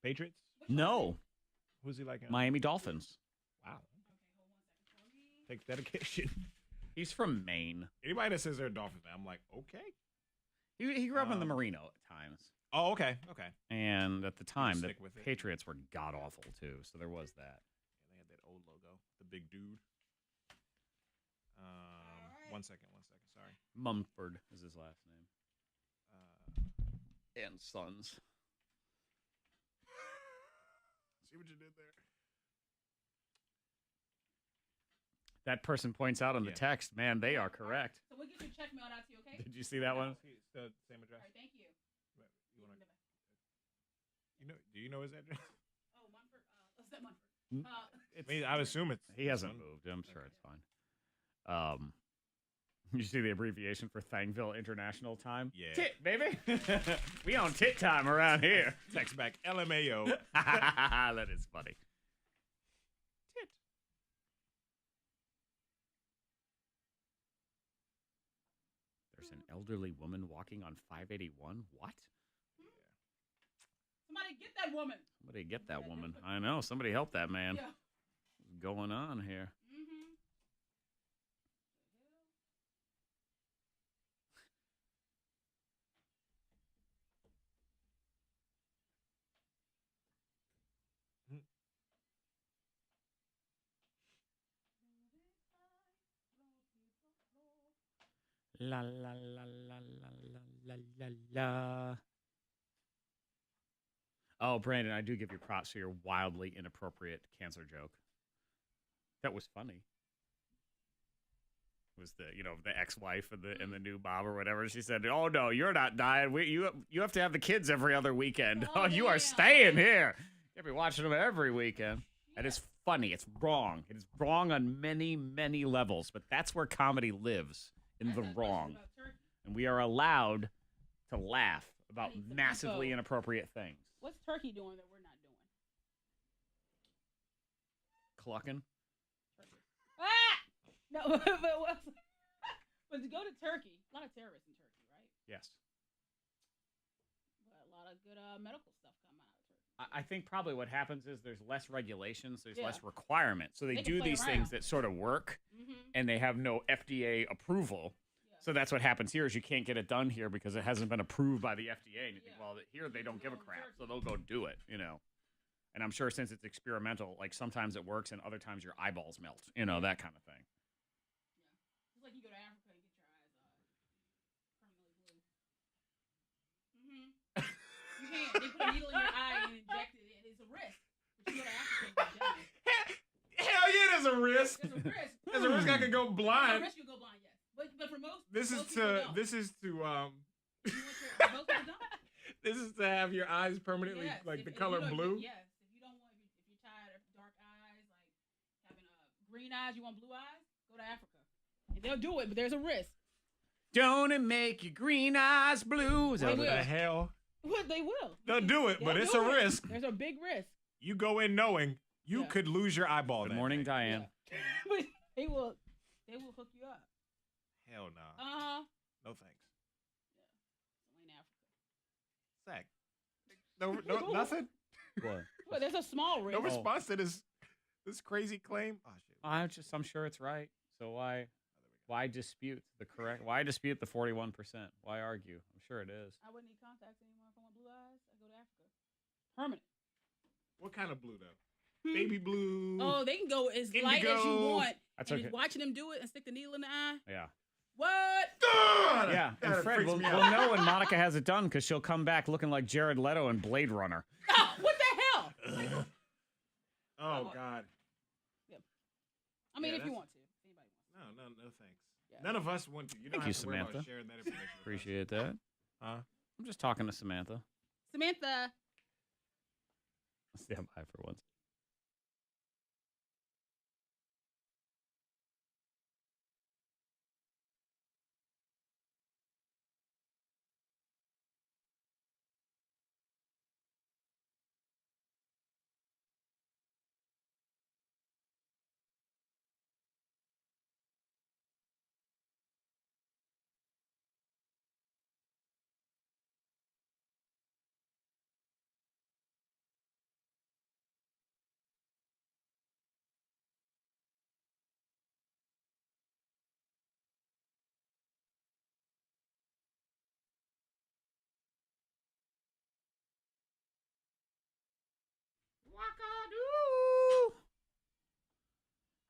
Patriots? No. Who's he like? Miami Dolphins. Wow. Takes dedication. He's from Maine. Anybody that says they're a Dolphins fan, I'm like, okay. He grew up in the Marino at times. Oh, okay. Okay. And at the time, the stick with it. Patriots were god-awful, too. So there was that. They had that old logo. The big dude. 1 second. Sorry. Mumford is his last name. And Sons. See what you did there? That person points out on the text, man, they are correct. So we'll get your check mailed out to you, okay? Did you see that one? It's the same address. All right, thank you. Do you know his address? Oh, Munford. What's that Munford? I would assume it's. He hasn't moved. I'm sure it's fine. You see the abbreviation for Thangville International Time? Yeah. Tit, baby. We on tit time around here. Text back LMAO. That is funny. Tit. There's an elderly woman walking on 581. What? Somebody get that woman. Somebody get that woman. I know. Somebody help that man. Yeah. What's going on here? La la la la la la la la. Oh, Brandon, I do give you props for your wildly inappropriate cancer joke. That was funny. It was the ex-wife and the new mom or whatever. She said, "Oh no, you're not dying. You have to have the kids every other weekend. Oh, you are staying here. You'll be watching them every weekend." That is funny. It's wrong. It is wrong on many, many levels. But that's where comedy lives. In the wrong. And we are allowed to laugh about massively inappropriate things. What's Turkey doing that we're not doing? Clucking. No, but to go to Turkey, a lot of terrorists in Turkey, right? Yes. But a lot of good medical stuff come out of Turkey. I think probably what happens is there's less regulations, there's Yeah. less requirements. So they They do can play these things around. that sort of work, Mhm. and they have no FDA approval. So that's what happens here is you can't get it done here because it hasn't been approved by the FDA. And you think, well, here they don't give a crap, so they'll go do it, you know. And I'm sure since it's experimental, like sometimes it works and other times your eyeballs melt, you know, that kind of thing. It's like you go to Africa and get your eyes permanently blue. Mm-hmm. You can't. They put a needle in your eye and inject it. It's a risk. But you go to Africa and get done. Hell yeah, there's a risk. There's a risk. There's a risk I could go There's a blind. risk you'll go blind, yes. But for most, This most is people to don't. this is to Most people don't. this is to have your eyes permanently Yes, like if- the if color you don't- blue. Yes, if you don't want, if you're tired of dark eyes, like having green eyes, you want blue eyes, go to Africa, and they'll do it. But there's a risk. Don't it make your green eyes blue? Is that They what will. it is? Hell, What they will. they'll do it, but They'll it's do a it. risk. There's a big risk. You go in knowing you could lose your eyeball. Good that morning, day. Diane. But they will hook you up. Hell no. No thanks. In Africa. Sack. No, nothing. What? Well, there's a small risk. No response to this crazy claim. Oh shit. I'm sure it's right. So why dispute the 41%? Why argue? I'm sure it is. I wouldn't need contacts anymore if I want blue eyes. I go to Africa. Permanent. What kind of blue though? Baby blue. Oh, they can go as light as you Indigo. want. That's and okay. just watching them do it and stick the needle in the eye. Yeah. What? Yeah, and That Fred freaks will me out. know when Monica has it done because she'll come back looking like Jared Leto in Blade Runner. Oh, what the hell? Oh God. I mean, Yeah, if you that's- want to. Anybody wants No, thanks. None of us want to. You don't Thank you, have to worry about Samantha. sharing that information. with us. Appreciate that. I'm just talking to Samantha. Samantha. Stand by for once.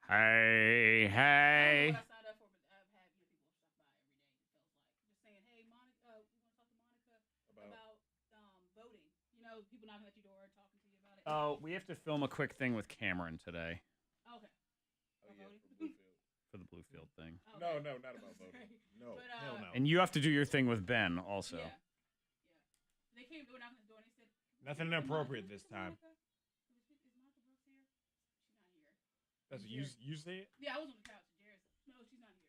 Hey, hey. I signed up for, but I've had people stop by every day. It feels like just saying, "Hey, Monica, we want to talk to Monica about voting." You know, people knocking at your door, talking to you about it. Oh, we have to film a quick thing with Cameron today Okay. for the Bluefield thing. No, not about voting. No, But, hell no. And you have to do your thing with Ben also. Yeah. They came, they were knocking at the door, and they said, Nothing inappropriate this time. "Is Monica Brooks here?" She's not here. That's you say it. Yeah, I was on the couch. Jared said, "No, she's not here."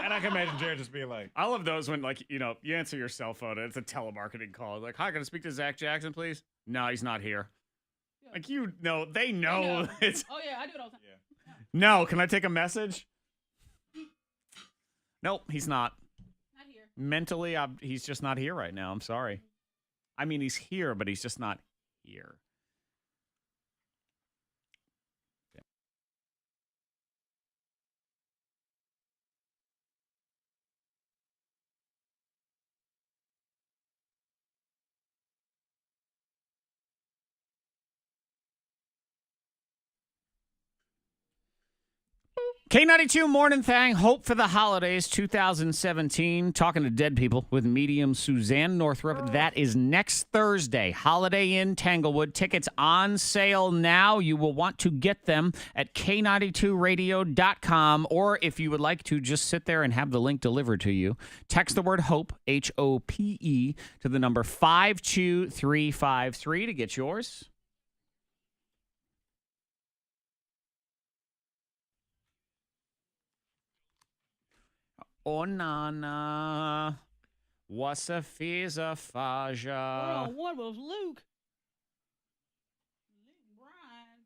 And I can imagine Jared just being like, I love those when, like, you know, you answer your cell phone and it's a telemarketing call. Like, hi, can I speak to Zach Jackson, please? No, he's not here. Yeah. Like, you know, they know. It's Oh yeah, I do it all the time. no. Can I take a message? Nope, he's not. Not here. Mentally, he's just not here right now. I'm sorry. I mean, he's here, but he's just not here. K92 Mornin Thang, Hope for the Holidays 2017. Talking to dead people with medium Suzanne Northrup. That is next Thursday. Holiday Inn Tanglewood. Tickets on sale now. You will want to get them at K92radio.com. Or if you would like to just sit there and have the link delivered to you, text the word HOPE, HOPE, to the number 52353 to get yours. Oh, Nana, what's a fizza faja? Oh, what was Luke? Luke Bryan.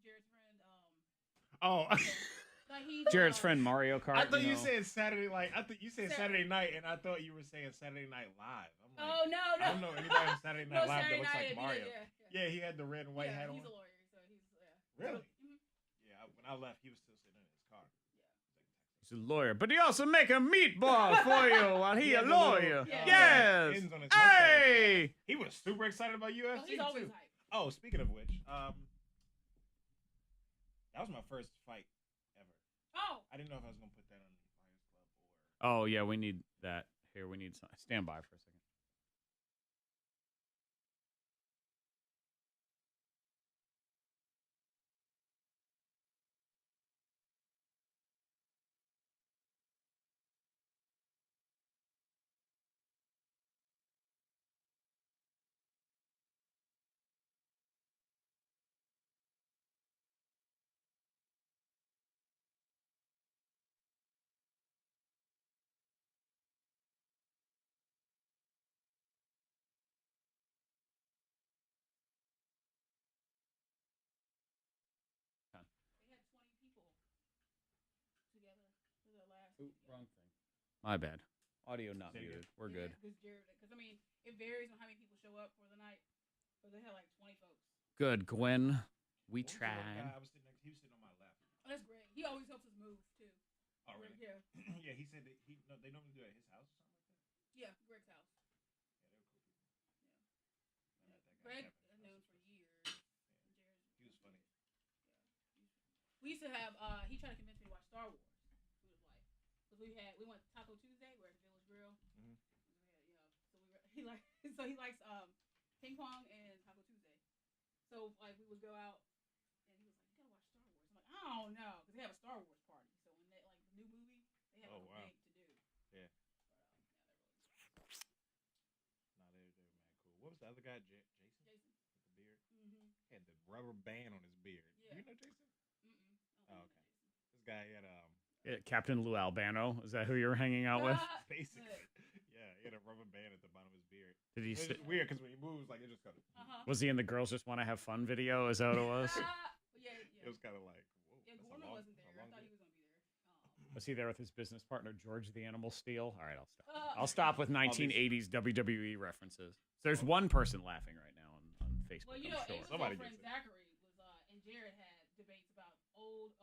Jared's friend. Oh. Like he, Jared's friend Mario Kart. I thought you know. said Saturday, like I thought you said Saturday night, and I thought you were saying Saturday Night Live. I'm like, oh no. I don't know anybody on Saturday Night No, Live Saturday that looks Night, like Mario. yeah. Yeah, he had the red and white hat on. He's a lawyer, so he's Really? So, Yeah, when I left, he was still sitting in his car. He's a lawyer, but he also make a meatball for you while he a lawyer. Yes. Ends on his Hey. He was super excited about UFC he's always too. hype. Oh, speaking of which, that was my first fight ever. Oh. I didn't know if I was gonna put that on the Flyers Club or. Oh yeah, we need that. Here, we need some. Stand by for a second. They had 20 people together for the last. Ooh, wrong thing. My bad. Audio not muted. We're good. Because I mean, it varies on how many people show up for the night, but they had like 20 folks. Good, Gwen. We What was the tried. guy I was sitting next. He was sitting on my left. Oh, that's great. He always helps us move too. Oh, really? Yeah. Yeah, he said that they normally do it at his house or something like that. Yeah, Greg's house. Yeah, they were cool people. Yeah. I met that guy. Greg Kevin. I've known for years. He was funny. We used to have. He tried to convince me to watch Star Wars. We was like, because we went Taco Tuesday. We're at the Village Grill. Mm-hmm. Yeah. So he likes ping pong and Taco Tuesday. So like we would go out, and he was like, "You gotta watch Star Wars." I'm like, "I don't know," because they have a Star Wars party. So when they like the new movie, they have a big to do. Yeah. No, they're mad cool. What was the other guy? Jason? Jason. With the beard? Mm-hmm. He had the rubber band on his beard. Yeah. You know Jason? Mm-mm. Oh, okay. This guy had Yeah, Captain Lou Albano. Is that who you were hanging out with? basically. Yeah, he had a rubber band at the bottom of his beard. Did he? It's weird because when he moves, like it just goes. Was he in the Girls Just Want to Have Fun video? Is that what it was? Yeah. It was kind of like. Whoa, Yeah, that's a Gorman long- wasn't there. a long I thought beard. he was gonna be there. Was he there with his business partner George the Animal Steel? All right, I'll stop. I'll stop with 1980s WWE references. So there's one person laughing right now on Facebook. Well, you know, I'm sure. April's friend Zachary was and Jared had debates about old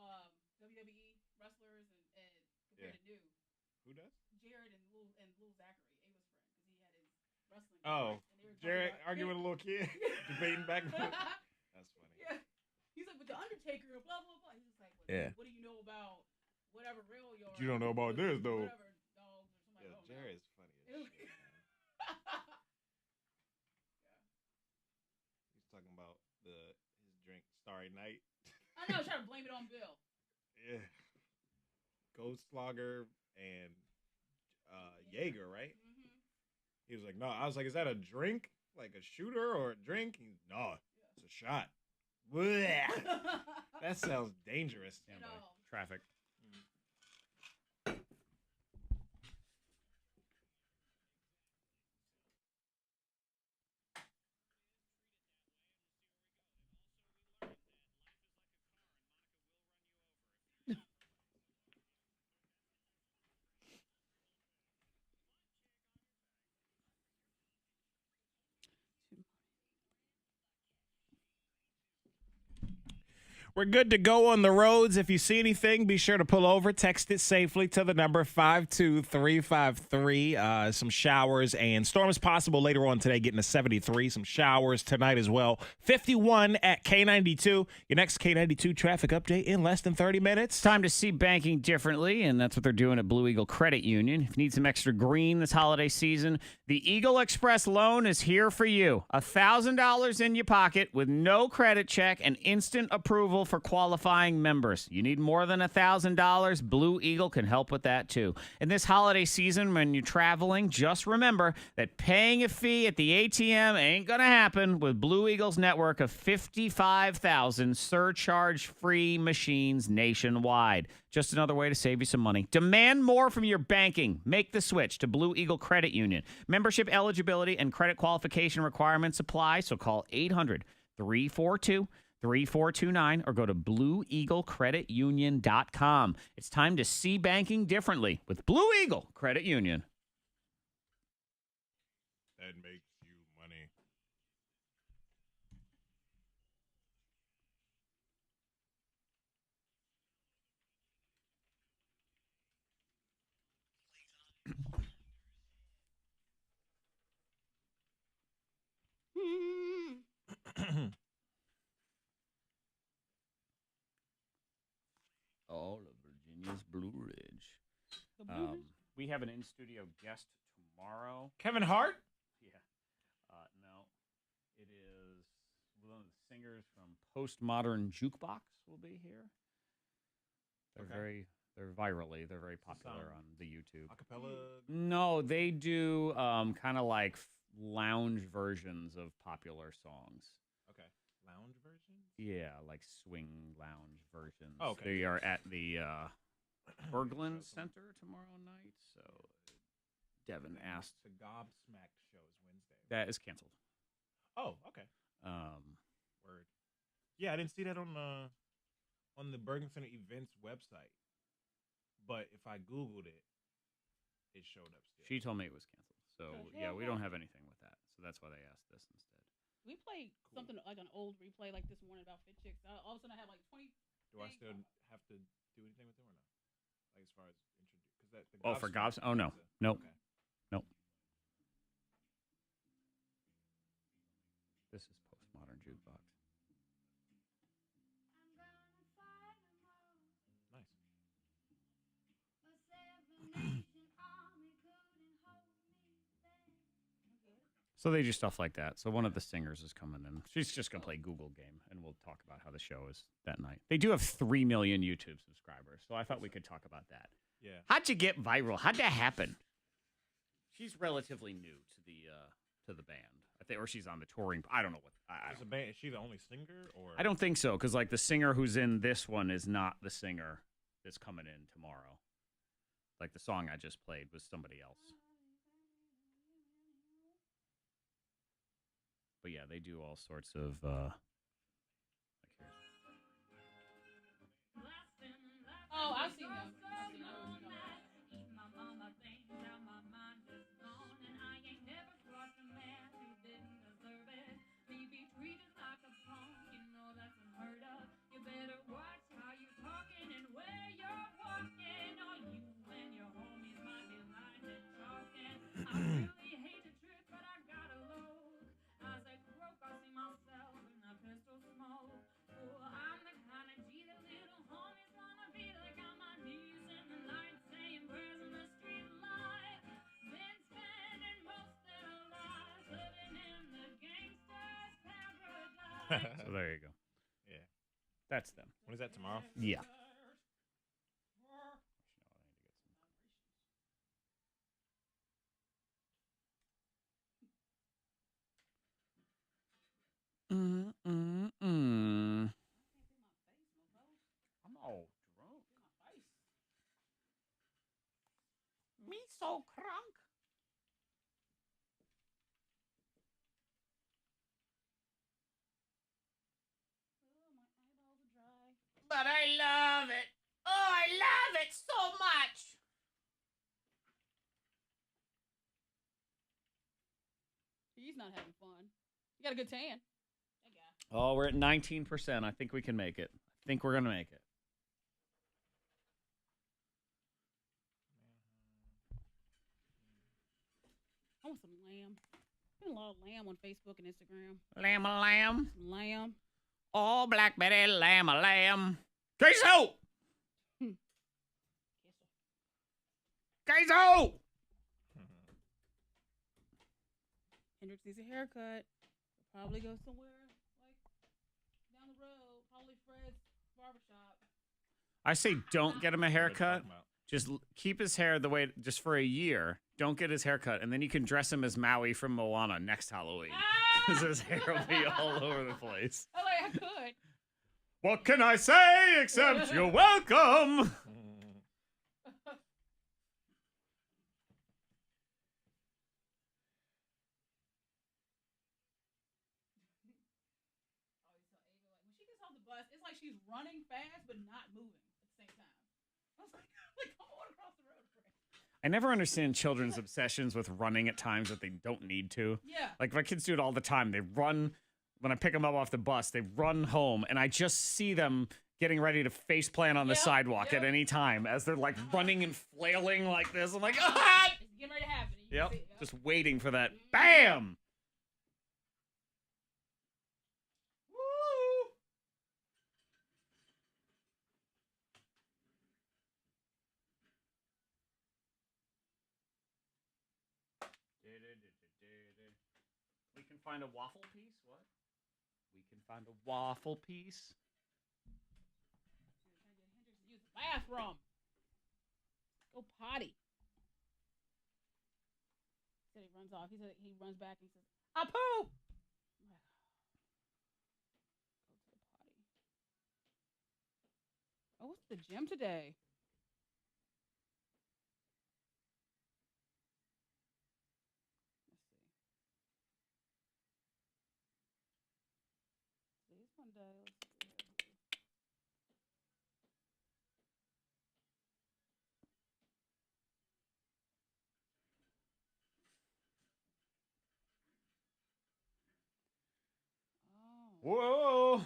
WWE wrestlers and compared to new. Who does? Jared and Lil Zachary, Ava's friend, because he had his wrestling. Oh, and they were Jared talking about- arguing with a little kid, debating back. That's funny. Yeah. He's like, but the Undertaker, blah blah blah. He's just like, well, Yeah. What do you know about whatever real you're? You don't know about this though. Whatever dogs or something. Yeah, Like, Jared's funny as shit, man. He's talking about his drink Starry Night. I know, trying to blame it on Bill. Yeah. Goldslogger and Jaeger, right? Mm-hmm. He was like, no. I was like, is that a drink? Like a shooter or a drink? He's no, it's a shot. Blech. That sounds dangerous. Yeah, buddy. Traffic. We're good to go on the roads. If you see anything, be sure to pull over. Text it safely to the number 52353. Some showers and storms possible later on today, getting to 73. Some showers tonight as well. 51 at K92. Your next K92 traffic update in less than 30 minutes. Time to see banking differently, and that's what they're doing at Blue Eagle Credit Union. If you need some extra green this holiday season, the Eagle Express loan is here for you. $1,000 in your pocket with no credit check and instant approval for qualifying members. You need more than $1,000? Blue Eagle can help with that too. In this holiday season, when you're traveling, just remember that paying a fee at the ATM ain't gonna happen with Blue Eagle's network of 55,000 surcharge-free machines nationwide. Just another way to save you some money. Demand more from your banking. Make the switch to Blue Eagle Credit Union. Membership eligibility and credit qualification requirements apply, so call 800-342 3429 or go to blueeaglecreditunion.com. It's time to see banking differently with Blue Eagle Credit Union. That makes you money. All of Virginia's Blue Ridge. We have an in-studio guest tomorrow. Kevin Hart? Yeah. No. It is one of the singers from Postmodern Jukebox will be here. They're they're very popular on the YouTube. Acapella? No, they do kind of like lounge versions of popular songs. Okay. Lounge version? Yeah, like swing lounge versions. Oh, okay. They are at the Berglund Center tomorrow night. So Devin asked. The Gobsmacked show is Wednesday. That is canceled. Oh, okay. Word. Yeah, I didn't see that on the Bergen Center events website. But if I Googled it, it showed up still. She told me it was canceled. So yeah, we don't have anything with that. So that's why they asked this instead. We played something like an old replay like this morning about Fit Chicks. All of a sudden I have like 20. Do I still have to do anything with them or not? Like as far as introduce, because that. For Gobs? Oh no, nope, Okay. nope. This is Postmodern Jukebox. Nice. So they do stuff like that. So one of the singers is coming in. She's just going to play Google game, and we'll talk about how the show is that night. They do have 3 million YouTube subscribers, so I thought we could talk about that. Yeah. How'd you get viral? How'd that happen? She's relatively new to the band. I think, or she's on the touring. I don't know what. Is she the only singer, or I don't think so, because like the singer who's in this one is not the singer that's coming in tomorrow. Like the song I just played was somebody else. But yeah, they do all sorts of. Oh, I've seen them. So there you go. Yeah. That's them. When is that, tomorrow? Yeah. I'm all drunk. Me so crunk. But I love it. Oh, I love it so much. He's not having fun. You got a good tan. That guy. Oh, we're at 19%. I think we can make it. I think we're going to make it. I want some lamb. Been a lot of lamb on Facebook and Instagram. Lamb a lamb. Some lamb. Oh, Blackberry, lamb a lamb. Queso! Queso! Hendrix needs a haircut. He'll probably go somewhere like down the road. Probably Fred's barbershop. I say don't get him a haircut. Just keep his hair the way, just for a year. Don't get his haircut, and then you can dress him as Maui from Moana next Halloween. Because his hair will be all over the place. Oh, like I could. What can I say except you're welcome? bus. It's like she's running fast but not moving at the same time. I was like come on across the road. I never understand children's obsessions with running at times that they don't need to. Yeah. Like my kids do it all the time. They run when I pick them up off the bus. They run home, and I just see them getting ready to face plant on the sidewalk at any time as they're like running and flailing like this. I'm like, ah! It's getting ready to happen. Yep. Just waiting for that. Bam! Woo! We can find a waffle piece? What? We can find a waffle piece. Use the bathroom. Go potty. He said he runs off. He said he runs back and he says, I poop. Go to the potty. Oh, what's the gym today? Let's see. Today's one day. Let's see. Whoa!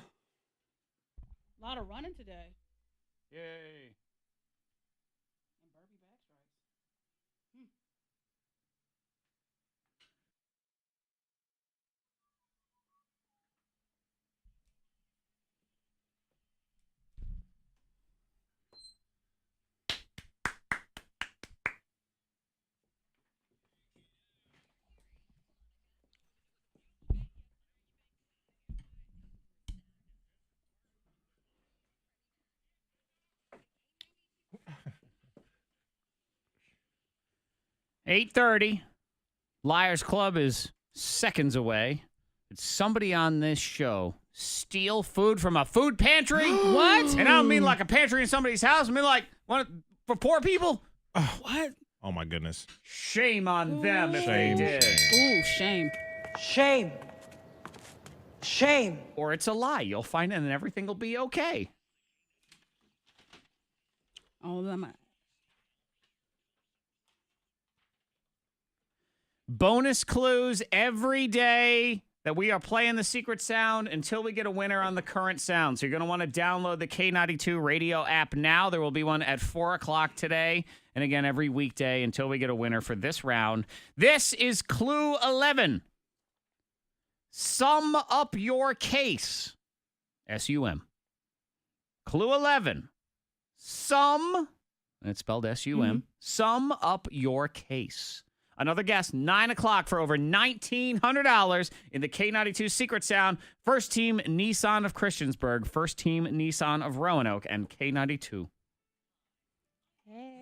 A lot of running today. Yay. And burpee back strikes. $8:30. Liars Club is seconds away. Did somebody on this show steal food from a food pantry? What? And I don't mean like a pantry in somebody's house. I mean like one for poor people. What? Oh my goodness. Shame on them if Shame, they did. Ooh, shame. Shame. Shame. Or it's a lie. You'll find it and everything will be okay. Oh, them. Bonus clues every day that we are playing the secret sound until we get a winner on the current sound. So you're going to want to download the K92 radio app now. There will be one at 4 o'clock today. And again, every weekday until we get a winner for this round. This is clue 11. Sum up your case. S-U-M. Clue 11. Sum, and it's spelled S-U-M. Sum up your case. Another guess, 9 o'clock for over $1,900 in the K92 Secret Sound. First Team Nissan of Christiansburg, First Team Nissan of Roanoke, and K92. Hey.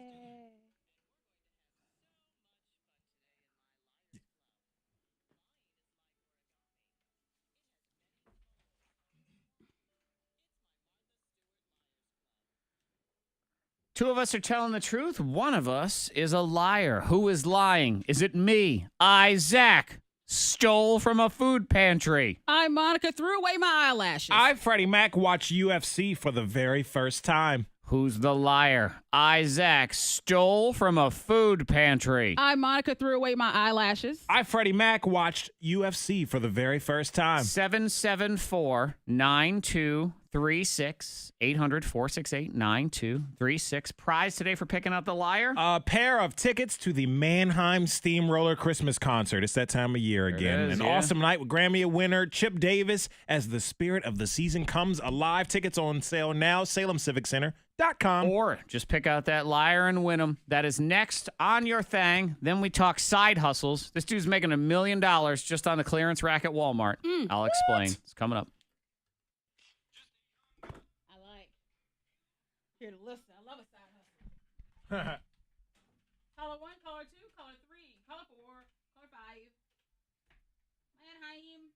Two of us are telling the truth. One of us is a liar. Who is lying? Is it me? I, Zach, stole from a food pantry. I, Monica, threw away my eyelashes. I, Freddie Mac, watched UFC for the very first time. Who's the liar? I, Zach, stole from a food pantry. I, Monica, threw away my eyelashes. I, Freddie Mac, watched UFC for the very first time. 774-9236. 800-468-9236. Prize today for picking up the liar? A pair of tickets to the Mannheim Steamroller Christmas concert. It's that time of year again. An awesome night with Grammy winner Chip Davis as the spirit of the season comes alive. Tickets on sale now, SalemCivicCenter.com. Or just pick out that liar and win them. That is next on your thing. Then we talk side hustles. This dude's making $1 million just on the clearance rack at Walmart. I'll explain. It's coming up. Here to listen. I love a side hustle. Caller 1, caller 2, caller 3, caller 4, caller 5. Mannheim.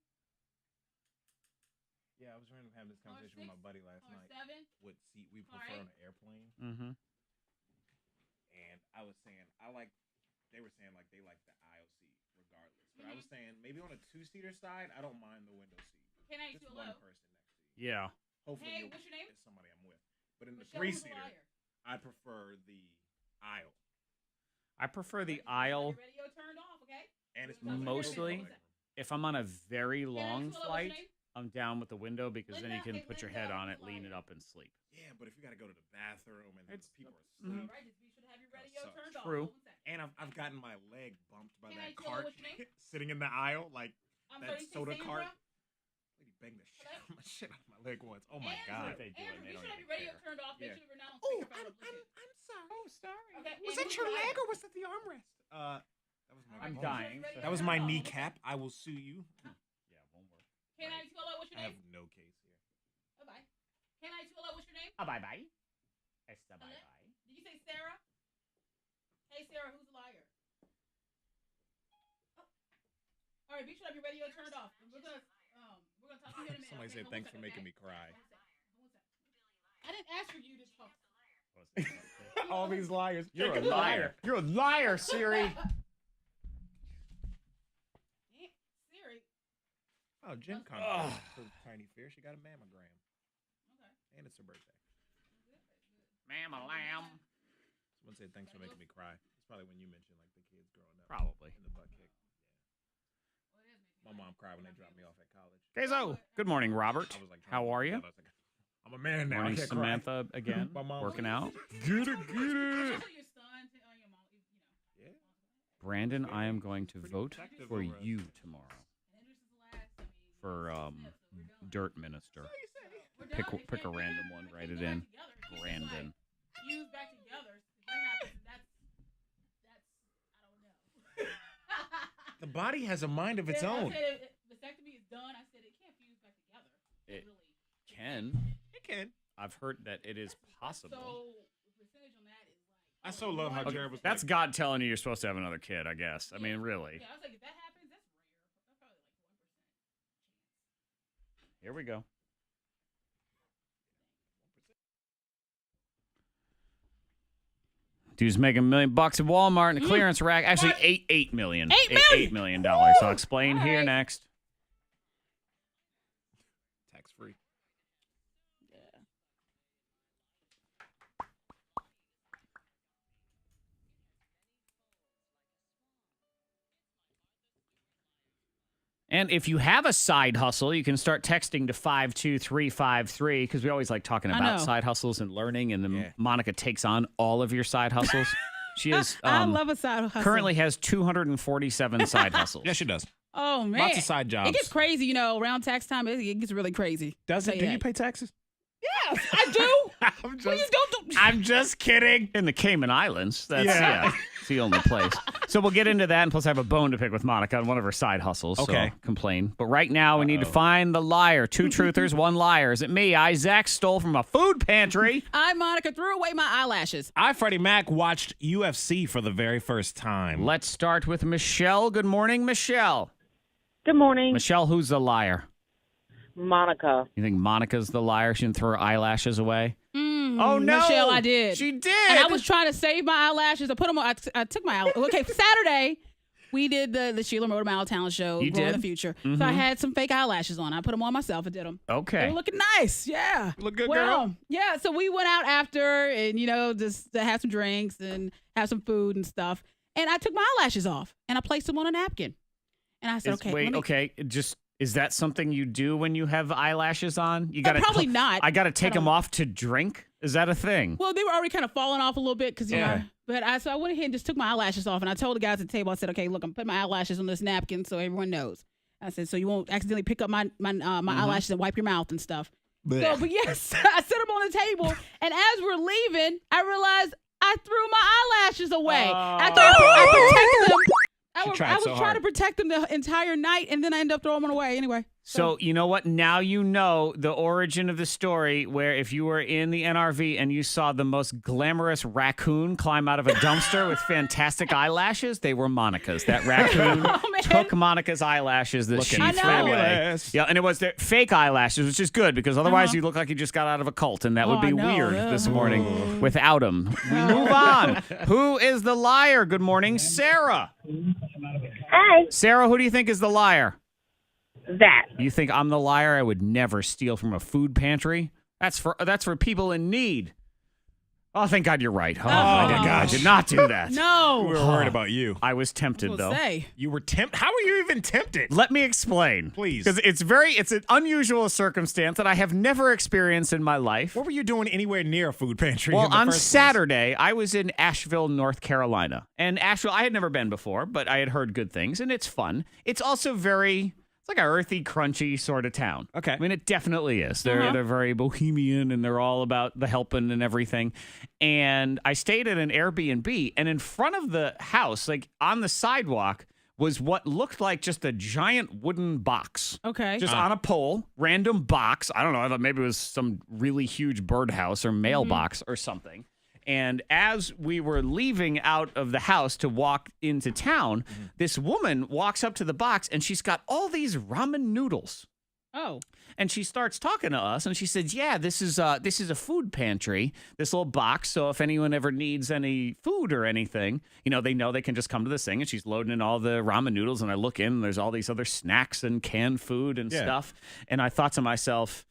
Yeah, I was trying to have this conversation with my buddy last night. 7. What seat we prefer on an airplane. Mm-hmm. And I was saying, they were saying like they like the aisle seat regardless. But I was saying maybe on a 2-seater side, I don't mind the window seat. K92 Just one low. person next to you. Yeah. Hopefully, Hey, what's your name? it's somebody I'm with. But in the Michelle, who's the 3-seater, liar? I prefer the aisle. I prefer the aisle Radio turned off, okay? And it's mostly if I'm on a very long What's your flight. name? I'm down with the window because then you can Linda, put your Linda, head on who's it, the lean liar? it up, and sleep. Yeah, but if you got to go to the bathroom and people are All asleep, right, just be sure to have your radio sucks. turned off. True. Hold on one second. and I've gotten my leg bumped by Can that I tell cart what's your name? sitting in the aisle, like I'm that sorry, you say soda Sandra? cart. Lady banged the shit out of my leg once. Oh my god. They do it, Andrew, they you don't should have even your radio care. turned off. Make Yeah. sure we're not on speakerphone. I'm sorry. Oh, sorry. Okay, Was and that who's your the leg liar? or was that the armrest? That was my. I'm oh, dying. That was my kneecap. I will sue you. Yeah, won't work. K92, hello, what's your I have name? no case here. Bye-bye. K92, hello, what's your name? Bye-bye. Esta bye-bye. Did you say Sarah? Hey, Sarah, who's the liar? Oh. All right, be sure to have your radio turned off. We're gonna talk to you in a minute. Somebody said thanks for making me cry. I didn't ask for you to talk. All these liars. You're a liar. You're a liar, Siri. Siri. Oh, Jen contacted for Tiny Fear. She got a mammogram. Okay. And it's her birthday. Mama lamb. Someone said thanks for making me cry. It's probably when you mentioned like the kids growing up. Probably. In the butt kick. Yeah. My mom cried when they dropped me off at college. Queso. Good morning, Robert. I was like, How are you? I was like, I'm a man now. Morning, I can't cry. Samantha, again. My mom Working out. Get it, get it. Yeah. Brandon, I am going to vote for you tomorrow for dirt minister. Pick a random one, write it in. Brandon. Fuse back together. What happens? That's I don't know. The body has a mind of its own. I said vasectomy is done. I said it can't fuse back together. It really. can. It can. I've heard that it is possible. So the percentage on that is like. I so love how Jared was That's like, God telling you you're supposed to have another kid, I guess. I mean, really. Yeah, I was like, if that happens, that's rare. That's probably like 1%. Here we go. Dude's making $1 million at Walmart in a clearance rack. Actually, $8 million. $8 million. I'll explain here next. tax free. And if you have a side hustle, you can start texting to 52353 because we always like talking about side hustles and learning. And then Monica takes on all of your side hustles. She is. I love a side hustle. Currently has 247 side hustles. Yes, she does. Oh, man. Lots of side jobs. It gets crazy, you know, around tax time. It gets really crazy. Does it? Do you pay taxes? Yes, I do. I'm just kidding. In the Cayman Islands. That's it's the only place. So we'll get into that, and plus I have a bone to pick with Monica on one of her side hustles. Okay. So complain. But right now we need to find the liar. 2 truthers, 1 liar. Is it me? Isaac stole from a food pantry. I, Monica, threw away my eyelashes. I, Freddie Mac, watched UFC for the very first time. Let's start with Michelle. Good morning, Michelle. Good morning. Michelle, who's the liar? Monica. You think Monica's the liar? She didn't throw her eyelashes away? Oh, no. Michelle, I did. She did. And I was trying to save my eyelashes. I put them on. I took my eyelashes. Okay, Saturday, we did the Sheila Motor Mile Talent Show. You Growing did? the Future. So I had some fake eyelashes on. I put them on myself and did them. Okay. They were looking nice. Yeah. Look good, well, girl. yeah. So we went out after and, you know, just to have some drinks and have some food and stuff. And I took my eyelashes off and I placed them on a napkin. And I said, okay. Just is that something you do when you have eyelashes on? You got probably not. I got to take them off to drink. Is that a thing? Well, they were already kind of falling off a little bit because, you know. But so I went ahead and just took my eyelashes off. And I told the guys at the table, I said, okay, look, I'm putting my eyelashes on this napkin so everyone knows. I said, so you won't accidentally pick up my eyelashes and wipe your mouth and stuff. So, but yes, I set them on the table. And as we're leaving, I realized I threw my eyelashes away. After I protected them. I was trying to protect them the entire night, and then I ended up throwing them away anyway. So you know what? Now you know the origin of the story where if you were in the NRV and you saw the most glamorous raccoon climb out of a dumpster with fantastic eyelashes, they were Monica's. That raccoon took Monica's eyelashes that she threw away. Yeah, and it was their fake eyelashes, which is good because otherwise you look like you just got out of a cult, and that would be weird this morning without them. We move on. Who is the liar? Good morning, Sarah. Hi. Sarah, who do you think is the liar? that. You think I'm the liar? I would never steal from a food pantry. That's for people in need. Oh, thank God you're right. Oh, I did not do that. No. We were worried about you. I was tempted, though. You were tempted? How were you even tempted? Let me explain. Please. Because it's an unusual circumstance that I have never experienced in my life. What were you doing anywhere near a food pantry? Well, in the on first Saturday, I was in Asheville, North Carolina. And Asheville, I had never been before, but I had heard good things, and it's fun. It's also it's like a earthy, crunchy sort of town. Okay. I mean, it definitely is. They're very bohemian, and they're all about the helping and everything. And I stayed at an Airbnb, and in front of the house, like on the sidewalk, was what looked like just a giant wooden box. Okay. Just on a pole, random box. I don't know. I thought maybe it was some really huge birdhouse or mailbox or something. And as we were leaving out of the house to walk into town, this woman walks up to the box, and she's got all these ramen noodles. Oh. And she starts talking to us, and she said, yeah, this is a food pantry, this little box. So if anyone ever needs any food or anything, they know they can just come to this thing. And she's loading in all the ramen noodles, and I look in, and there's all these other snacks and canned food and stuff. And I thought to myself,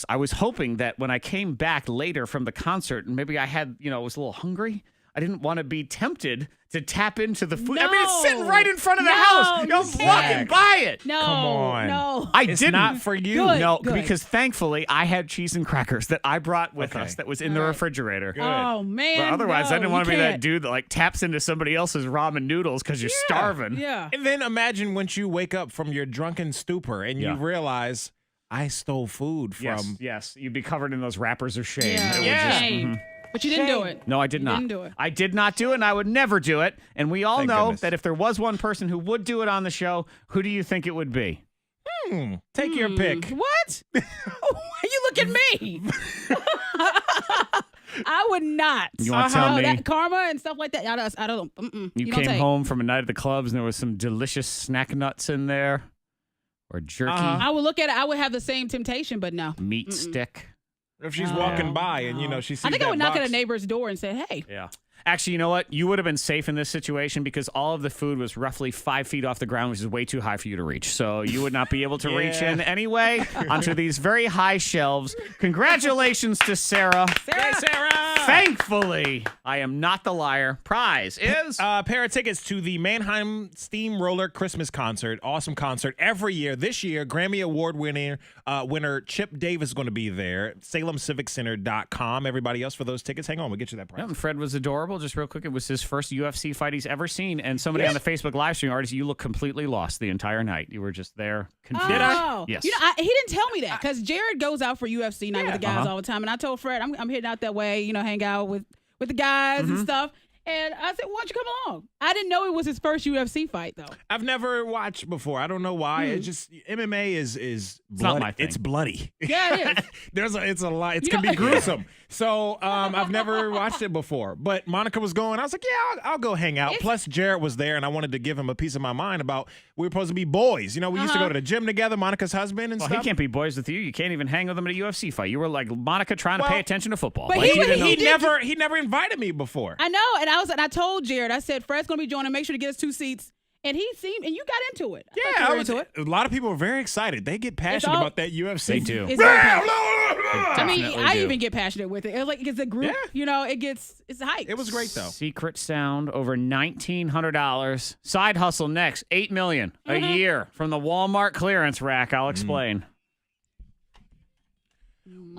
I was hoping that when I came back later from the concert, and maybe I had, was a little hungry, I didn't want to be tempted to tap into the food. No. I mean, it's sitting right in front of the house. I'm walking by it. No. Come on. No. It's not for you. Good, No, good. because thankfully I had cheese and crackers that I brought with us that was in the refrigerator. Good. Oh, man. But otherwise, no, I didn't want to you be that can't. dude that like taps into somebody else's ramen noodles because you're starving. Yeah. And then imagine once you wake up from your drunken stupor and you realize, I stole food from... Yes. You'd be covered in those wrappers of shame. Yeah. It would Yeah. just- But you didn't do it. No, I did not. didn't do it. I did not do it, and I would never do it. And we all Thank know goodness. that if there was one person who would do it on the show, who do you think it would be? Take your pick. What? You look at me. I would not. You want to tell me? That karma and stuff like that. I don't. You don't came take. home from a night at the clubs, and there was some delicious snack nuts in there, or jerky, I would look at it. I would have the same temptation, but no. meat stick. If she's walking by and, she sees I think I that would knock box. at a neighbor's door and say, hey. Yeah. Actually, you know what? You would have been safe in this situation because all of the food was roughly 5 feet off the ground, which is way too high for you to reach. So you would not be able to reach in anyway onto these very high shelves. Congratulations to Sarah. Hey, Sarah! Thankfully, I am not the liar. Prize is a pair of tickets to the Mannheim Steamroller Christmas concert. Awesome concert every year. This year, Grammy Award winner Chip Davis is going to be there. SalemCivicCenter.com. Everybody else for those tickets, hang on. We'll get you that price. Yeah, and Fred was adorable. Just real quick, it was his first UFC fight he's ever seen. And somebody on the Facebook live stream, artist, you look completely lost the entire night. You were just there confused. Did I? Yes. He didn't tell me that because Jared goes out for UFC night with the guys all the time. And I told Fred, I'm heading out that way, hang out with the guys and stuff. And I said, why don't you come along? I didn't know it was his first UFC fight, though. I've never watched before. I don't know why. It's just MMA is bloody. not my thing. It's bloody. Yeah, it is. It's a lot. It can be gruesome. So I've never watched it before. But Monica was going. I was like, yeah, I'll go hang out. Plus, Jared was there, and I wanted to give him a piece of my mind about we were supposed to be boys. We used to go to the gym together. Monica's husband and Well, stuff. he can't be boys with you. You can't even hang with him at a UFC fight. You were like Monica trying to pay attention to football. But Like, he you didn't know- He never invited me before. I know. And I told Jared, I said, Fred's going to be joining. Make sure to get us 2 seats. And he seemed, and you got into it. Yeah, a lot of people are very excited. They get passionate about that UFC. They do. It's very passionate. I mean, definitely I do. even get passionate with it. It's like it's a group, it's hype. It was great though. Secret sound over $1,900. Side hustle next. $8 million a year from the Walmart clearance rack. I'll explain.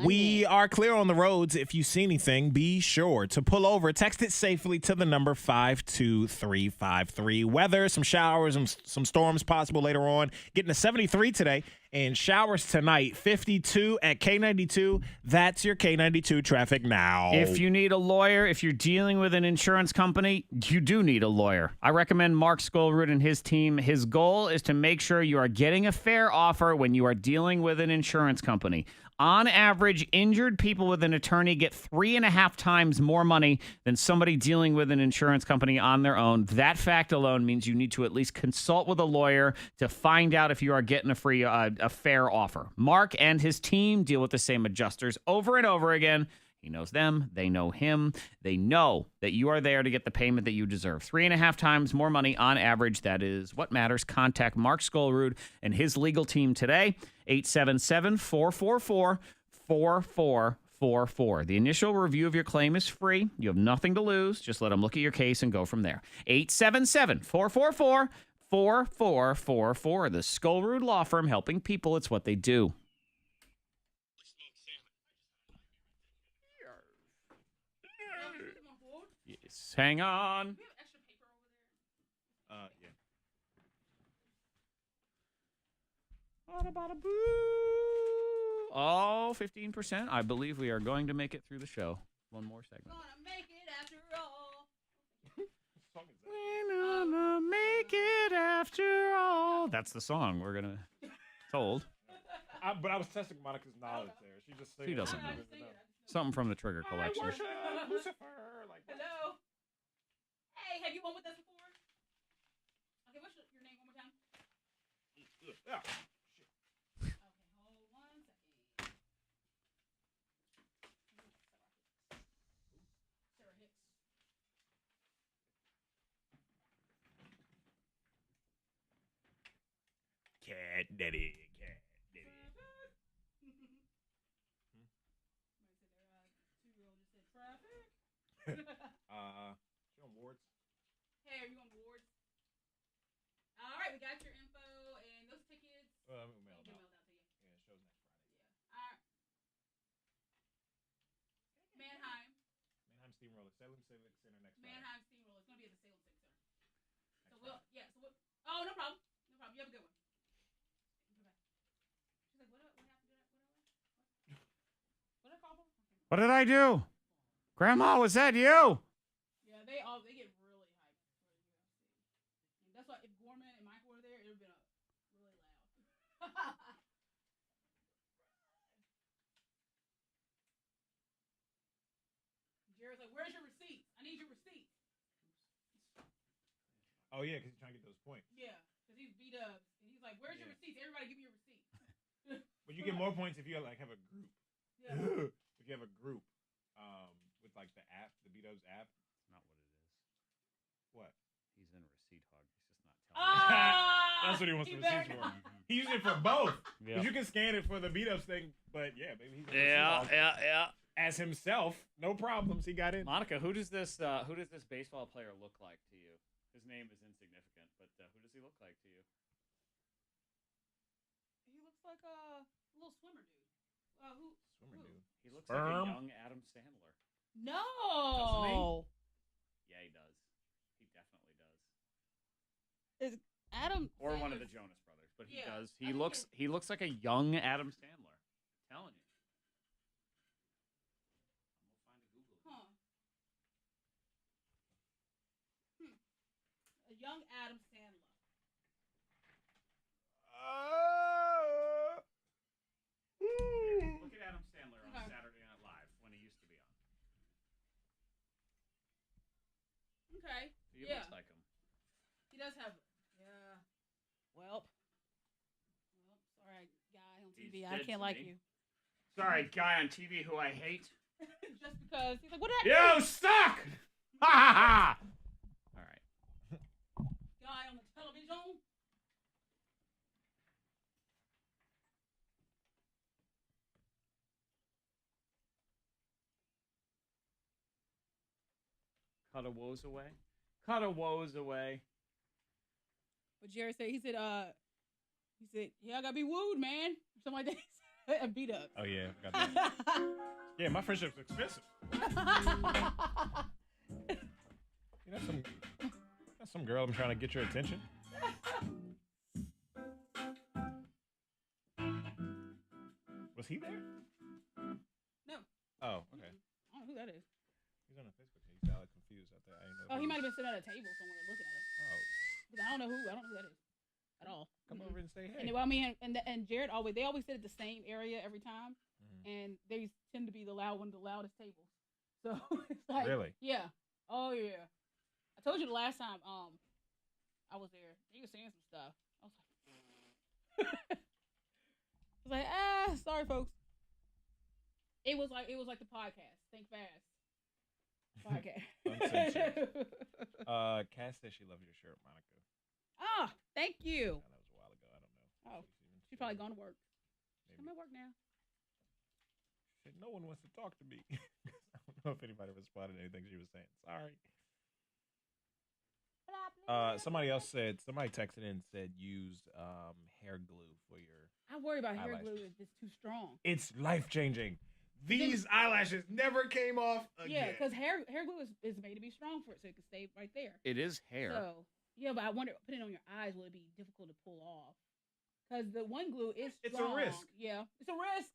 We are clear on the roads. If you see anything, be sure to pull over. Text it safely to the number 52353. Weather, some showers, some storms possible later on. Getting to 73 today and showers tonight. 52 at K92. That's your K92 traffic now. If you need a lawyer, if you're dealing with an insurance company, you do need a lawyer. I recommend Mark Skolrud and his team. His goal is to make sure you are getting a fair offer when you are dealing with an insurance company. On average, injured people with an attorney get 3.5 times more money than somebody dealing with an insurance company on their own. That fact alone means you need to at least consult with a lawyer to find out if you are getting a fair offer. Mark and his team deal with the same adjusters over and over again. He knows them. They know him. They know that you are there to get the payment that you deserve. 3.5 times more money on average. That is what matters. Contact Mark Skolrud and his legal team today. 877-444-4444. The initial review of your claim is free. You have nothing to lose. Just let them look at your case and go from there. 877-444-4444. The Skolrud Law Firm, helping people. It's what they do. Yes. Hang on. Yeah. Oh, 15%. I believe we are going to make it through the show. One more segment. Gonna make it after all. We're gonna make it after all. That's the song we're gonna told. But I was testing Monica's knowledge there. She doesn't know. Something from the Trigger Collection. Lucifer. Like, Hello. Hey, have you won with us before? Okay, what's your name one more time? Yeah. Okay, hold 1 second. Sarah Hicks. Cat daddy. She on wards? Hey, are you on wards? All right, we got your info and those tickets. I'm gonna mail Get them out. mailed out to you. Yeah, show's next Friday. Yeah. All right. Manheim. Manheim Steamroller, Salem Civic Center next Friday. Manheim Steamroller. It's gonna be at the Salem Civic Center. So we'll, yeah. So we'll. Oh, no problem. No problem. You have a good one. Goodbye. She's like, what happened? What did I call for? What did I do? Grandma, was that you? Yeah, they get really hyped for the UFC. And that's why if Gorman and Michael were there, it would have been really loud. Jared's like, where's your receipts? I need your receipts. Oh, yeah, because he's trying to get those points. Yeah, because he's beat up. And he's like, where's your receipts? Everybody give me your receipts. But you get more points if you like have a group. Yeah. If you have a group with like the app, the B-Dubs app. It's not what it is. What? He's in a receipt hog. He's just not telling me. That's what he wants the receipts for. He used it for both. Yeah. Because you can scan it for the B-Dubs thing, but yeah, maybe he's Yeah. as himself. No problems. He got in. Monica, who does this baseball player look like to you? His name is insignificant, but who does he look like to you? He looks like a little swimmer dude. Who? Swimmer dude. He looks like a young Adam Sandler. No. Doesn't he? Yeah, he does. He definitely does. Is Adam Or one of the Jonas Brothers, but he does. He looks like a young Adam Sandler. I'm telling you. We'll find a Google. Huh. A young Adam Sandler. Look at Adam Sandler on Saturday Night Live when he used to be on. Okay. He looks like him. He does have. Yeah. Well, sorry, guy on TV. I can't like you. Sorry, guy on TV who I hate. Just because he's like, what did I do? You suck! Ha ha ha! All right. Guy on the television. Cut a woes away. Cut a woes away. But Jerry said, he said, yeah, I gotta be wooed, man. Something like that. A beat up. Oh, yeah. Got that. Yeah, my friendship's expensive. That's some girl I'm trying to get your attention. Was he there? No. Oh, okay. I don't know who that is. He's on a Facebook page. He's like confused out there. I didn't know. Oh, he might have been sitting at a table somewhere looking at it. Oh. But I don't know who that is at all. Come over and say hey. And well, I mean, and Jared they always sit at the same area every time, and they tend to be the loudest tables. So it's like, really? Yeah. Oh yeah. I told you the last time I was there. He was saying some stuff. I was like, sorry folks. It was like the podcast. Think fast. Podcast. Uncensored. Cass says she loves your shirt, Monica. Oh, thank you. That was a while ago. I don't know. Oh, she's probably gone to work. I'm at work now. She said, no one wants to talk to me. I don't know if anybody responded to anything she was saying. Sorry. Somebody texted in and said use hair glue for your I worry about hair eyelashes. glue if it's too strong. It's life-changing. These eyelashes never came off again. Yeah, because hair glue is made to be strong for it, so it can stay right there. It is hair. So, yeah, but I wonder, putting it on your eyes, will it be difficult to pull off? Because the one glue is strong. It's a risk. Yeah, it's a risk.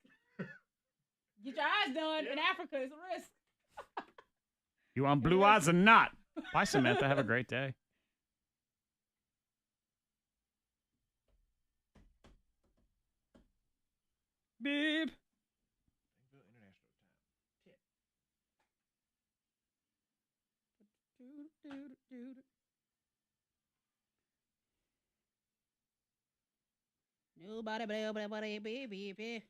Get your eyes done in Africa. It's a risk. You want blue eyes or not? Bye, Samantha. Have a great day. Beep. Nobody, baby.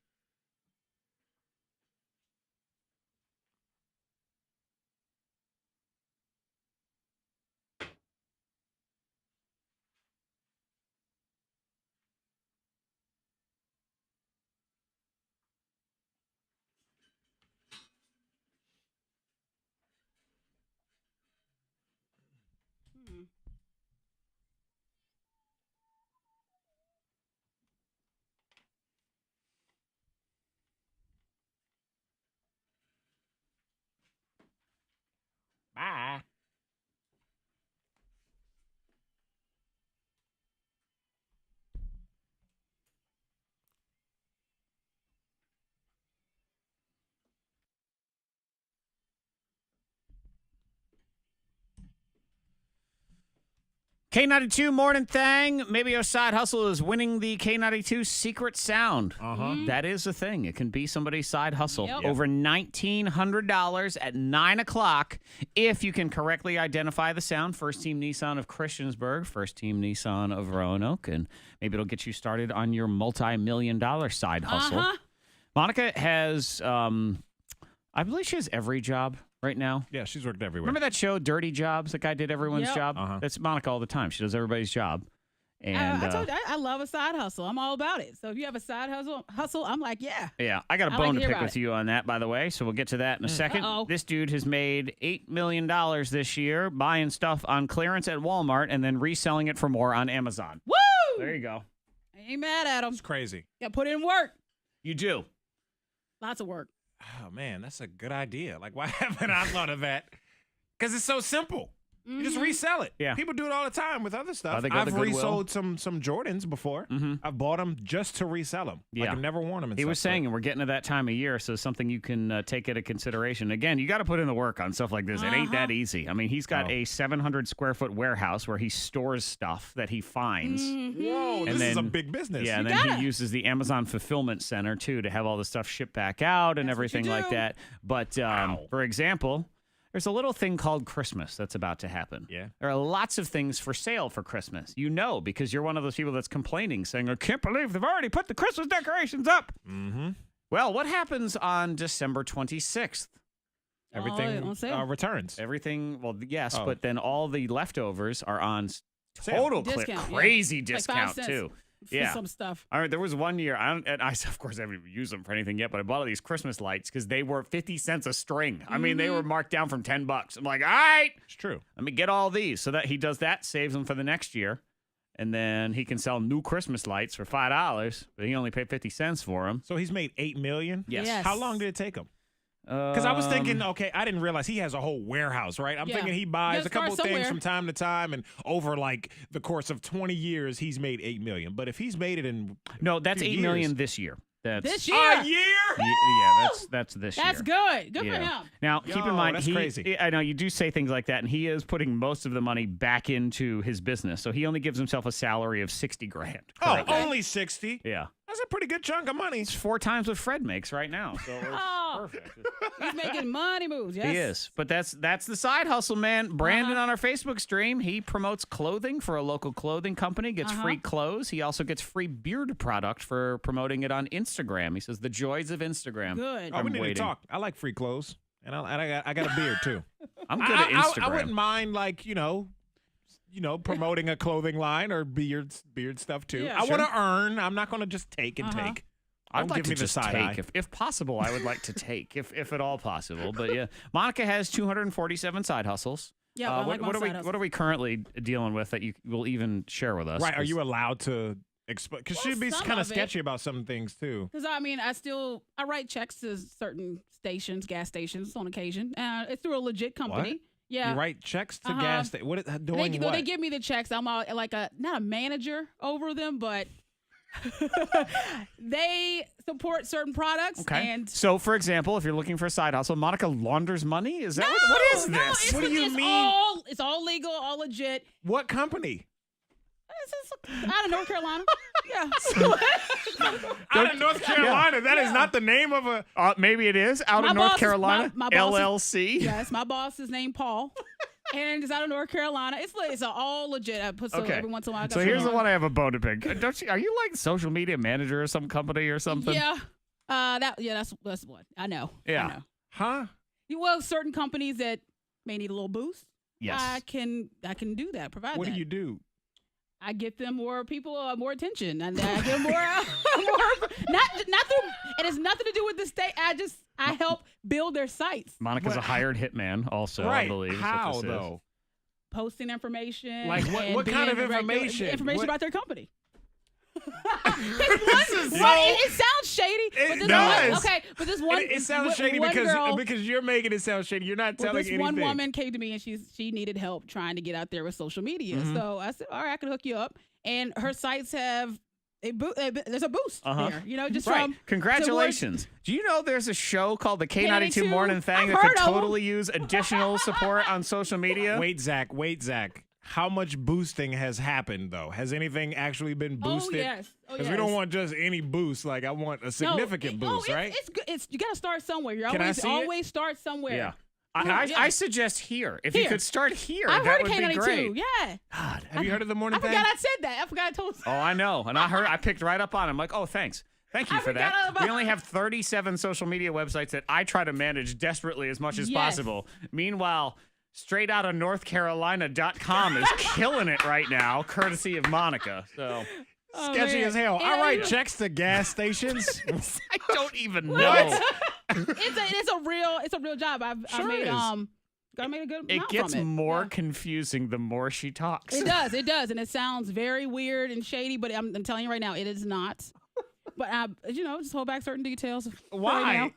Bye. K92 Mornin Thang. Maybe your side hustle is winning the K92 secret sound. That is a thing. It can be somebody's side hustle. Yep. Over $1,900 at 9 o'clock if you can correctly identify the sound. First Team Nissan of Christiansburg, First Team Nissan of Roanoke, and maybe it'll get you started on your multi-million-dollar side hustle. Monica has, I believe she has every job right now. Yeah, she's worked everywhere. Remember that show, Dirty Jobs? That guy did everyone's Yep. job? That's Monica all the time. She does everybody's job. And I told you, I love a side hustle. I'm all about it. So if you have a side hustle, I'm like, yeah. yeah, I got a I bone like to to hear pick about with you on that, by the way. So we'll get to that in a second. Uh-oh. This dude has made $8 million this year buying stuff on clearance at Walmart and then reselling it for more on Amazon. Woo! There you go. I ain't mad at him. It's crazy. Got to put in work. You do. Lots of work. Oh, man, that's a good idea. Like, why haven't I thought of that? Because it's so simple. You just resell it. Yeah. People do it all the time with other stuff. they go to I've Goodwill. resold some Jordans before. I've bought them just to resell them. Yeah. Like, I've never worn them. And He stuff, was saying, and we're getting to that time of year, so something you can take into consideration. Again, you got to put in the work on stuff like this. It ain't that easy. I mean, he's got a 700-square-foot warehouse where he stores stuff that he finds. Whoa, this is a big business. Yeah, and then he uses the Amazon Fulfillment Center, too, to have all the stuff shipped back out and everything like that. But, for example, there's a little thing called Christmas that's about to happen. Yeah. There are lots of things for sale for Christmas. You know, because you're one of those people that's complaining, saying, I can't believe they've already put the Christmas decorations up. Well, what happens on December 26th? Everything returns. Everything, well, yes, Oh. but then all the leftovers are on total Discount, yeah. crazy Like 5 discount, cents too. for Yeah. some stuff. All right, there was one year, and I, of course, haven't even used them for anything yet, but I bought all these Christmas lights because they were 50 cents a string. I mean, they were marked down from $10. I'm like, all right. It's true. Let me get all these. So that he does that, saves them for the next year. And then he can sell new Christmas lights for $5, but he only paid 50 cents for them. So he's made $8 million? Yes. How long did it take him? Because I was thinking, okay, I didn't realize he has a whole warehouse, right? I'm thinking he buys a couple things from time to time, and over like the course of 20 years, he's made $8 million. But if he's made it in no, that's $8 million this year. That's This year? A year? Yeah, that's this year. That's good. Good for Yeah. him. Now, keep in Yo, mind, that's crazy. I know you do say things like that, and he is putting most of the money back into his business. So he only gives himself a salary of $60,000. Oh, only 60? Yeah. That's a pretty good chunk of money. It's 4 times what Fred makes right now. So Oh, Perfect. He's making money moves. Yes. He is. But that's the side hustle, man. Brandon on our Facebook stream, he promotes clothing for a local clothing company, gets free clothes. He also gets free beard product for promoting it on Instagram. He says the joys of Instagram. Good. Oh, we need to talk. I like free clothes, and I got a beard too. I'm good at Instagram. I wouldn't mind like promoting a clothing line or beard stuff too. Yeah, I want to earn. I'm not going to just take and take. I'd like give to me the just side take. eye. If possible, I would like to take, if at all possible. But yeah, Monica has 247 side hustles. Yeah, I like my side hustles. What are we currently dealing with that you will even share with us? Right? Are you allowed to explain? Because she'd be some kind of of it. sketchy about some things too. Because I mean, I write checks to certain stations, gas stations on occasion. It's through a legit company. What? Yeah. You write checks to gas stations. What? Doing what? They give me the checks. I'm not a manager over them, but they support certain products. Okay. And So, for example, if you're looking for a side hustle, Monica launders money. Is that what is this? What do you mean? It's all legal, all legit. What company? Out of North Carolina. Yeah. Out of North Carolina. That is not the name of a. Maybe it is out My of North boss is- Carolina. my boss LLC. Yes, my boss is named Paul. And it's out of North Carolina. It's all legit. I put every once in a while. I So got here's the some- one I have a bone to pick. Are you like social media manager or some company or something? Yeah. That's what I know. Yeah. I know. Huh? Well, certain companies that may need a little boost. Yes. I can do that. Provide What that. do you do? I get them more people, more attention, and I get more, not through. It has nothing to do with the state. I help build their sites. Monica's a hired hitman, also. Right. I believe. is what How this is. though? Posting information. Like what kind of being information? Information What- about their company. is it sounds shady. It but this does. One, okay, but this one. It sounds shady one girl, because you're making it sound shady. You're not telling this anything. one woman came to me and she needed help trying to get out there with social media. So I said, all right, I can hook you up. And her sites have there's a boost there. Just Right. from Congratulations. Do you know there's a show called the K92 K92? Mornin Thang I've that could heard of 'em. totally use additional support on social media? Wait, Zach. How much boosting has happened though? Has anything actually been boosted? Oh yes. Because we don't want just any boost. Like I want a significant boost, right? It's good. You got to start somewhere. You Can I see it? always start somewhere. Yeah. Yeah. I suggest here. If you Here. could start here, I've that heard of would be K92. great. Yeah. God. Have you heard of the Morning I Thang? forgot I said that. I forgot I told. Oh, I know. And I picked right up on it. I'm like, oh, thanks. Thank you I for that. forgot about- We only have 37 social media websites that I try to manage desperately as much as Yes. possible. Meanwhile, straight out of NorthCarolina.com is killing it right now, courtesy of Monica. So Sketchy man. as hell. Yeah, I write you- checks to gas stations. I don't even know. It's a real job. I made I made a good It amount gets from it. more confusing the more she talks. It does, and it sounds very weird and shady. But I'm telling you right now, it is not. But I, just hold back certain details. Why? Right now.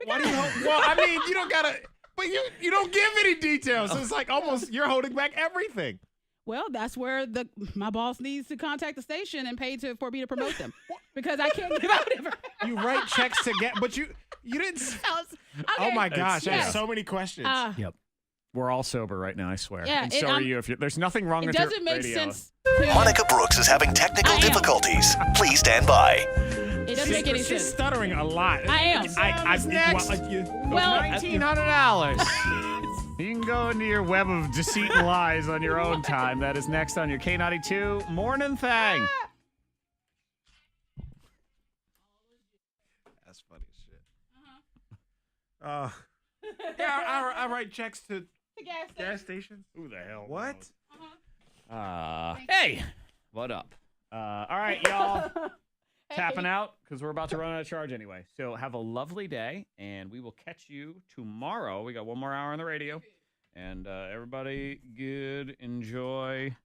Why do you? Well, I mean, you don't gotta. But you don't give any details. So it's like almost you're holding back everything. Well, that's where my boss needs to contact the station and pay for me to promote them because I can't give out information. You write checks to get, but you didn't. Oh my gosh, I have so many questions. Yep. We're all sober right now, I swear. Yeah, and so are you. There's nothing wrong It with doesn't your make radio. sense. Monica Brooks is having technical difficulties. Please stand by. It doesn't make any She's sense. stuttering a lot. I am. Next. Well, $1,900. You can go into your web of deceit and lies on your own time. That is next on your K92 Morning Thang. That's funny as shit. Yeah, I write checks to gas stations. Who the hell? What? Hey, what up? All right, y'all. Tapping out because we're about to run out of charge anyway. So have a lovely day, and we will catch you tomorrow. We got one more hour on the radio, and everybody good. Enjoy.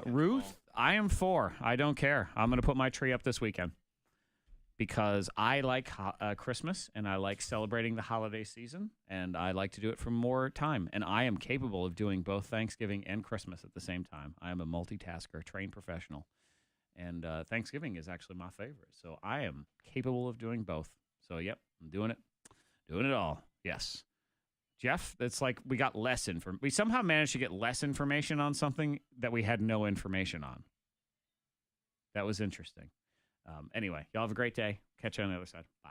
Ruth, I am for. I don't care. I'm going to put my tree up this weekend because I like Christmas, and I like celebrating the holiday season, and I like to do it for more time. And I am capable of doing both Thanksgiving and Christmas at the same time. I am a multitasker, trained professional. And Thanksgiving is actually my favorite. So I am capable of doing both. So, yep, I'm doing it. Doing it all. Yes. Jeff, it's like we got less information. We somehow managed to get less information on something that we had no information on. That was interesting. Anyway, y'all have a great day. Catch you on the other side. Bye.